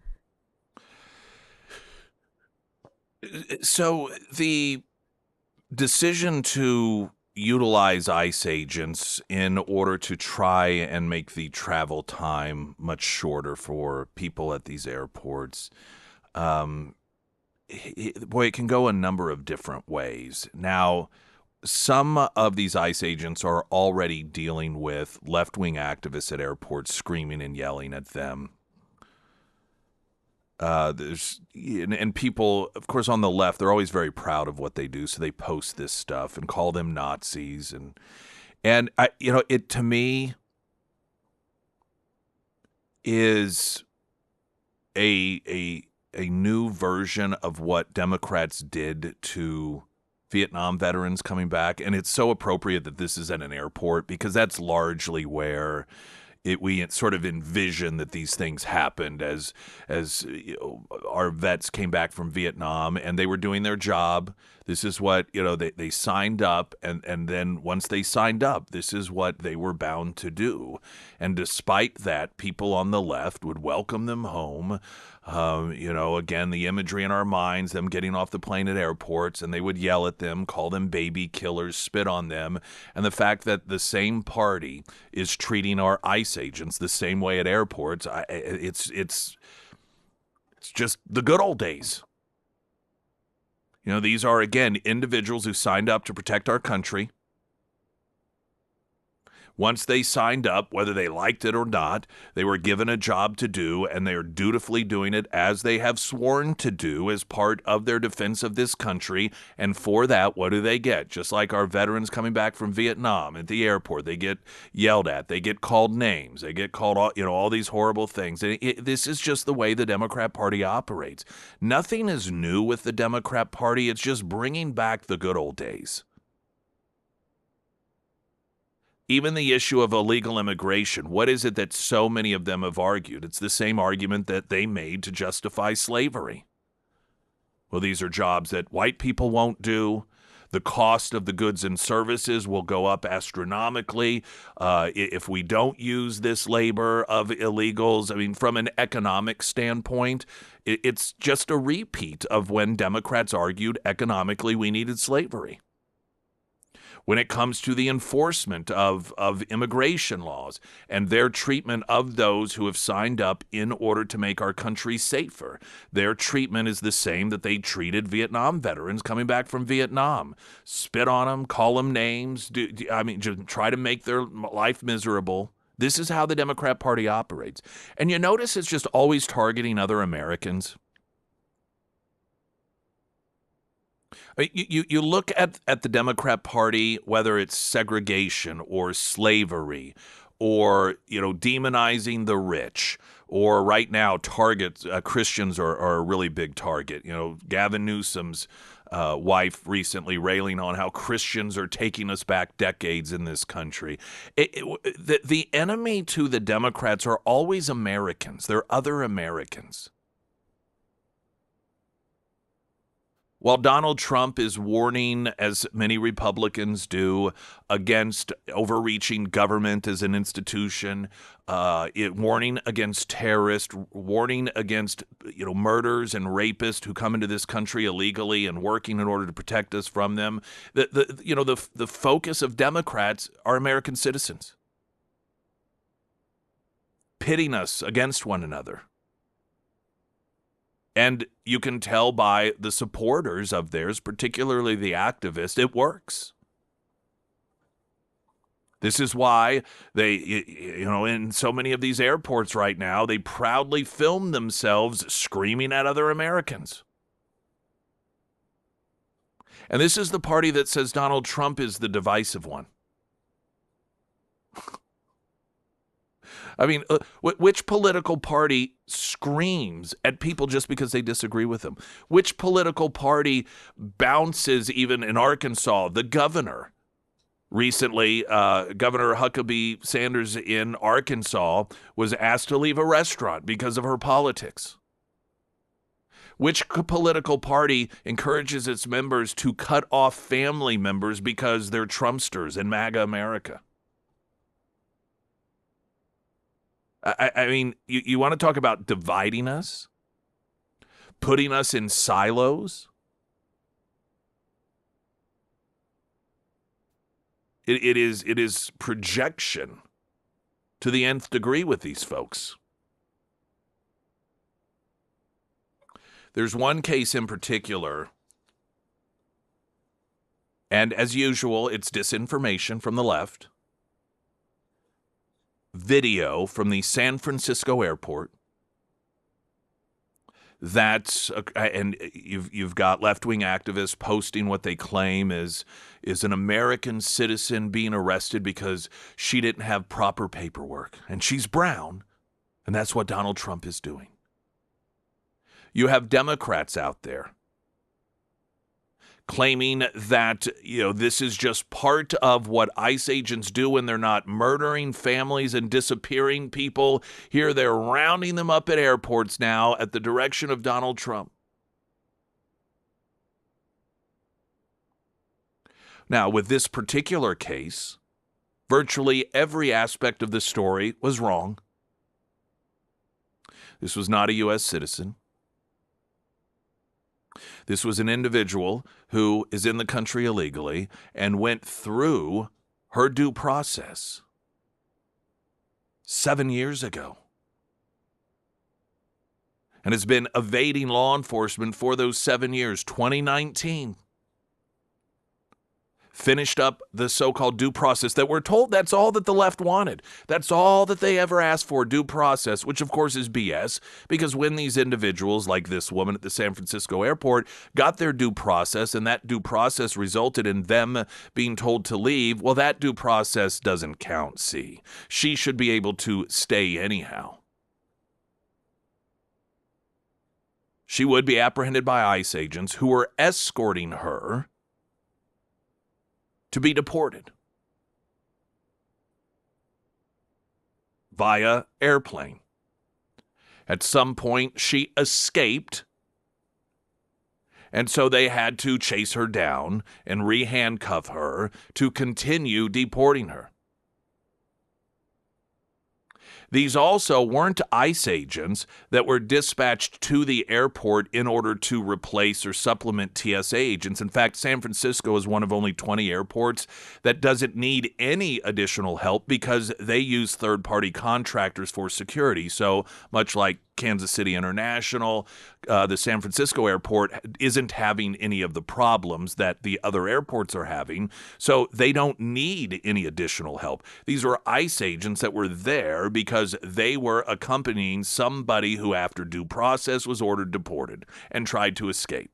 So the decision to utilize ICE agents in order to try and make the travel time much shorter for people at these airports, it can go a number of different ways. Now, some of these ICE agents are already dealing with left-wing activists at airports screaming and yelling at them. And people, of course, on the left, they're always very proud of what they do, so they post this stuff and call them Nazis, and it to me is a new version of what Democrats did to Vietnam veterans coming back, and it's so appropriate that this is at an airport because that's largely where we sort of envision that these things happened as our vets came back from Vietnam and they were doing their job. This is what they signed up, and then once they signed up, this is what they were bound to do. And despite that, people on the left would welcome them home. Again, the imagery in our minds, them getting off the plane at airports, and they would yell at them, call them baby killers, spit on them. And the fact that the same party is treating our ICE agents the same way at airports, it's just the good old days. These are, again, individuals who signed up to protect our country. Once they signed up, whether they liked it or not, they were given a job to do, and they are dutifully doing it as they have sworn to do as part of their defense of this country. And for that, what do they get? Just like our veterans coming back from Vietnam at the airport, they get yelled at, they get called names, they get called all these horrible things. And this is just the way the Democrat Party operates. Nothing is new with the Democrat Party. It's just bringing back the good old days. Even the issue of illegal immigration, what is it that so many of them have argued? It's the same argument that they made to justify slavery. Well, these are jobs that white people won't do. The cost of the goods and services will go up astronomically if we don't use this labor of illegals. I mean, from an economic standpoint, it's just a repeat of when Democrats argued economically we needed slavery. When it comes to the enforcement of immigration laws and their treatment of those who have signed up in order to make our country safer, their treatment is the same that they treated Vietnam veterans coming back from Vietnam. Spit on them, call them names, just try to make their life miserable. This is how the Democrat Party operates. And you notice it's just always targeting other Americans. You look at the Democrat Party, whether it's segregation or slavery or, demonizing the rich, or right now Christians are a really big target. Gavin Newsom's wife recently railing on how Christians are taking us back decades in this country. The enemy to the Democrats are always Americans. They're other Americans. While Donald Trump is warning, as many Republicans do, against overreaching government as an institution, warning against terrorists, warning against murders and rapists who come into this country illegally and working in order to protect us from them, the focus of Democrats are American citizens, pitting us against one another. And you can tell by the supporters of theirs, particularly the activists, it works. This is why they, in so many of these airports right now, they proudly film themselves screaming at other Americans. And this is the party that says Donald Trump is the divisive one. I mean, which political party screams at people just because they disagree with them? Which political party bounces, even in Arkansas, the governor? Recently, Governor Huckabee Sanders in Arkansas was asked to leave a restaurant because of her politics. Which political party encourages its members to cut off family members because they're Trumpsters in MAGA America? I mean, you want to talk about dividing us? Putting us in silos? It is projection to the nth degree with these folks. There's one case in particular And as usual, it's disinformation from the left. Video from the San Francisco airport. And you've got left-wing activists posting what they claim is an American citizen being arrested because she didn't have proper paperwork. And she's brown, and that's what Donald Trump is doing. You have Democrats out there claiming that, this is just part of what ICE agents do when they're not murdering families and disappearing people. Here they're rounding them up at airports now at the direction of Donald Trump. Now, with this particular case, virtually every aspect of the story was wrong. This was not a U.S. citizen. This was an individual who is in the country illegally and went through her due process 7 years ago and has been evading law enforcement for those 7 years. 2019 finished up the so-called due process that we're told that's all that the left wanted. That's all that they ever asked for, due process, which of course is BS, because when these individuals like this woman at the San Francisco airport got their due process and that due process resulted in them being told to leave, well, that due process doesn't count, see. She should be able to stay anyhow. She would be apprehended by ICE agents who were escorting her to be deported via airplane. At some point, she escaped, and so they had to chase her down and re-handcuff her to continue deporting her. These also weren't ICE agents that were dispatched to the airport in order to replace or supplement TSA agents. In fact, San Francisco is one of only 20 airports that doesn't need any additional help because they use third-party contractors for security. So much like Kansas City International, the San Francisco airport isn't having any of the problems that the other airports are having, so they don't need any additional help. These were ICE agents that were there because they were accompanying somebody who, after due process, was ordered deported and tried to escape.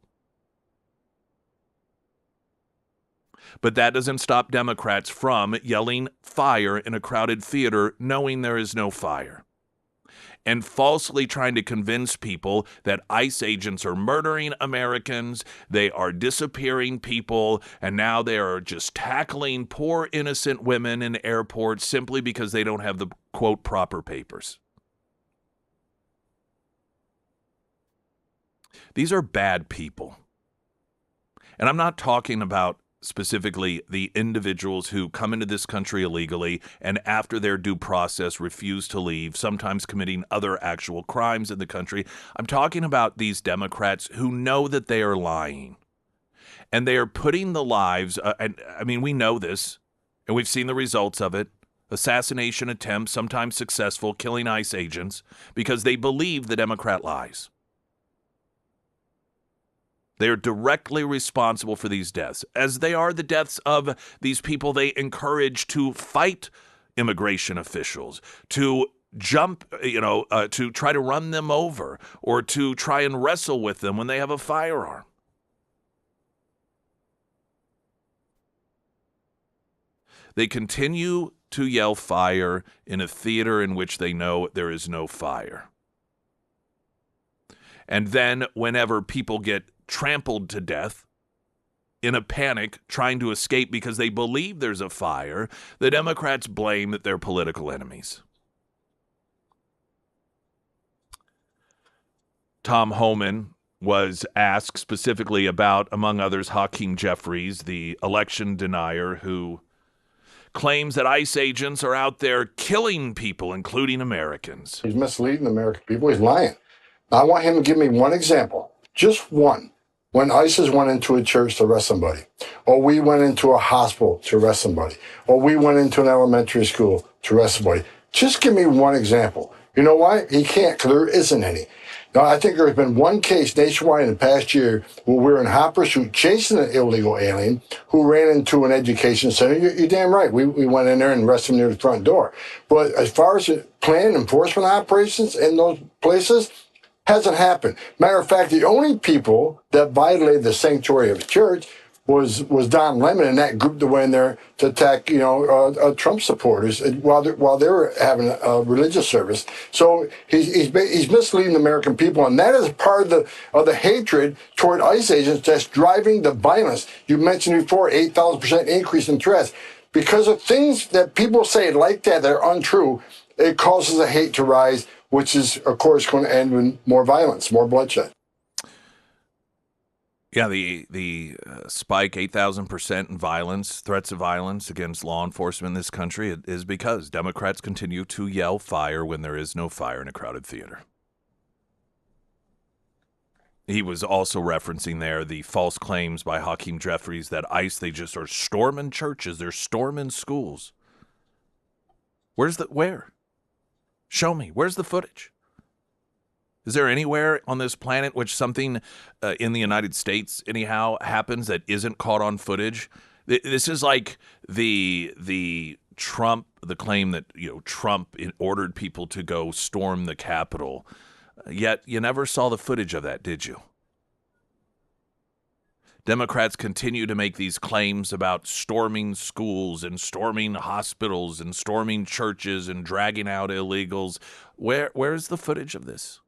But that doesn't stop Democrats from yelling fire in a crowded theater knowing there is no fire, and falsely trying to convince people that ICE agents are murdering Americans, they are disappearing people, and now they are just tackling poor innocent women in airports simply because they don't have the, quote, proper papers. These are bad people. And I'm not talking about specifically the individuals who come into this country illegally and after their due process refuse to leave, sometimes committing other actual crimes in the country. I'm talking about these Democrats who know that they are lying. And they are putting the lives, we know this, and we've seen the results of it, assassination attempts, sometimes successful, killing ICE agents, because they believe the Democrat lies. They are directly responsible for these deaths, as they are the deaths of these people they encourage to fight immigration officials, to jump, to try to run them over, or to try and wrestle with them when they have a firearm. They continue to yell fire in a theater in which they know there is no fire. And then whenever people get trampled to death in a panic trying to escape because they believe there's a fire, the Democrats blame that they're political enemies. Tom Homan was asked specifically about, among others, Hakeem Jeffries, the election denier who claims that ICE agents are out there killing people, including Americans.
He's misleading American people. He's lying. I want him to give me one example, just one, when ISIS went into a church to arrest somebody, or we went into a hospital to arrest somebody, or we went into an elementary school to arrest somebody. Just give me one example. You know why? He can't, because there isn't any. Now, I think there's been one case nationwide in the past year where we're in hot pursuit chasing an illegal alien who ran into an education center. You're damn right. We went in there and arrested him near the front door. But as far as planned enforcement operations in those places, hasn't happened. Matter of fact, the only people that violated the sanctuary of the church was Don Lemon and that group that went in there to attack, Trump supporters while they were having a religious service. So he's misleading the American people, and that is part of the hatred toward ICE agents that's driving the violence. You mentioned before 8,000% increase in threats because of things that people say like that are untrue. It causes the hate to rise, which is, of course, going to end with more violence, more bloodshed.
Yeah, the spike 8,000% in violence, threats of violence against law enforcement in this country is because Democrats continue to yell fire when there is no fire in a crowded theater. He was also referencing there the false claims by Hakeem Jeffries that ICE, they just are storming churches, they're storming schools. Where? Show me. Where's the footage? Is there anywhere on this planet which something in the United States, anyhow, happens that isn't caught on footage? This is like the claim that Trump ordered people to go storm the Capitol. Yet you never saw the footage of that, did you? Democrats continue to make these claims about storming schools and storming hospitals and storming churches and dragging out illegals. Where's the footage of this?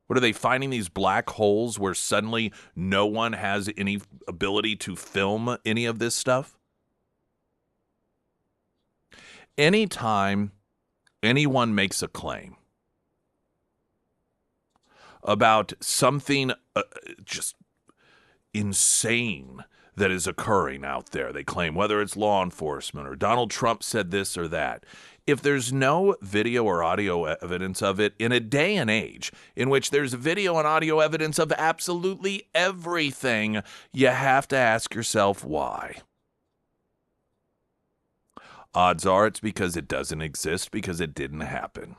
What are they finding, these black holes where suddenly no one has any ability to film any of this stuff? Anytime anyone makes a claim about something just insane that is occurring out there, they claim, whether it's law enforcement or Donald Trump said this or that, if there's no video or audio evidence of it in a day and age in which there's video and audio evidence of absolutely everything, you have to ask yourself why. Odds are it's because it doesn't exist, because it didn't happen.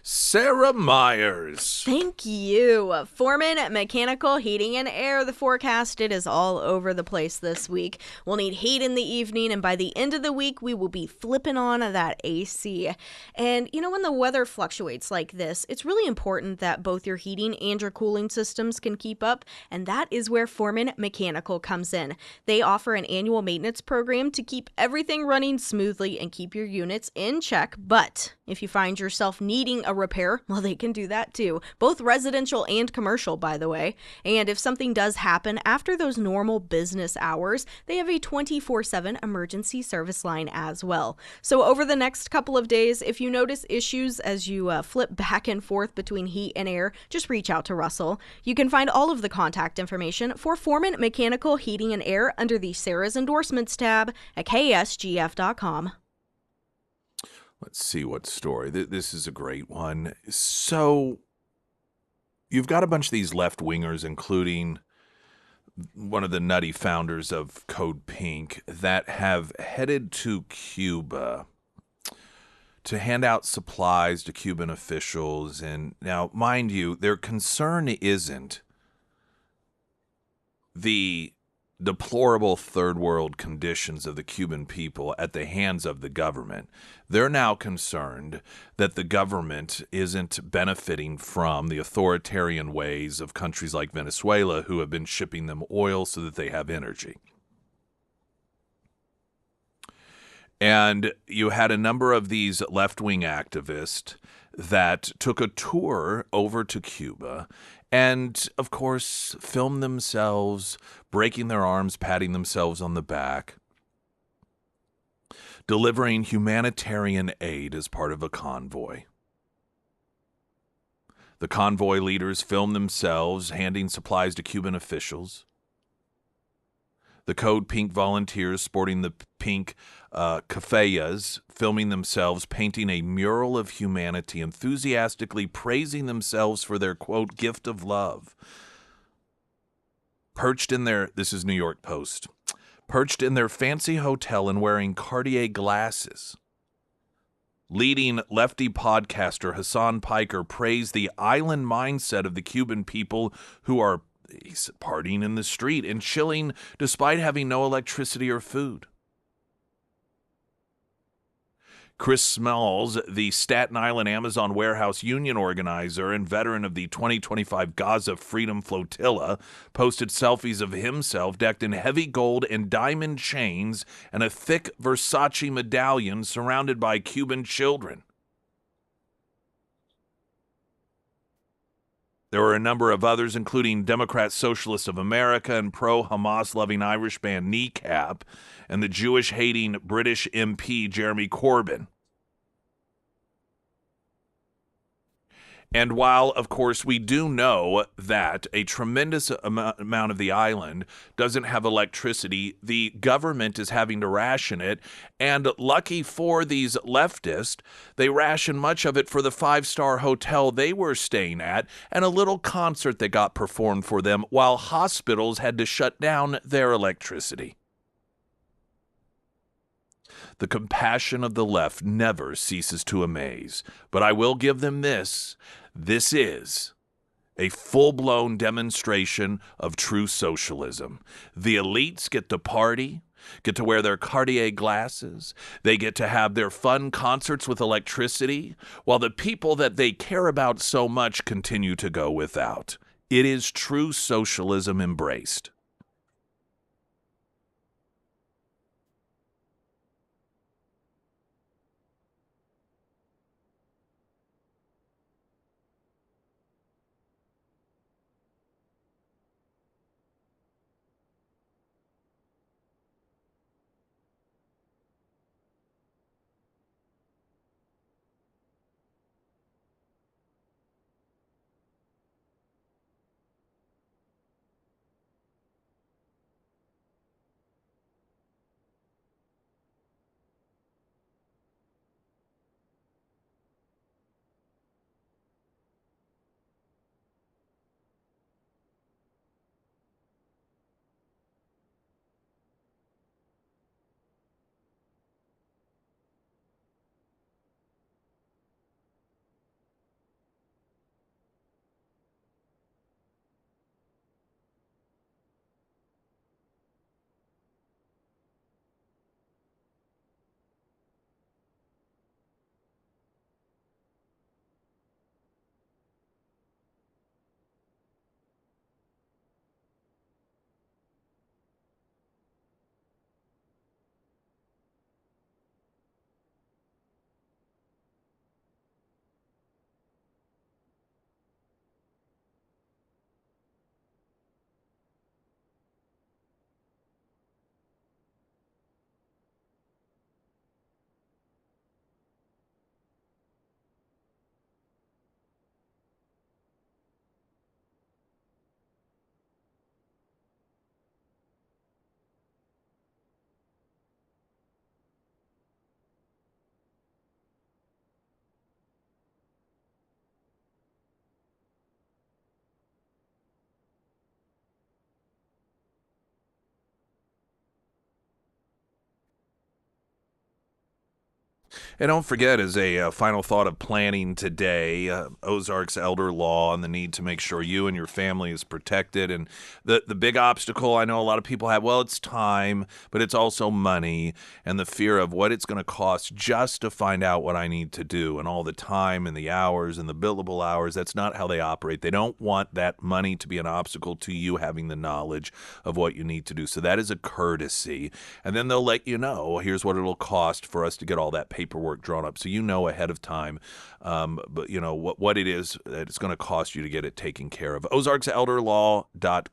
Sarah Myers.
Thank you. Foreman Mechanical Heating and Air. The forecast, it is all over the place this week. We'll need heat in the evening, and by the end of the week, we will be flipping on that AC. And, when the weather fluctuates like this, it's really important that both your heating and your cooling systems can keep up, and that is where Foreman Mechanical comes in. They offer an annual maintenance program to keep everything running smoothly and keep your units in check, but if you find yourself needing a repair, well, they can do that too. Both residential and commercial, by the way. And if something does happen after those normal business hours, they have a 24/7 emergency service line as well. So over the next couple of days, if you notice issues as you flip back and forth between heat and air, just reach out to Russell. You can find all of the contact information for Foreman Mechanical Heating and Air under the Sarah's Endorsements tab at ksgf.com.
Let's see what story. This is a great one. So you've got a bunch of these left-wingers, including one of the nutty founders of Code Pink, that have headed to Cuba to hand out supplies to Cuban officials. And now, mind you, their concern isn't the deplorable third world conditions of the Cuban people at the hands of the government. They're now concerned that the government isn't benefiting from the authoritarian ways of countries like Venezuela, who have been shipping them oil so that they have energy. And you had a number of these left-wing activists that took a tour over to Cuba and, of course, filmed themselves breaking their arms, patting themselves on the back, delivering humanitarian aid as part of a convoy. The convoy leaders filmed themselves handing supplies to Cuban officials. The Code Pink volunteers sporting the pink keffiyehs, filming themselves painting a mural of humanity, enthusiastically praising themselves for their, quote, gift of love. This is New York Post, perched in their fancy hotel and wearing Cartier glasses. Leading lefty podcaster Hassan Piker praised the island mindset of the Cuban people who are partying in the street and chilling despite having no electricity or food. Chris Smalls, the Staten Island Amazon Warehouse Union organizer and veteran of the 2025 Gaza Freedom Flotilla, posted selfies of himself decked in heavy gold and diamond chains and a thick Versace medallion surrounded by Cuban children. There were a number of others, including Democrat Socialists of America and pro-Hamas-loving Irish band Kneecap and the Jewish-hating British MP Jeremy Corbyn. And while, of course, we do know that a tremendous amount of the island doesn't have electricity, the government is having to ration it. And lucky for these leftists, they ration much of it for the five-star hotel they were staying at and a little concert that got performed for them while hospitals had to shut down their electricity. The compassion of the left never ceases to amaze. But I will give them this. This is a full-blown demonstration of true socialism. The elites get to party, get to wear their Cartier glasses. They get to have their fun concerts with electricity, while the people that they care about so much continue to go without. It is true socialism embraced. And don't forget, as a final thought of planning today, Ozarks elder law and the need to make sure you and your family is protected. And the big obstacle I know a lot of people have, well, it's time, but it's also money and the fear of what it's going to cost just to find out what I need to do and all the time and the hours and the billable hours. That's not how they operate. They don't want that money to be an obstacle to you having the knowledge of what you need to do. So that is a courtesy. And then they'll let you know, here's what it'll cost for us to get all that paperwork drawn up, so you know ahead of time, but you know what it is that it's going to cost you to get it taken care of. OzarksElderLaw.com.